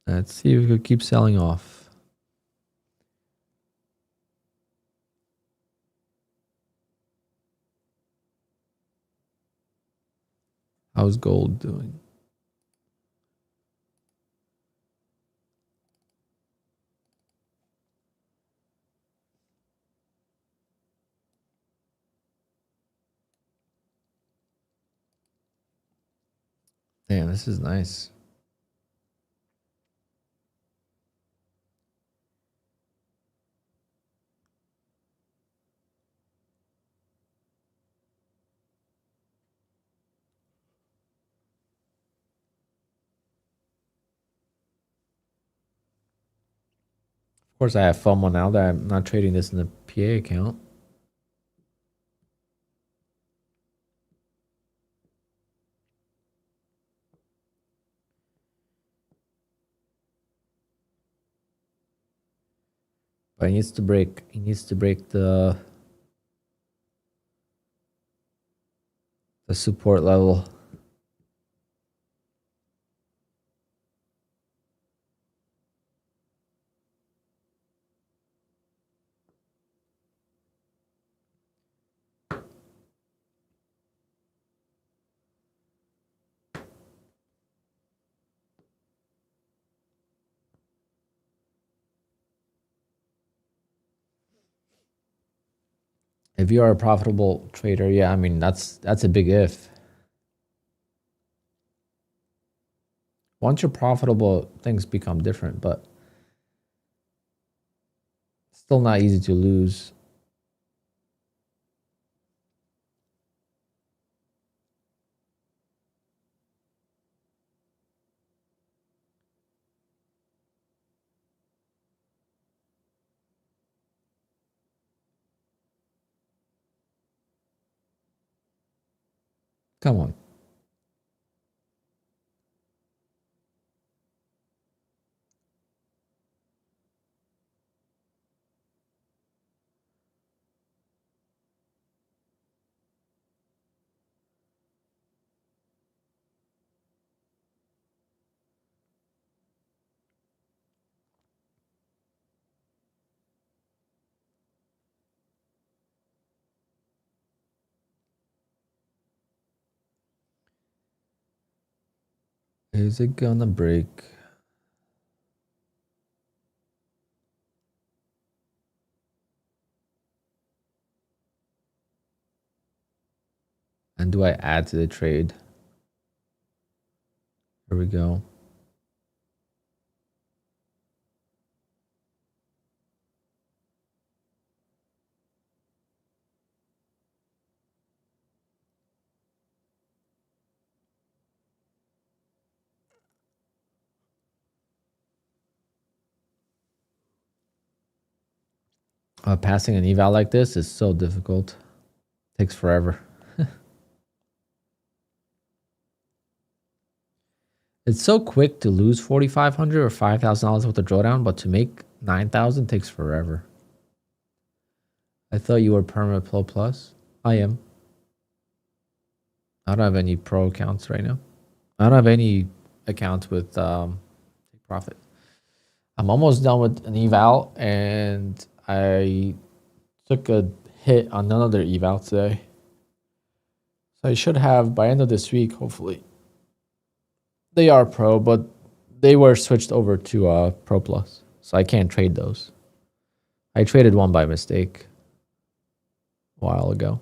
Let's see if we could keep selling off. How's gold doing? Damn, this is nice. Of course, I have FOMO now that I'm not trading this in the PA account. But he needs to break. He needs to break the support level. If you are a profitable trader, yeah, I mean that's a big if. Once you're profitable, things become different, but still not easy to lose. Come on. Is it gonna break? And do I add to the trade? Here we go. Passing an eval like this is so difficult. Takes forever. It's so quick to lose $4,500 or $5,000 with a drawdown, but to make $9,000 takes forever. I thought you were perma pro plus. I am. I don't have any pro accounts right now. I don't have any accounts with Take Profit. I'm almost done with an eval, and I took a hit on another eval today. So I should have by end of this week, hopefully. They are pro, but they were switched over to Pro Plus, so I can't trade those. I traded one by mistake a while ago.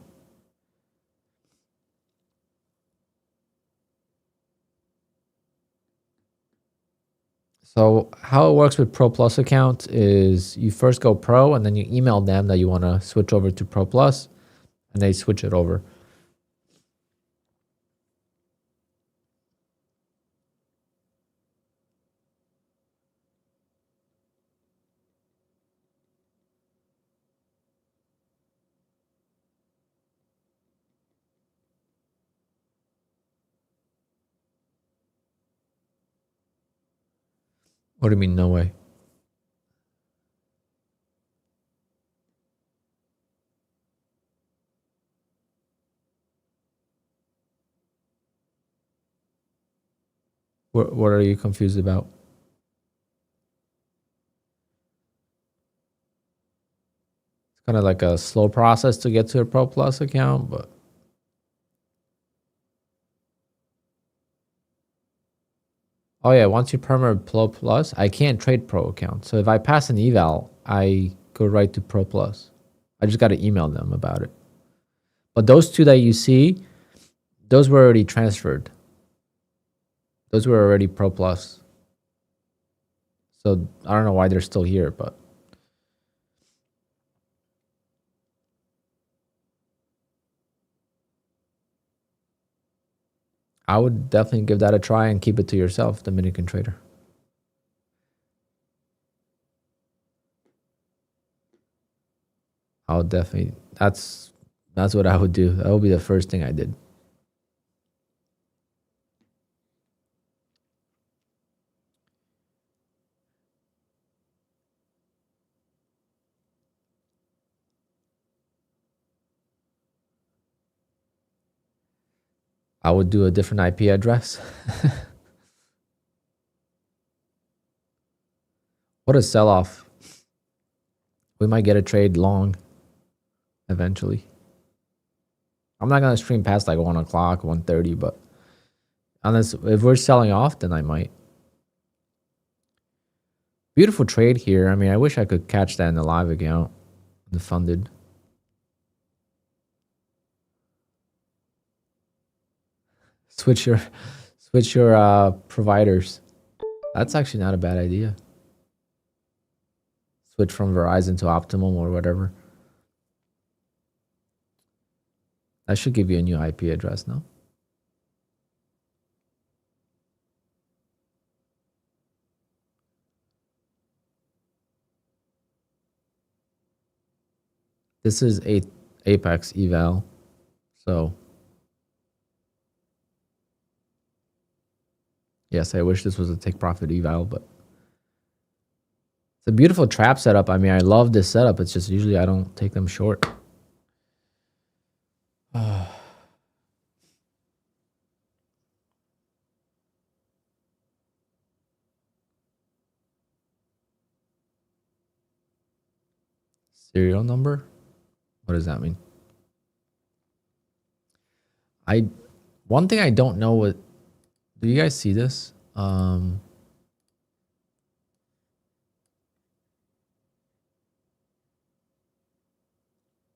So how it works with Pro Plus account is you first go Pro, and then you email them that you want to switch over to Pro Plus, and they switch it over. What do you mean, no way? What are you confused about? It's kind of like a slow process to get to a Pro Plus account, but oh yeah, once you perma Pro Plus, I can't trade Pro account. So if I pass an eval, I go right to Pro Plus. I just got to email them about it. But those two that you see, those were already transferred. Those were already Pro Plus. So I don't know why they're still here, but I would definitely give that a try and keep it to yourself, Dominican trader. I would definitely, that's what I would do. That would be the first thing I did. I would do a different IP address. What a sell-off. We might get a trade long eventually. I'm not gonna stream past like 1 o'clock, 1:30, but unless if we're selling off, then I might. Beautiful trade here. I mean, I wish I could catch that in the live account, the funded. Switch your providers. That's actually not a bad idea. Switch from Verizon to Optimum or whatever. That should give you a new IP address, no? This is a Apex eval, so yes, I wish this was a take profit eval, but it's a beautiful trap setup. I mean, I love this setup. It's just usually I don't take them short. Serial number? What does that mean? One thing I don't know what, do you guys see this?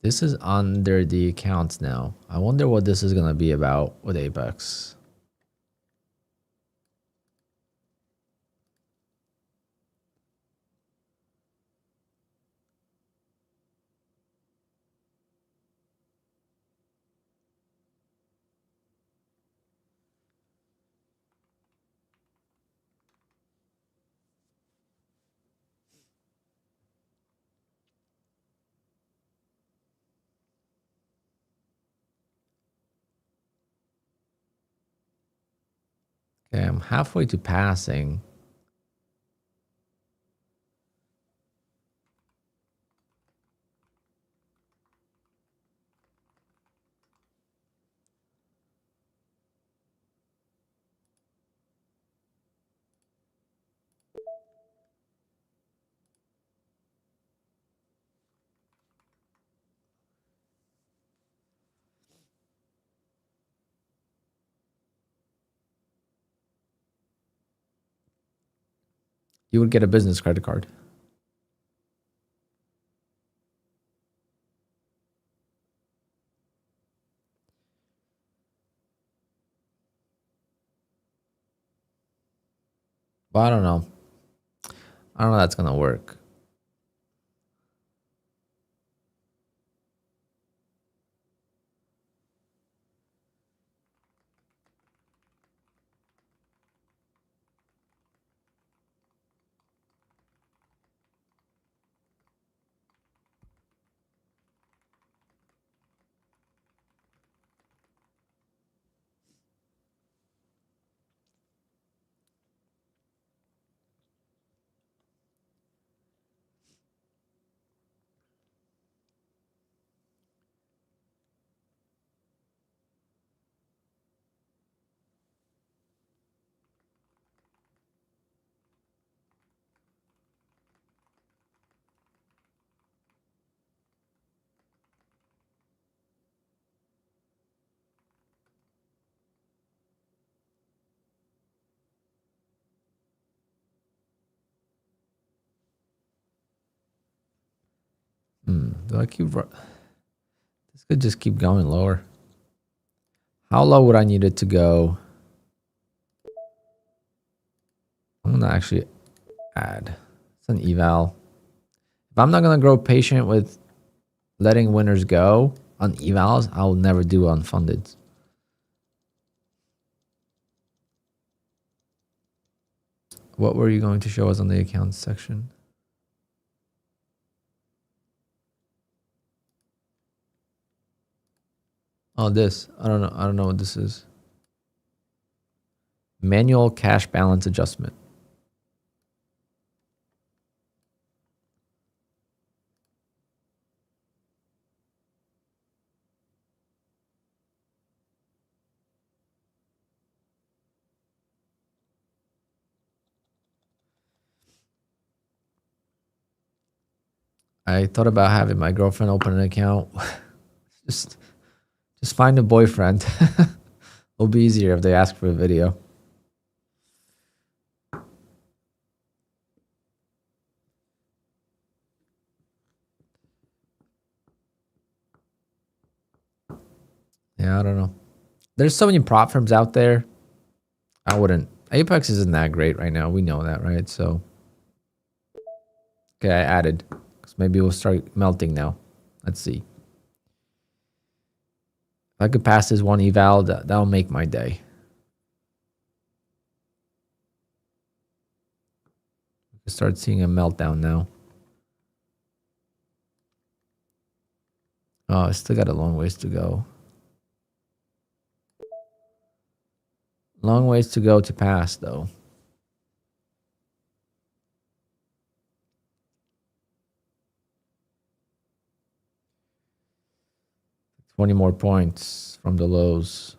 This is under the accounts now. I wonder what this is gonna be about with Apex. Okay, I'm halfway to passing. You would get a business credit card. But I don't know. I don't know if that's gonna work. Do I keep... This could just keep going lower. How low would I need it to go? I'm gonna actually add. It's an eval. If I'm not gonna grow patient with letting winners go on evals, I'll never do unfunded. What were you going to show us on the accounts section? Oh, this. I don't know. I don't know what this is. Manual cash balance adjustment. I thought about having my girlfriend open an account. just find a boyfriend. It'll be easier if they ask for a video. Yeah, I don't know. There's so many prop firms out there. I wouldn't. Apex isn't that great right now. We know that, right? So, okay, I added. Because maybe we'll start melting now. Let's see. If I could pass this one eval, that'll make my day. We can start seeing a meltdown now. Oh, I still got a long ways to go. Long ways to go to pass, though. $20 more points from the lows.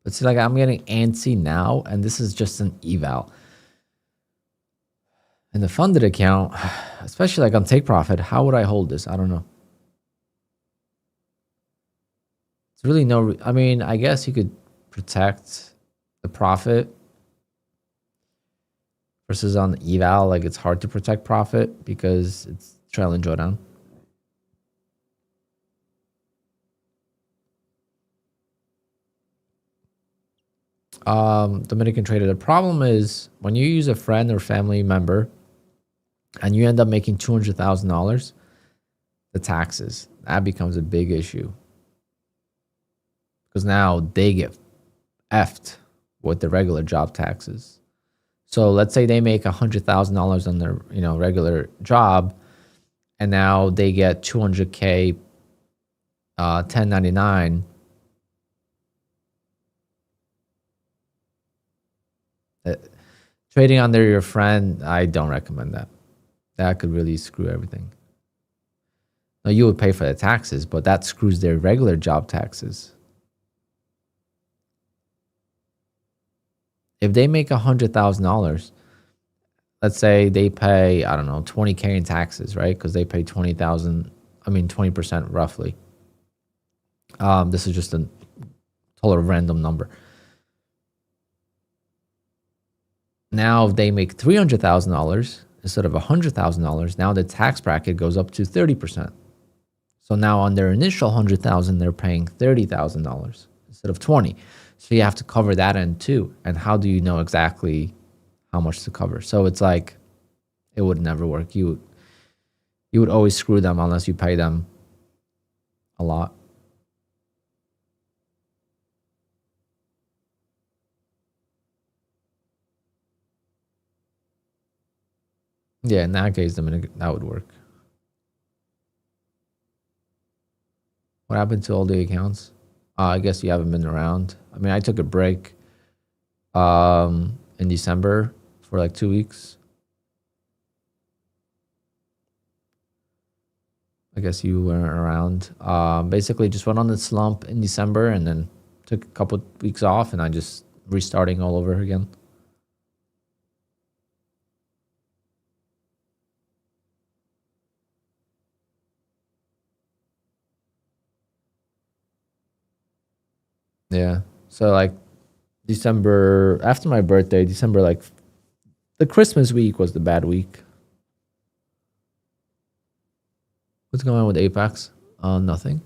But see, like, I'm getting antsy now, and this is just an eval. In the funded account, especially like on Take Profit, how would I hold this? I don't know. It's really no... I mean, I guess you could protect the profit versus on the eval. Like, it's hard to protect profit because it's trailing drawdown. Dominican trader. The problem is when you use a friend or family member and you end up making $200,000, the taxes, that becomes a big issue. Because now they get effed with the regular job taxes. So let's say they make $100,000 on their regular job, and now they get $200K 1099. Trading under your friend, I don't recommend that. That could really screw everything. Now, you would pay for the taxes, but that screws their regular job taxes. If they make $100,000, let's say they pay, I don't know, 20K in taxes, right? Because they pay 20,000, I mean, 20% roughly. This is just a total random number. Now, if they make $300,000 instead of $100,000, now the tax bracket goes up to 30%. So now on their initial $100,000, they're paying $30,000 instead of 20. So you have to cover that end too. And how do you know exactly how much to cover? So it's like, it would never work. You would always screw them unless you pay them a lot. Yeah, in that case, that would work. What happened to all the accounts? I guess you haven't been around. I mean, I took a break in December for like 2 weeks. I guess you weren't around. Basically, just went on the slump in December and then took a couple weeks off, and I just restarting all over again. Yeah. So like December, after my birthday, December, like the Christmas week was the bad week. What's going on with Apex? Nothing.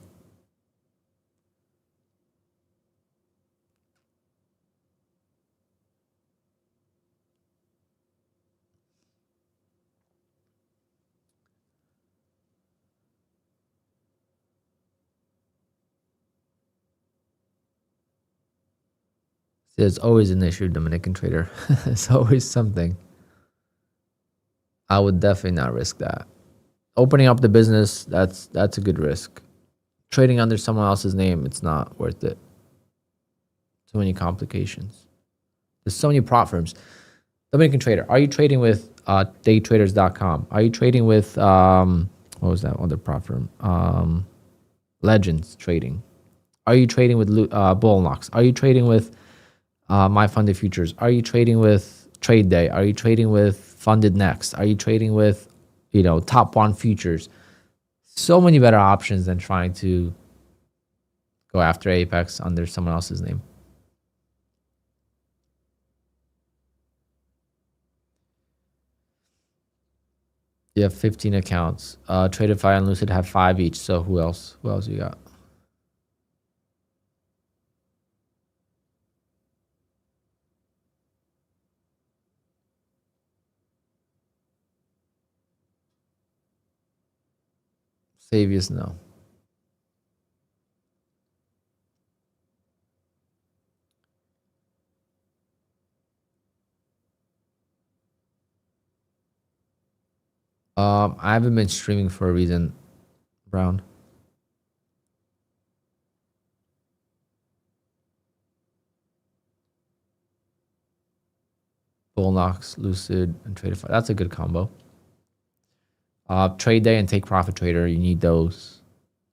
There's always an issue, Dominican trader. It's always something. I would definitely not risk that. Opening up the business, that's a good risk. Trading under someone else's name, it's not worth it. Too many complications. There's so many prop firms. Dominican trader, are you trading with daytraders.com? Are you trading with what was that other prop firm? Legends Trading. Are you trading with Bullnox? Are you trading with My Funded Futures? Are you trading with Trade Day? Are you trading with Funded Next? Are you trading with, Top One Futures? So many better options than trying to go after Apex under someone else's name. You have 15 accounts. TRADEIFY and Lucid have 5 each. So who else? Who else you got? Savius, no. I haven't been streaming for a reason, Brown. Bullnox, Lucid, and TRADEIFY. That's a good combo. Trade Day and Take Profit Trader, you need those.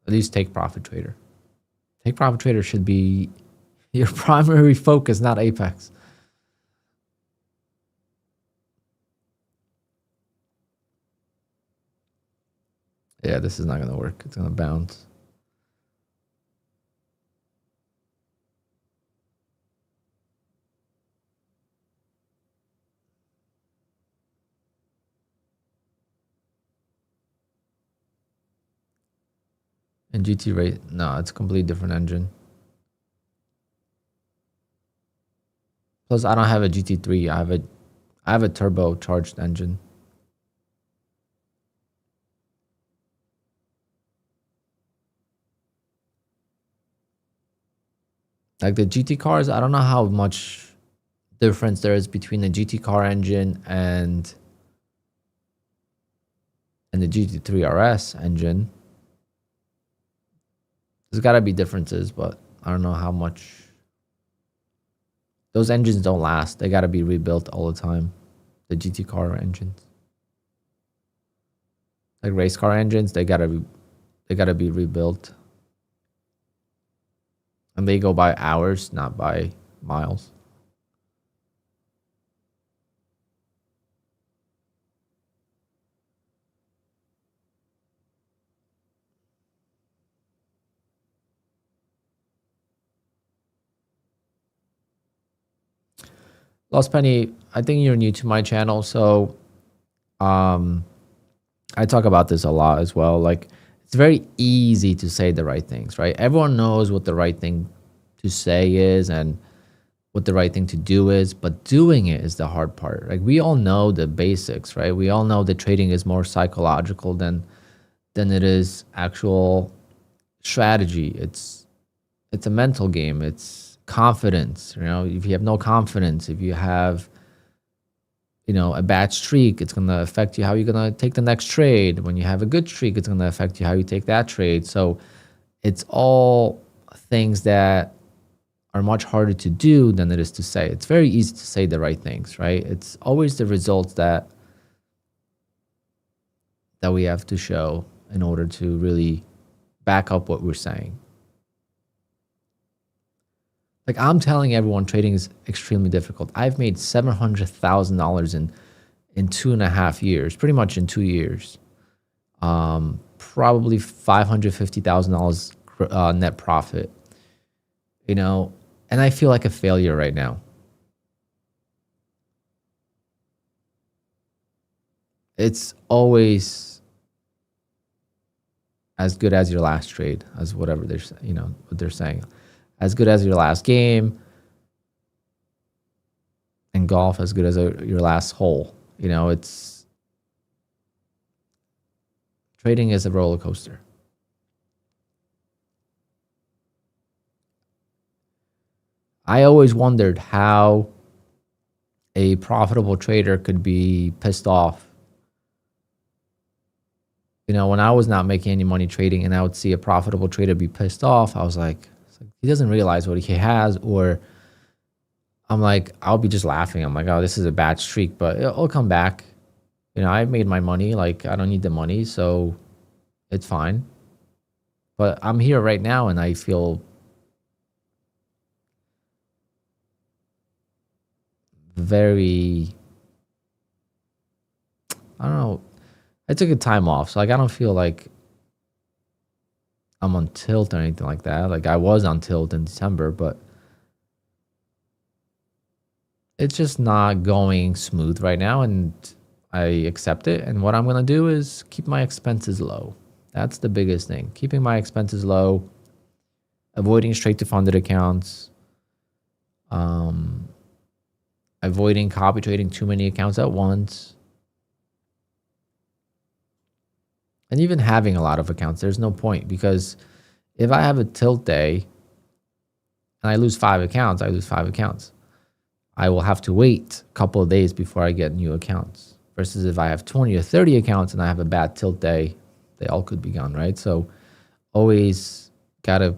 At least Take Profit Trader. Take Profit Trader should be your primary focus, not Apex. Yeah, this is not going to work. It's going to bounce. And GT rate, no, it's a completely different engine. Plus, I don't have a GT3. I have a turbocharged engine. Like the GT cars, I don't know how much difference there is between the GT car engine and the GT3 RS engine. There's got to be differences, but I don't know how much. Those engines don't last. They got to be rebuilt all the time. The GT car engines, like race car engines, they gotta be rebuilt, and they go by hours, not by miles. Lost Penny, I think you're new to my channel, so I talk about this a lot as well. Like, it's very easy to say the right things, right? Everyone knows what the right thing to say is and what the right thing to do is, but doing it is the hard part. Like, we all know the basics, right? We all know that trading is more psychological than it is actual strategy. It's a mental game. It's confidence. If you have no confidence, if you have a bad streak, it's going to affect you how you're going to take the next trade. When you have a good streak, it's going to affect you how you take that trade. So it's all things that are much harder to do than it is to say. It's very easy to say the right things, right? It's always the results that we have to show in order to really back up what we're saying. Like, I'm telling everyone, trading is extremely difficult. I've made $700,000 in 2.5 years, pretty much in 2 years. Probably $550,000 net profit. And I feel like a failure right now. It's always as good as your last trade, as whatever what they're saying. As good as your last game, and golf as good as your last hole. It's trading is a roller coaster. I always wondered how a profitable trader could be pissed off. You know, when I was not making any money trading and I would see a profitable trader be pissed off, I was like, he doesn't realize what he has. Or I'm like, I'll be just laughing. I'm like, oh, this is a bad streak, but it'll come back. You know, I made my money. Like, I don't need the money, so it's fine. But I'm here right now and I feel very, I don't know. I took a time off, so like I don't feel like I'm on tilt or anything like that. Like I was on tilt in December, but it's just not going smooth right now, and I accept it. And what I'm gonna do is keep my expenses low. That's the biggest thing. Keeping my expenses low, avoiding straight to funded accounts, avoiding copy trading too many accounts at once. And even having a lot of accounts, there's no point, because if I have a tilt day and I lose 5 accounts, I lose 5 accounts. I will have to wait a couple of days before I get new accounts. Versus if I have 20 or 30 accounts and I have a bad tilt day, they all could be gone, right? So always got to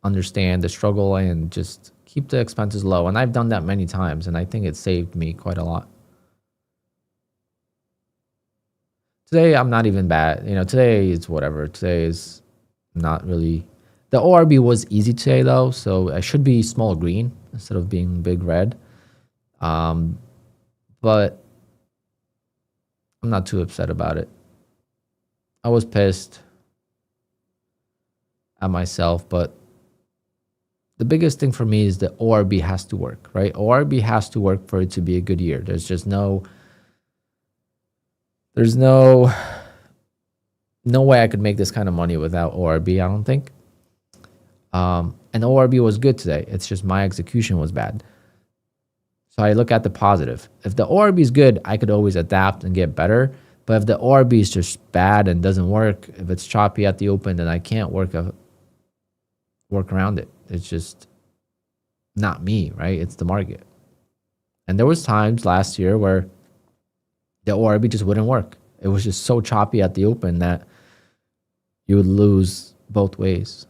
understand the struggle and just keep the expenses low. And I've done that many times, and I think it saved me quite a lot. Today, I'm not even bad. You know, today is whatever. Today is not really. The ORB was easy today, though, so I should be small green instead of being big red. But I'm not too upset about it. I was pissed at myself, but the biggest thing for me is the ORB has to work, right? ORB has to work for it to be a good year. There's no way I could make this kind of money without ORB, I don't think. And ORB was good today. It's just my execution was bad. So I look at the positive. If the ORB is good, I could always adapt and get better. But if the ORB is just bad and doesn't work, if it's choppy at the open, then I can't work around it. It's just not me, right? It's the market. And there was times last year where the ORB just wouldn't work. It was just so choppy at the open that you would lose both ways.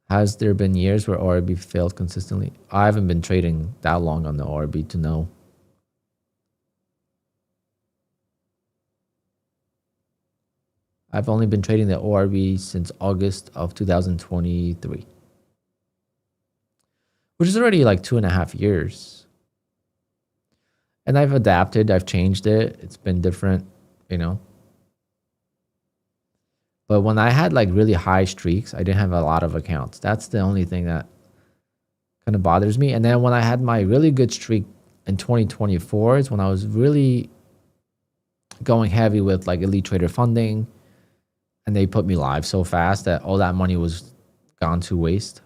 Has there been years where ORB failed consistently? I haven't been trading that long on the ORB to know. I've only been trading the ORB since August of 2023, which is already like 2.5 years. And I've adapted, I've changed it. It's been different, you know. But when I had like really high streaks, I didn't have a lot of accounts. That's the only thing that kind of bothers me. And then when I had my really good streak in 2024 is when I was really going heavy with like elite trader funding, and they put me live so fast that all that money was gone to waste.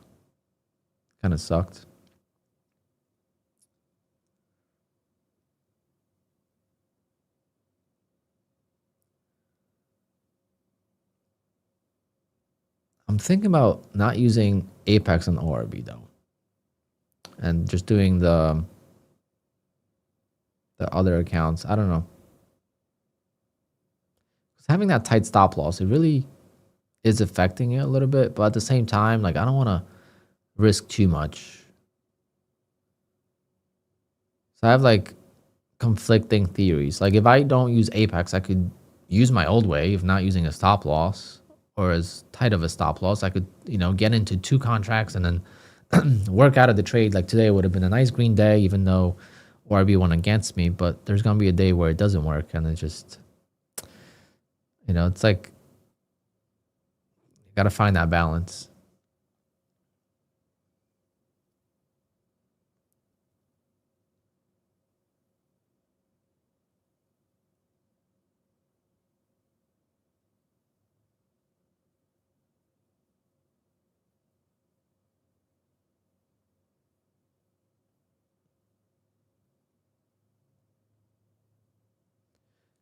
Kind of sucked. I'm thinking about not using Apex on ORB though, and just doing the other accounts. I don't know. Having that tight stop loss, it really is affecting it a little bit. But at the same time, like I don't want to risk too much. So I have like conflicting theories. Like if I don't use Apex, I could use my old way of not using a stop loss, or as tight of a stop loss. I could, you know, get into 2 contracts and then work out of the trade. Like today would have been a nice green day, even though ORB went against me. But there's gonna be a day where it doesn't work, and it just, you know, it's like you gotta find that balance.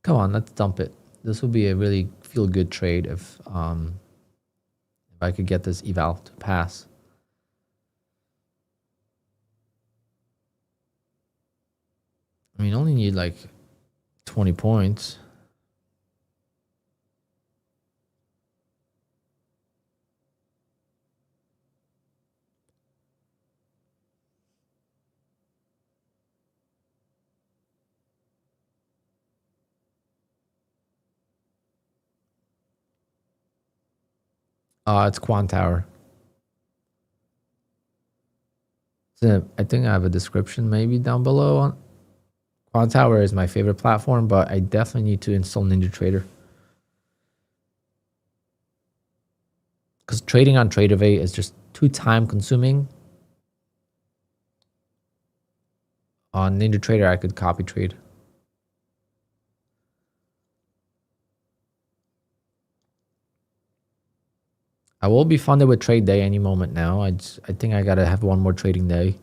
Come on, let's dump it. This would be a really feel-good trade if I could get this eval to pass. I mean, only need like 20 points. It's QUANTOWER. So I think I have a description maybe down below. QUANTOWER is my favorite platform, but I definitely need to install NinjaTrader. Because trading on TRADEIFY is just too time consuming. On NinjaTrader, I could copy trade. I will be funded with trade day any moment now. I think I gotta have one more trading day.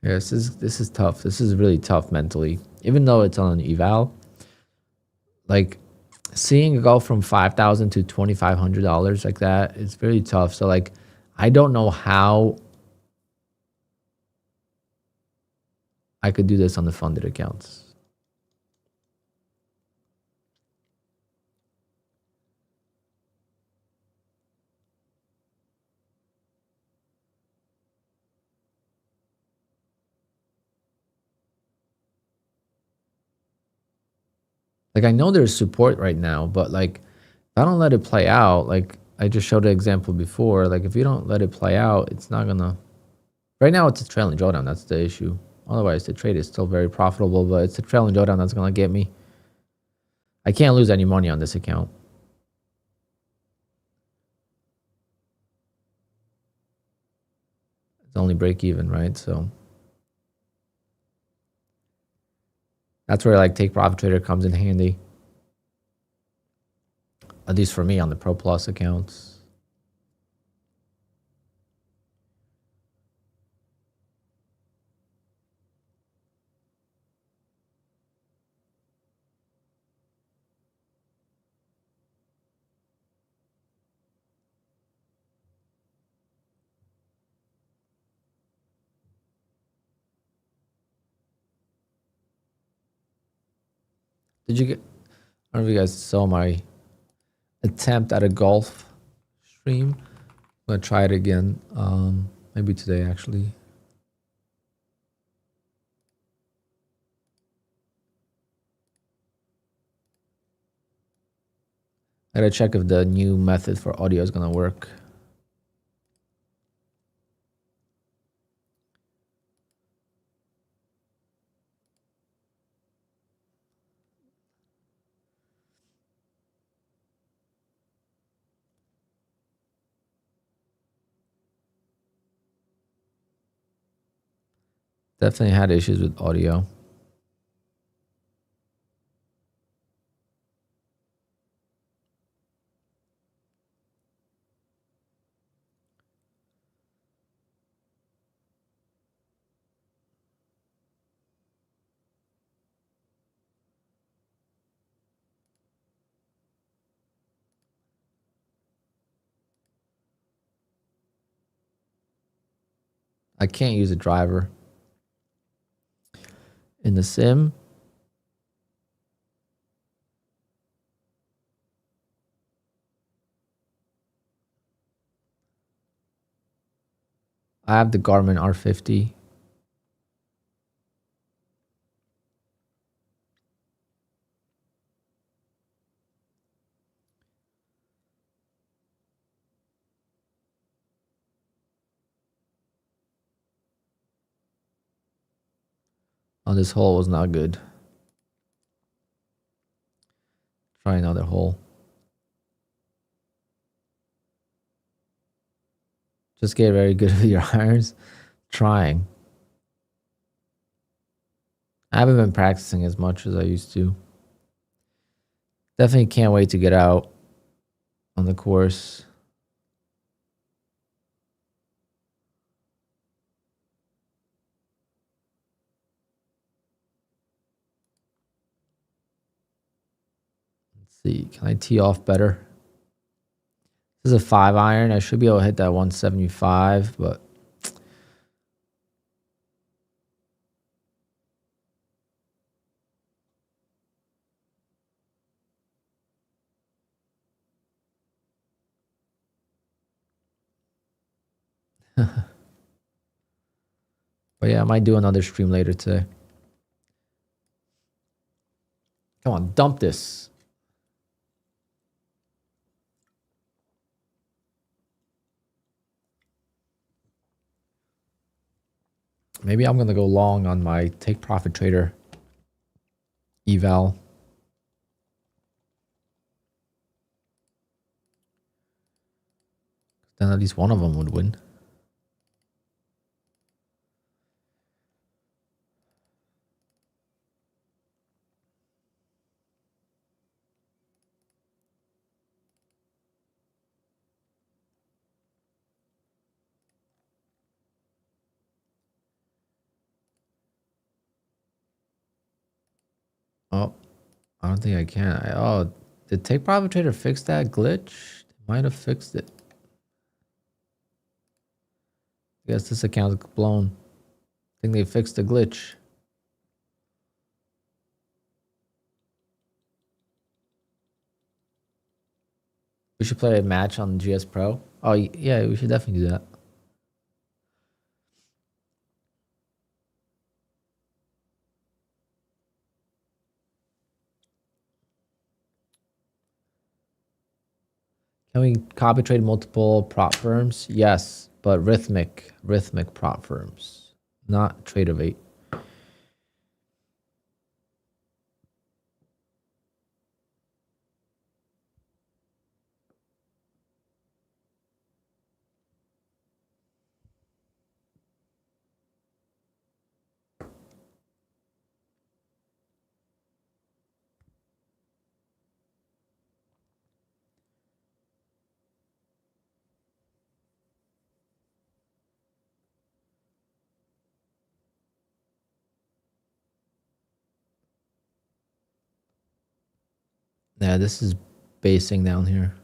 Yeah, this is tough. This is really tough mentally. Even though it's on an eval, like seeing it go from $5,000 to $2,500 like that, it's really tough. So like, I don't know how I could do this on the funded accounts. Like I know there's support right now, but like if I don't let it play out, like I just showed an example before, like if you don't let it play out, it's not gonna. Right now it's a trailing drawdown, that's the issue. Otherwise the trade is still very profitable, but it's a trailing drawdown that's gonna get me. I can't lose any money on this account. It's only break even, right? So that's where like Take Profit Trader comes in handy. At least for me on the Pro Plus accounts. Did you get, I don't know if you guys saw my attempt at a golf stream. I'm gonna try it again. Maybe today actually. I gotta check if the new method for audio is gonna work. Definitely had issues with audio. I can't use a driver in the sim. I have the Garmin R50. Oh, this hole was not good. Try another hole. Just get very good with your irons. Trying. I haven't been practicing as much as I used to. Definitely can't wait to get out on the course. Let's see, can I tee off better? This is a 5-iron. I should be able to hit that 175, but but yeah, I might do another stream later today. Come on, dump this. Maybe I'm going to go long on my take profit trader eval. Then at least one of them would win. Oh, I don't think I can. Oh, did Take Profit Trader fix that glitch? They might have fixed it. I guess this account's blown. I think they fixed the glitch. We should play a match on GS Pro. Oh, yeah, we should definitely do that. Can we copy trade multiple prop firms? Yes, but rhythmic prop firms, not trade of 8. Yeah, this is basing down here.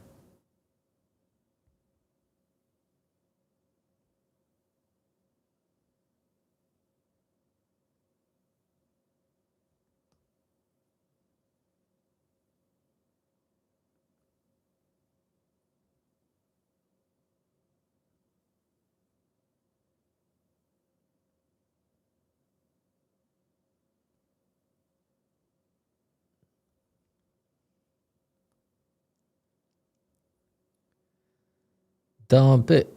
Dump it.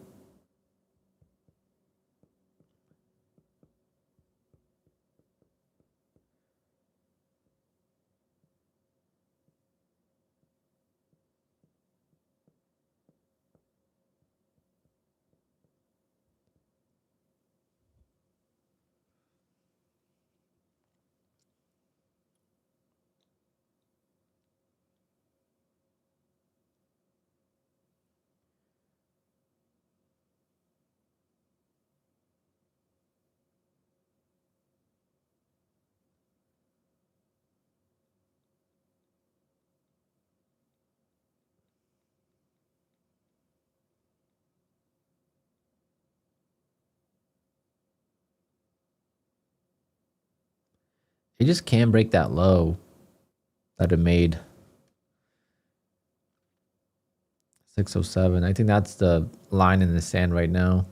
It just can't break that low that it made. 607. I think that's the line in the sand right now.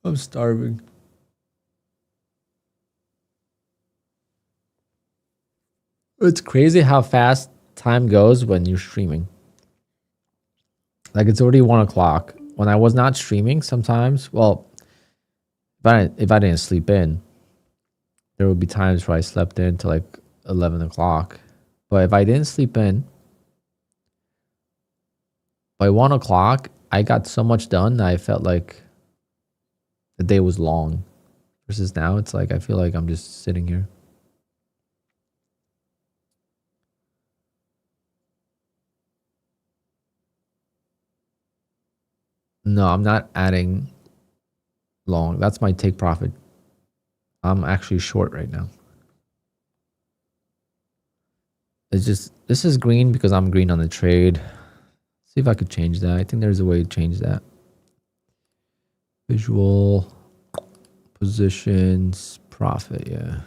I'm starving. It's crazy how fast time goes when you're streaming. Like it's already 1 o'clock. When I was not streaming, sometimes, well, if I didn't sleep in, there would be times where I slept in to like 11 o'clock. But if I didn't sleep in, by 1 o'clock, I got so much done that I felt like the day was long. Versus now, it's like I feel like I'm just sitting here. No, I'm not adding long. That's my take profit. I'm actually short right now. It's just, this is green because I'm green on the trade. See if I could change that. I think there's a way to change that. Visual, positions, profit, yeah.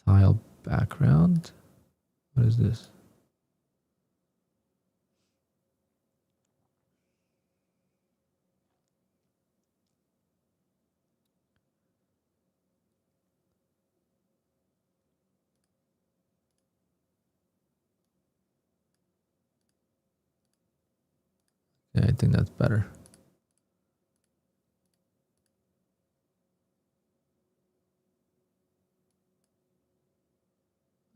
Tile background. What is this? Yeah, I think that's better.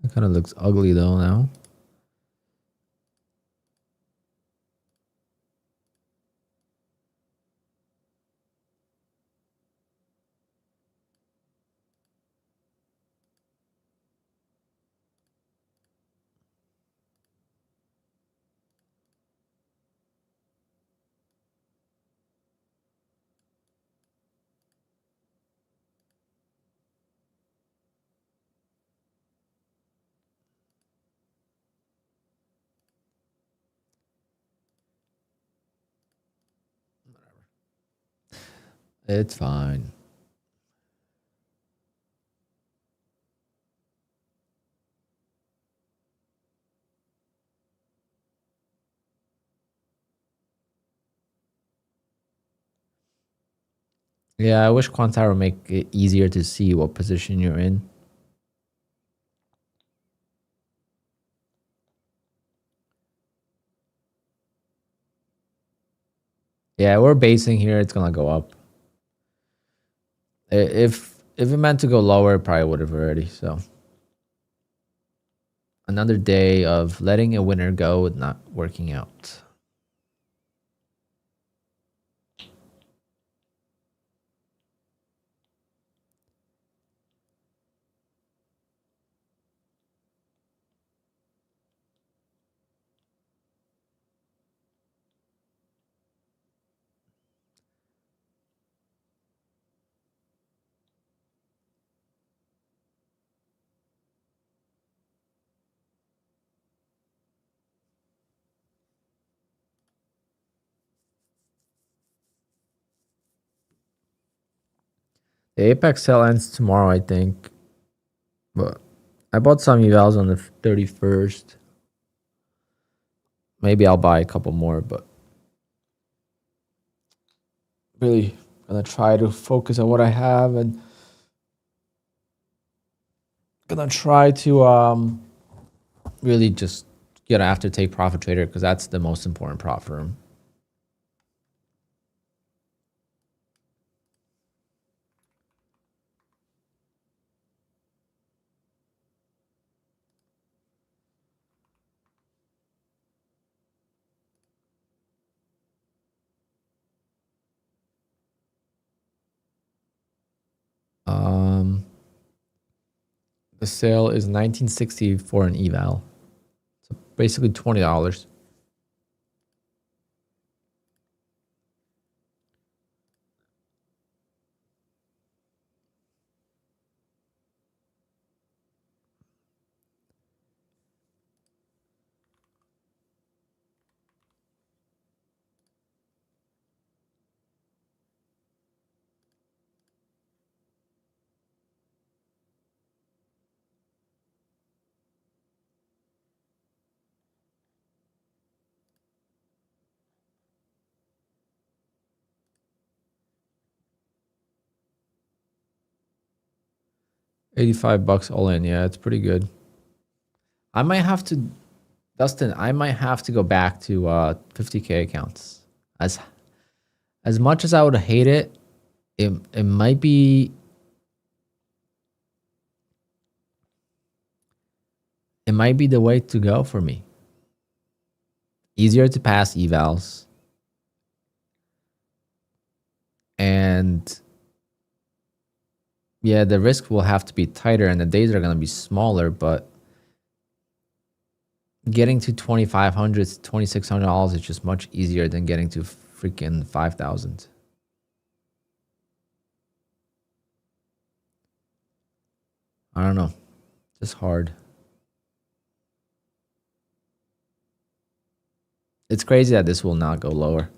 It kind of looks ugly though now. It's fine. Yeah, I wish QUANTOWER would make it easier to see what position you're in. Yeah, we're basing here. It's gonna go up. If it meant to go lower, it probably would have already. So another day of letting a winner go with not working out. The Apex sale ends tomorrow, I think. But I bought some evals on the 31st. Maybe I'll buy a couple more, but really gonna try to focus on what I have and gonna try to really just get after take profit trader because that's the most important prop for him. The sale is $19.60 for an eval. So basically $20. $85 all in. Yeah, it's pretty good. I might have to, Dustin, I might have to go back to 50K accounts. As much as I would hate it, it might be the way to go for me. Easier to pass evals. And yeah, the risk will have to be tighter and the days are going to be smaller, but getting to $2,500 to $2,600 is just much easier than getting to freaking 5,000. I don't know. Just hard. It's crazy that this will not go lower.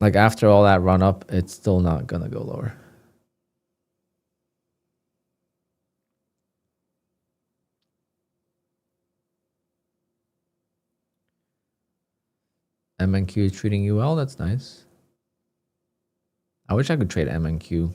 Like after all that run up, it's still not gonna go lower. MNQ is treating you well. That's nice. I wish I could trade MNQ.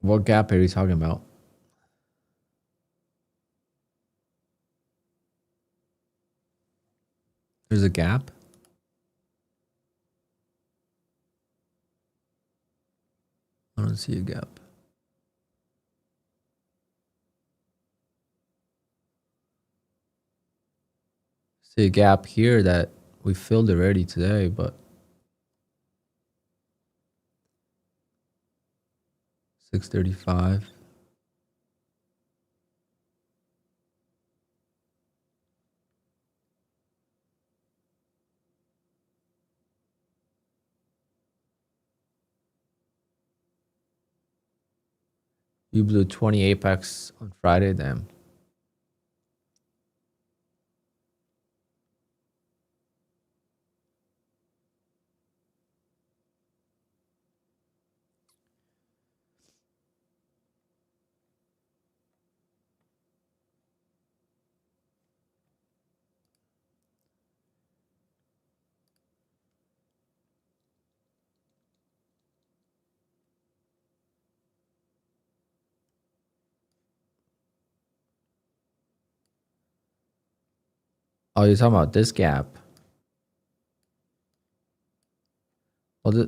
What gap are you talking about? There's a gap? I don't see a gap. See a gap here that we filled already today, but 635. You blew 20 apex on Friday, damn. Oh, you're talking about this gap. Well,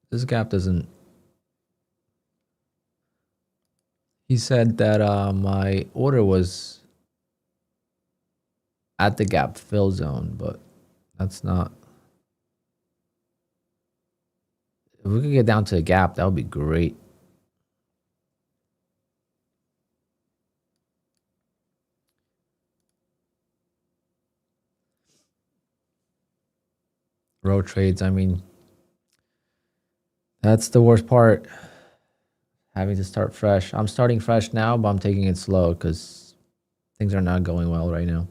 this gap doesn't. He said that my order was at the gap fill zone, but that's not. If we could get down to a gap, that would be great. Road trades, I mean, that's the worst part. Having to start fresh. I'm starting fresh now, but I'm taking it slow because things are not going well right now.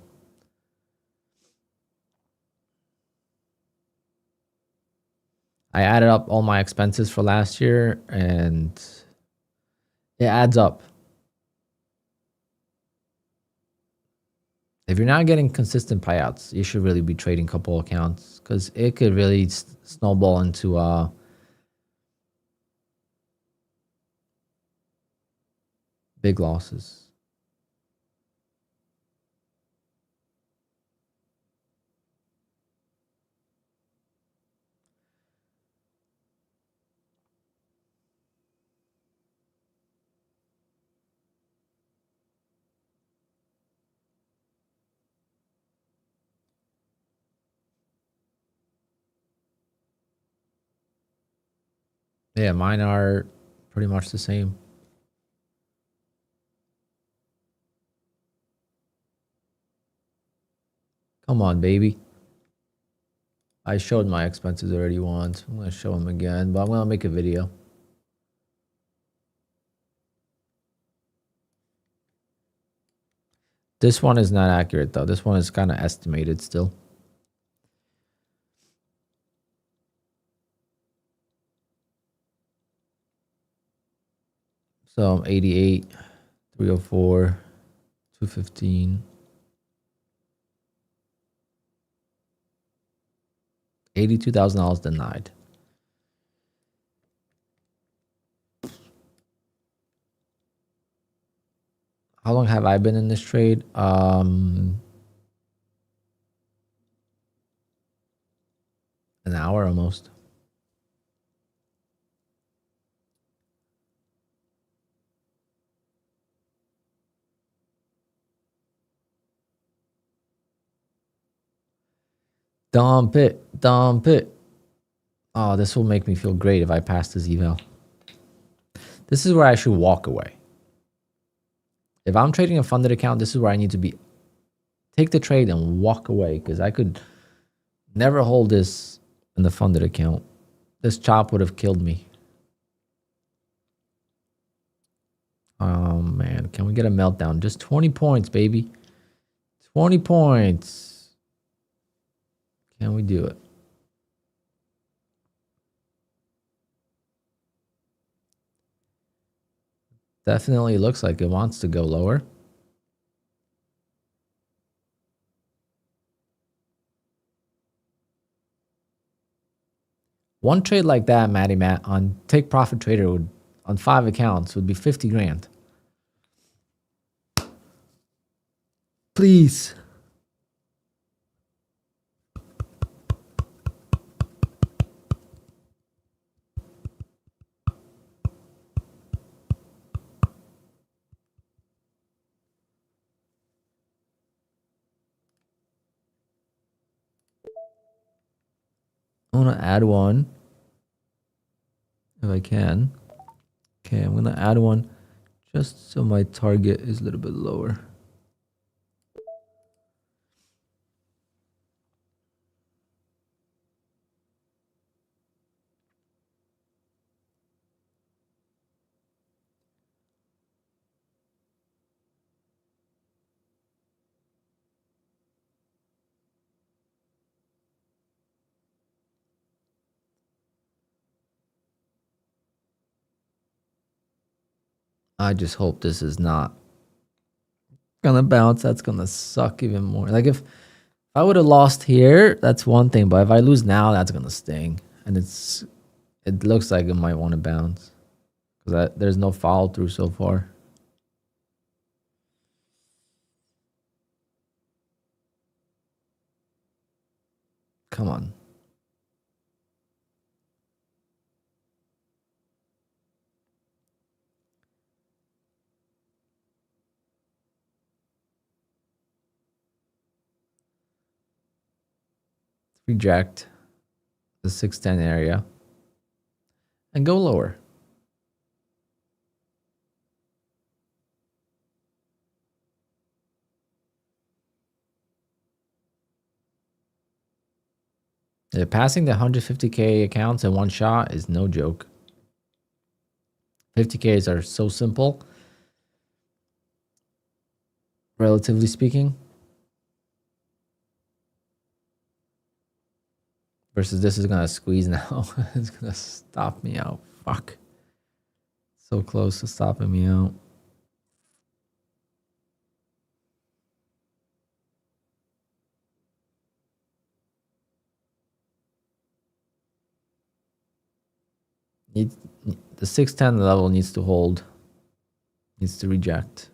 I added up all my expenses for last year and it adds up. If you're not getting consistent payouts, you should really be trading a couple accounts because it could really snowball into big losses. Yeah, mine are pretty much the same. Come on, baby. I showed my expenses already once. I'm gonna show them again, but I'm gonna make a video. This one is not accurate though. This one is kind of estimated still. So 88, 304, 215, $82,000 denied. How long have I been in this trade? An hour almost. Dump it, dump it. Oh, this will make me feel great if I pass this eval. This is where I should walk away. If I'm trading a funded account, this is where I need to be. Take the trade and walk away, because I could never hold this in the funded account. This chop would have killed me. Oh, man. Can we get a meltdown? Just 20 points, baby. 20 points. Can we do it? Definitely looks like it wants to go lower. One trade like that, Matty Matt, on Take Profit Trader would, on 5 accounts, would be 50 grand. Please. I want to add one if I can. Okay, I'm going to add one just so my target is a little bit lower. I just hope this is not gonna bounce. That's gonna suck even more. Like if I would have lost here, that's one thing, but if I lose now, that's gonna sting. And it looks like it might want to bounce because there's no follow through so far. Come on. Reject the 610 area and go lower. Yeah, passing the 150K accounts in one shot is no joke. 50Ks are so simple, relatively speaking. Versus this is gonna squeeze now. It's gonna stop me out. Fuck. So close to stopping me out. The 610 level needs to hold. Needs to reject.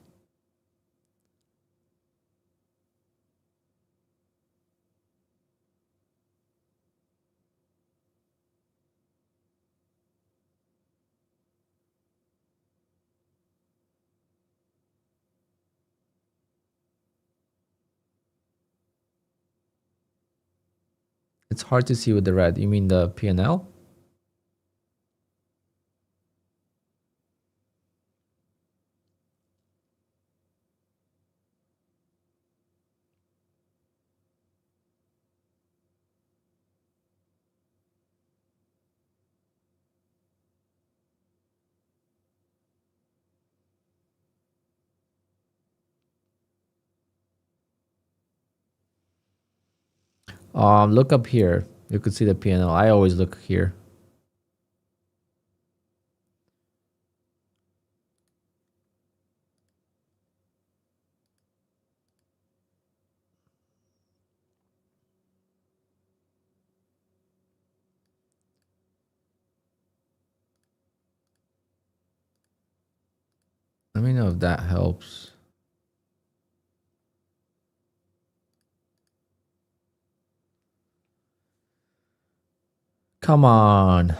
It's hard to see with the red. You mean the P&L? Look up here. You could see the P&L. I always look here. Let me know if that helps. Come on.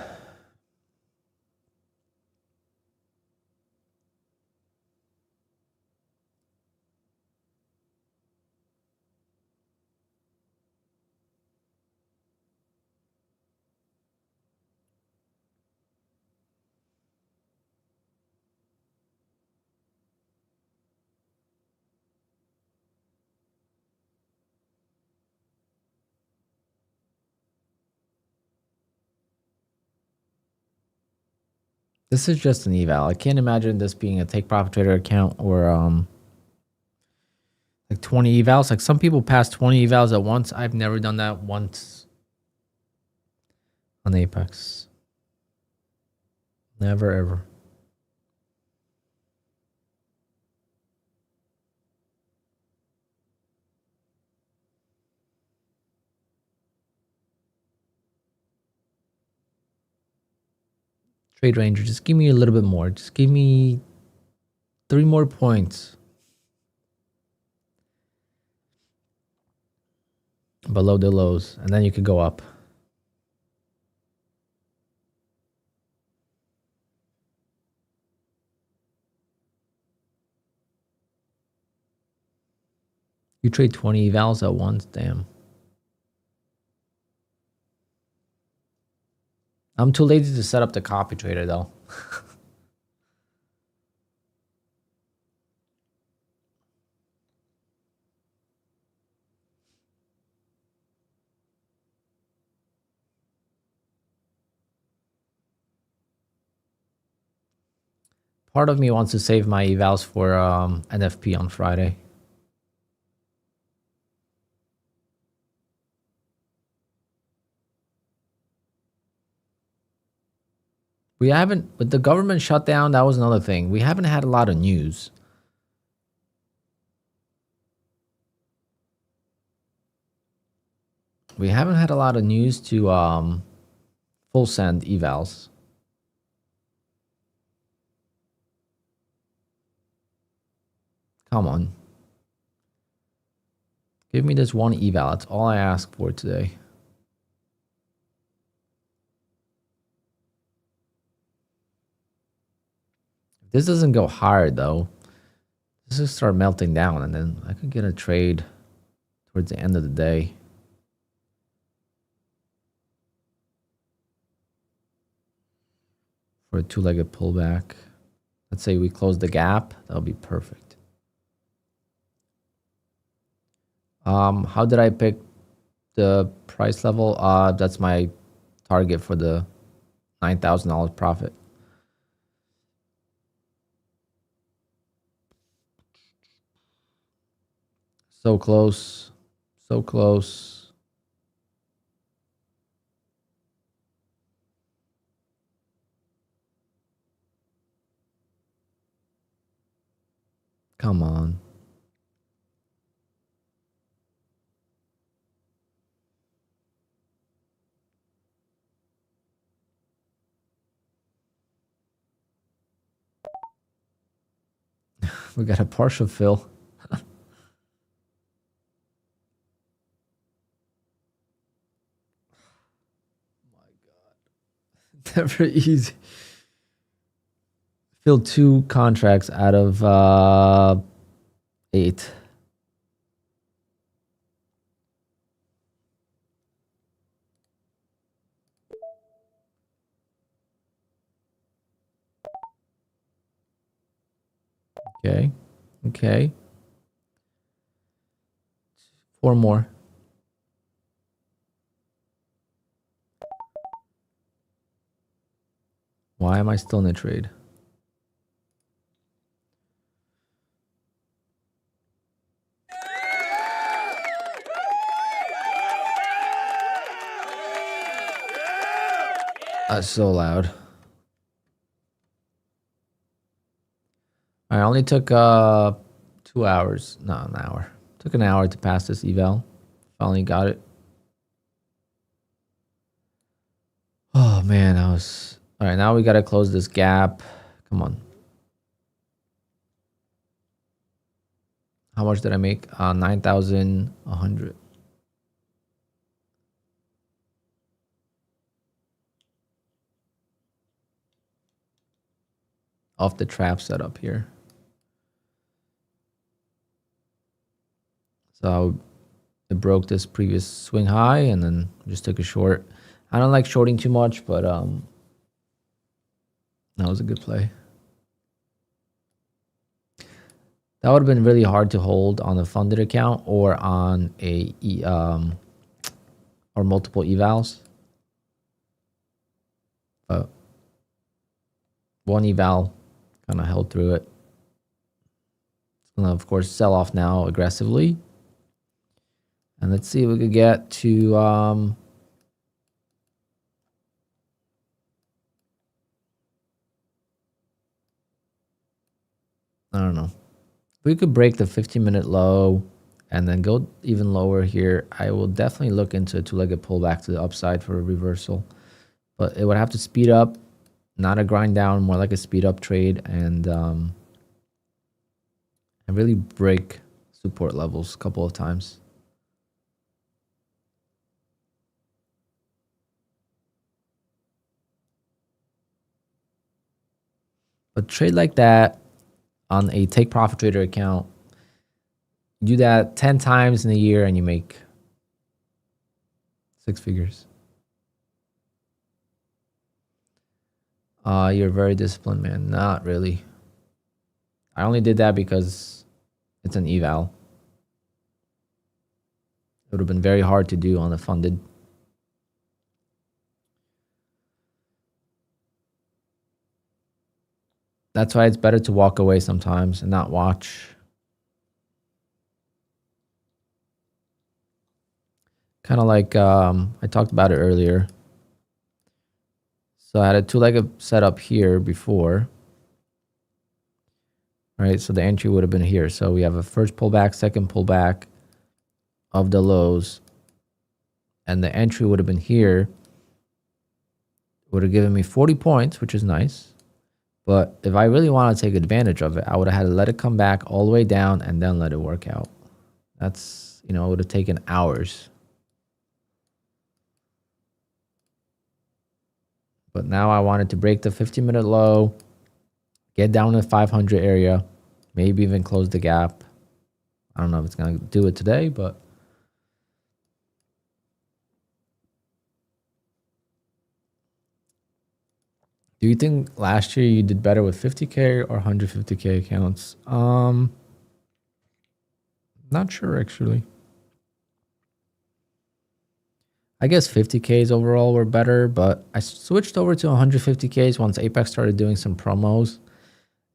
This is just an eval. I can't imagine this being a take profit trader account or like 20 evals. Like some people pass 20 evals at once. I've never done that once on Apex. Never ever. Trade Ranger, just give me a little bit more. Just give me 3 more points below the lows, and then you could go up. You trade 20 evals at once, damn. I'm too lazy to set up the copy trader though. Part of me wants to save my evals for NFP on Friday. We haven't, with the government shutdown, that was another thing. We haven't had a lot of news. We haven't had a lot of news to full send evals. Come on. Give me this one eval. That's all I ask for today. If this doesn't go higher though, this will start melting down and then I could get a trade towards the end of the day. For a 2-legged pullback. Let's say we close the gap. That'll be perfect. How did I pick the price level? That's my target for the $9,000 profit. So close. So close. Come on. We got a partial fill. Never easy. Fill 2 contracts out of 8. Okay. Okay. 4 more. Why am I still in the trade? That's so loud. I only took 2 hours. No, an hour. Took an hour to pass this eval. Finally got it. Oh man, I was all right. Now we gotta close this gap. Come on. How much did I make? 9,100. Off the trap setup here. So it broke this previous swing high and then just took a short. I don't like shorting too much, but that was a good play. That would have been really hard to hold on a funded account or on a or multiple evals. But one eval kind of held through it. It's gonna, of course, sell off now aggressively. And let's see if we could get to I don't know. If we could break the 15-minute low and then go even lower here, I will definitely look into a two-legged pullback to the upside for a reversal. But it would have to speed up, not a grind down, more like a speed up trade, and really break support levels a couple of times. But trade like that on a take profit trader account, do that 10 times in a year and you make 6 figures. You're very disciplined, man. Not really. I only did that because it's an eval. It would have been very hard to do on a funded. That's why it's better to walk away sometimes and not watch. Kind of like I talked about it earlier. So I had a two-legged setup here before. Right, so the entry would have been here. So we have a first pullback, second pullback of the lows. And the entry would have been here. Would have given me 40 points, which is nice. But if I really want to take advantage of it, I would have had to let it come back all the way down and then let it work out. That's, it would have taken hours. But now I wanted to break the 15-minute low, get down to the 500 area, maybe even close the gap. I don't know if it's going to do it today, but do you think last year you did better with 50K or 150K accounts? Not sure, actually. I guess 50Ks overall were better, but I switched over to 150Ks once Apex started doing some promos.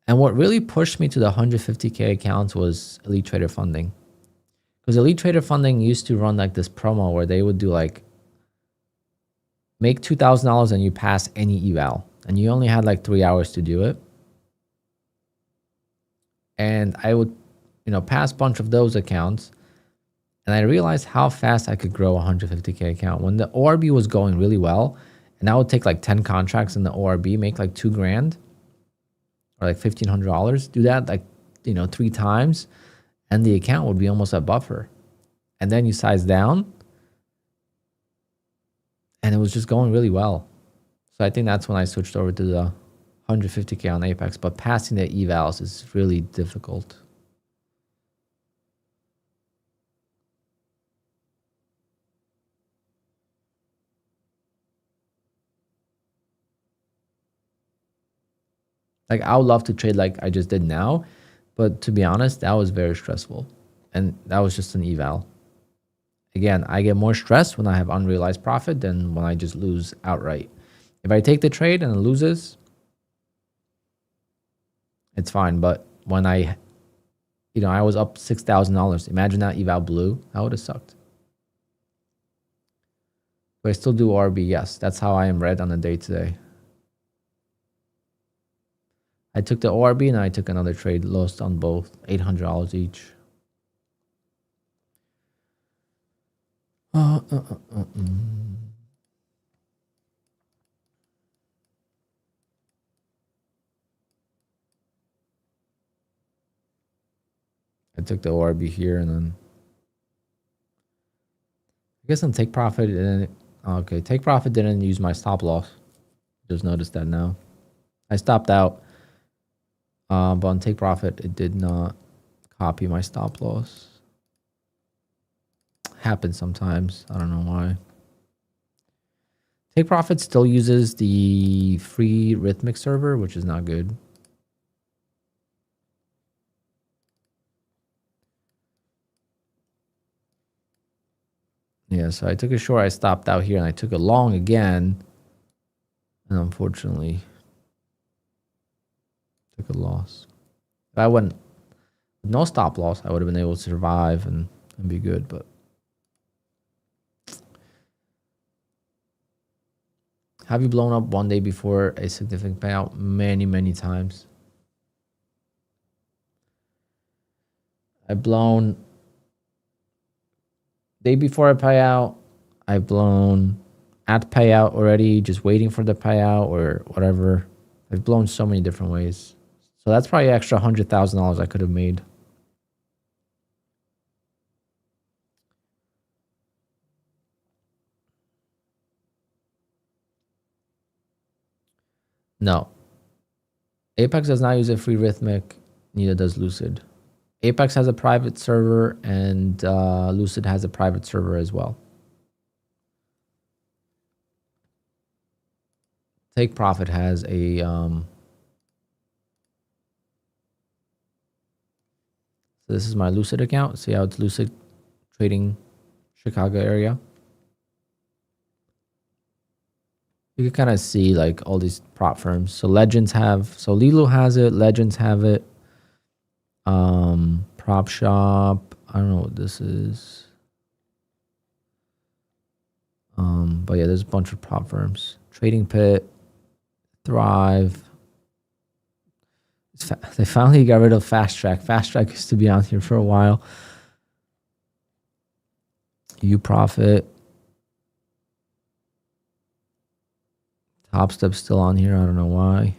And what really pushed me to the 150K accounts was Elite Trader Funding. Because Elite Trader Funding used to run like this promo where they would do like, make $2,000 and you pass any eval. And you only had like 3 hours to do it. And I would, pass a bunch of those accounts. And I realized how fast I could grow a 150K account. When the ORB was going really well, and I would take like 10 contracts in the ORB, make like $2,000 or like $1,500, do that like, 3 times, and the account would be almost at buffer. And then you size down, and it was just going really well. So I think that's when I switched over to the 150K on Apex, but passing the evals is really difficult. Like, I would love to trade like I just did now, but to be honest, that was very stressful. And that was just an eval. Again, I get more stressed when I have unrealized profit than when I just lose outright. If I take the trade and it loses, it's fine. But when I was up $6,000, imagine that eval blew, that would have sucked. But I still do RB. Yes, that's how I am read on the day today. I took the ORB and I took another trade, lost on both, $800 each. I took the ORB here and then I guess on take profit and okay, take profit didn't use my stop loss. Just noticed that now. I stopped out, but on take profit it did not copy my stop loss. Happens sometimes. I don't know why. Take profit still uses the free Rhythmic server, which is not good. Yeah, so I took a short, I stopped out here, and I took a long again. And unfortunately, took a loss. If I went with no stop loss, I would have been able to survive and be good, but have you blown up one day before a significant payout? Many, many times. I've blown day before a payout. I've blown at payout already, just waiting for the payout or whatever. I've blown so many different ways. So that's probably extra $100,000 I could have made. No. Apex does not use a free Rhythmic, neither does Lucid. Apex has a private server and Lucid has a private server as well. Take Profit has a so this is my Lucid account. See how it's Lucid trading Chicago area. You can kind of see like all these prop firms. So Legends have, so Lilo has it, Legends have it. Prop Shop, I don't know what this is. But yeah, there's a bunch of prop firms. Trading Pit, Thrive. They finally got rid of Fast Track. Fast Track used to be on here for a while. UProfit. Top Step's still on here. I don't know why.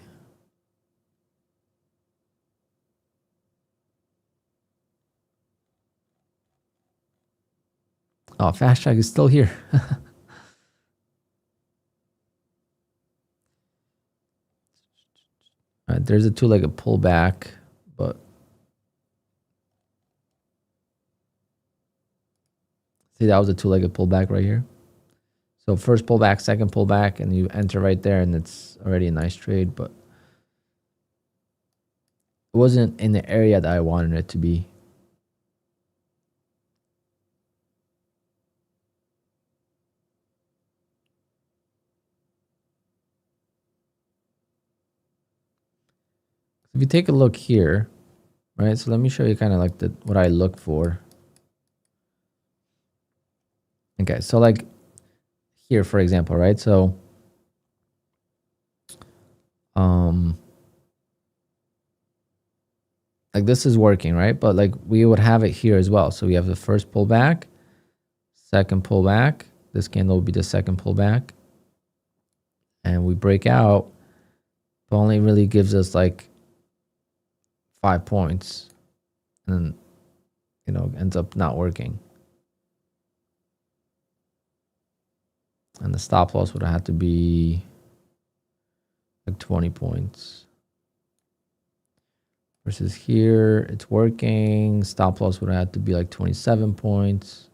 Oh, Fast Track is still here. All right, there's a two-legged pullback, but see, that was a two-legged pullback right here. So first pullback, second pullback, and you enter right there, and it's already a nice trade, but it wasn't in the area that I wanted it to be. If you take a look here, right? So let me show you kind of like what I look for. Okay, so like here, for example, right? So like this is working, right? But like we would have it here as well. So we have the first pullback, second pullback. This candle will be the second pullback. And we break out, but only really gives us like 5 points. And, you know, ends up not working. And the stop loss would have to be like 20 points. Versus here, it's working. Stop loss would have to be like 27 points.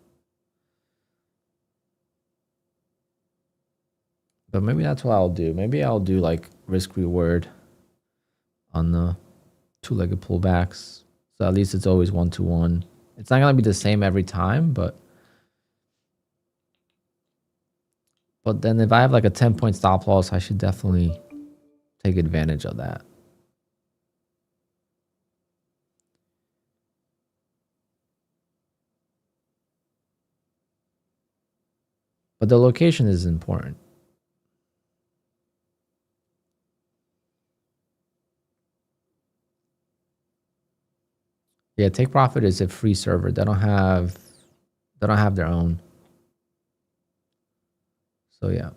But maybe that's what I'll do. Maybe I'll do like risk reward on the two-legged pullbacks. So at least it's always 1-to-1. It's not going to be the same every time, but then if I have like a 10-point stop loss, I should definitely take advantage of that. But the location is important. Yeah, Take Profit is a free server. They don't have their own. So yeah.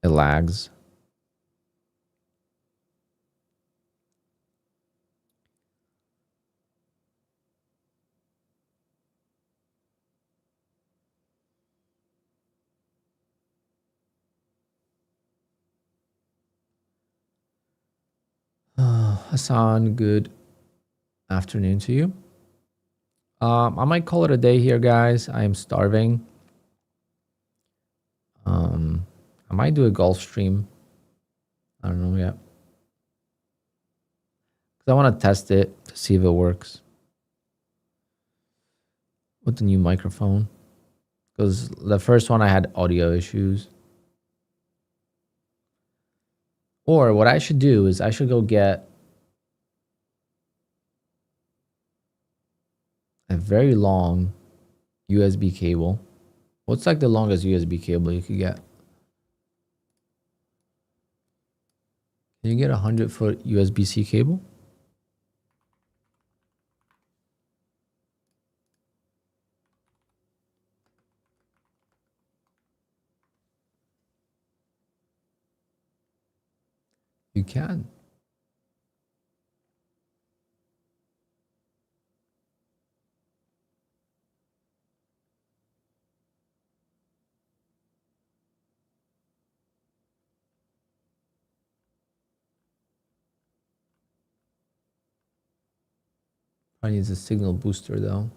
It lags. Hassan, good afternoon to you. I might call it a day here, guys. I am starving. I might do a golf stream. I don't know yet. Because I want to test it to see if it works. With the new microphone. Because the first one I had audio issues. Or what I should do is I should go get a very long USB cable. What's like the longest USB cable you could get? Can you get a 100-foot USB-C cable? You can. Probably needs a signal booster though.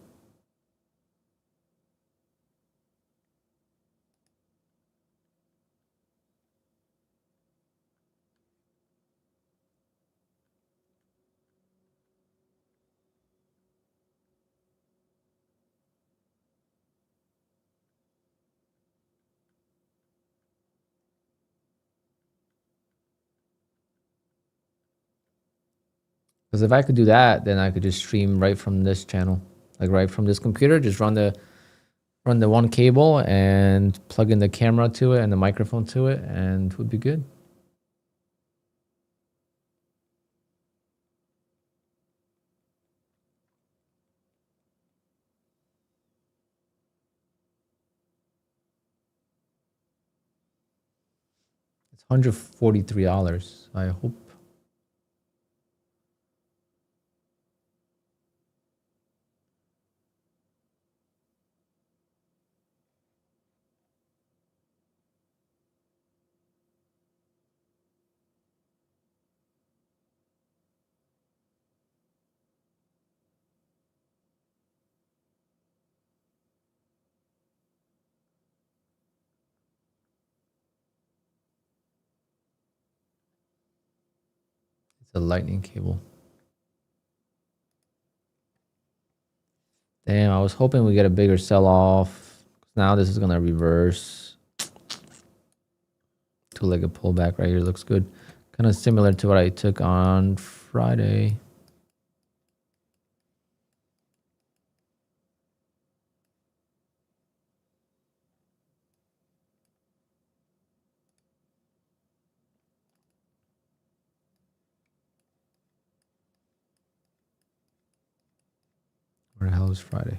Because if I could do that, then I could just stream right from this channel, like right from this computer. Just run the one cable and plug in the camera to it and the microphone to it, and it would be good. It's $143. I hope. It's a lightning cable. Damn, I was hoping we get a bigger sell-off. Now this is gonna reverse. Two-legged pullback right here looks good. Kind of similar to what I took on Friday. Where the hell is Friday?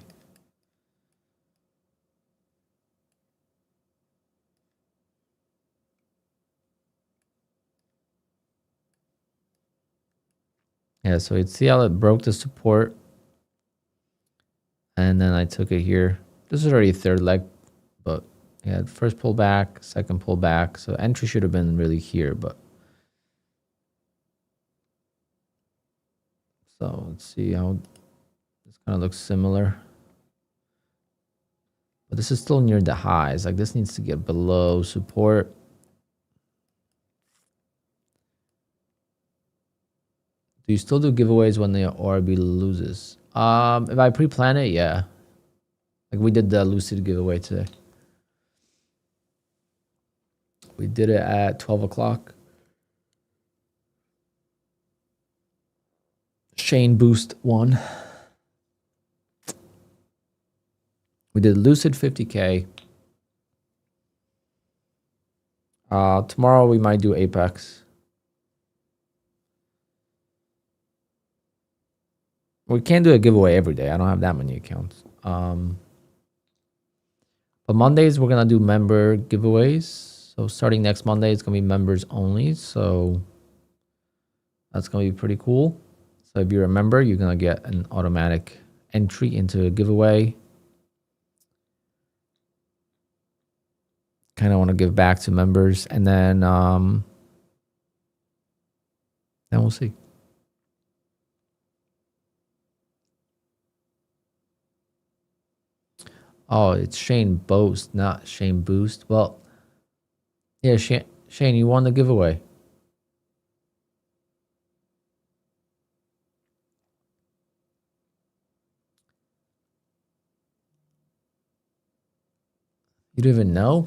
Yeah, so you'd see how it broke the support. And then I took it here. This is already third leg, but yeah, first pullback, second pullback. So entry should have been really here, but. So let's see how this kind of looks similar. But this is still near the highs. Like this needs to get below support. Do you still do giveaways when the ORB loses? If I pre-plan it, yeah. Like we did the Lucid giveaway today. We did it at 12 o'clock. Shane Boost won. We did Lucid 50K. Tomorrow we might do Apex. We can't do a giveaway every day. I don't have that many accounts. But Mondays we're gonna do member giveaways. So starting next Monday, it's gonna be members only. So that's gonna be pretty cool. So if you're a member, you're gonna get an automatic entry into a giveaway. Kind of want to give back to members, and then we'll see. Oh, it's Shane Boast, not Shane Boost. Well, yeah, Shane, you won the giveaway. You don't even know?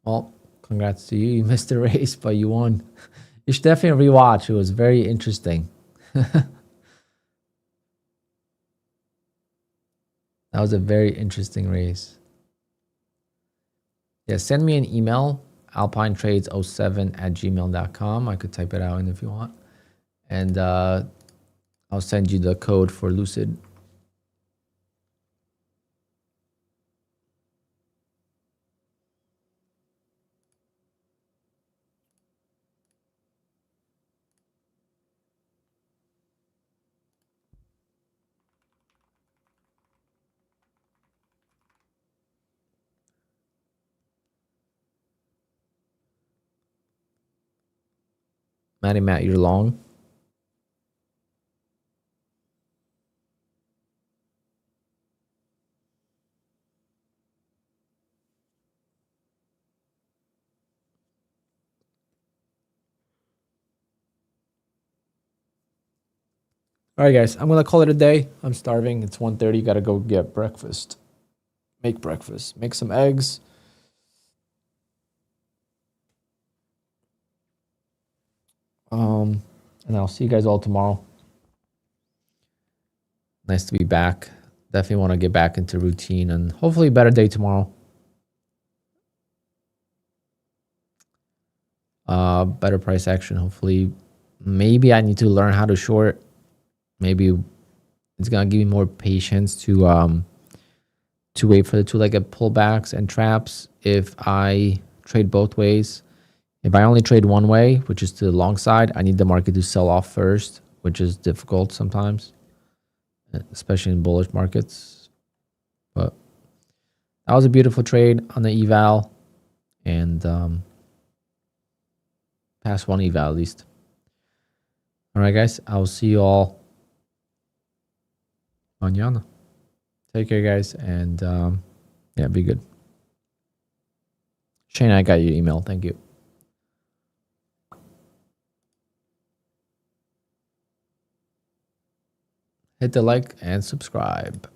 Well, congrats to you. You missed the race, but you won. You should definitely rewatch. It was very interesting. That was a very interesting race. Yeah, send me an email, alpinetrades07@gmail.com. I could type it out in if you want. And I'll send you the code for Lucid. Matt, you're long. All right, guys, I'm going to call it a day. I'm starving. It's 1:30. Got to go get breakfast. Make breakfast. Make some eggs. And I'll see you guys all tomorrow. Nice to be back. Definitely want to get back into routine and hopefully a better day tomorrow. Better price action, hopefully. Maybe I need to learn how to short. Maybe it's gonna give me more patience to wait for the two-legged pullbacks and traps if I trade both ways. If I only trade one way, which is to the long side, I need the market to sell off first, which is difficult sometimes, especially in bullish markets. But that was a beautiful trade on the eval, and past one eval at least. All right, guys, I will see you all mañana. Take care, guys, and yeah, be good. Shane, I got your email. Thank you. Hit the like and subscribe.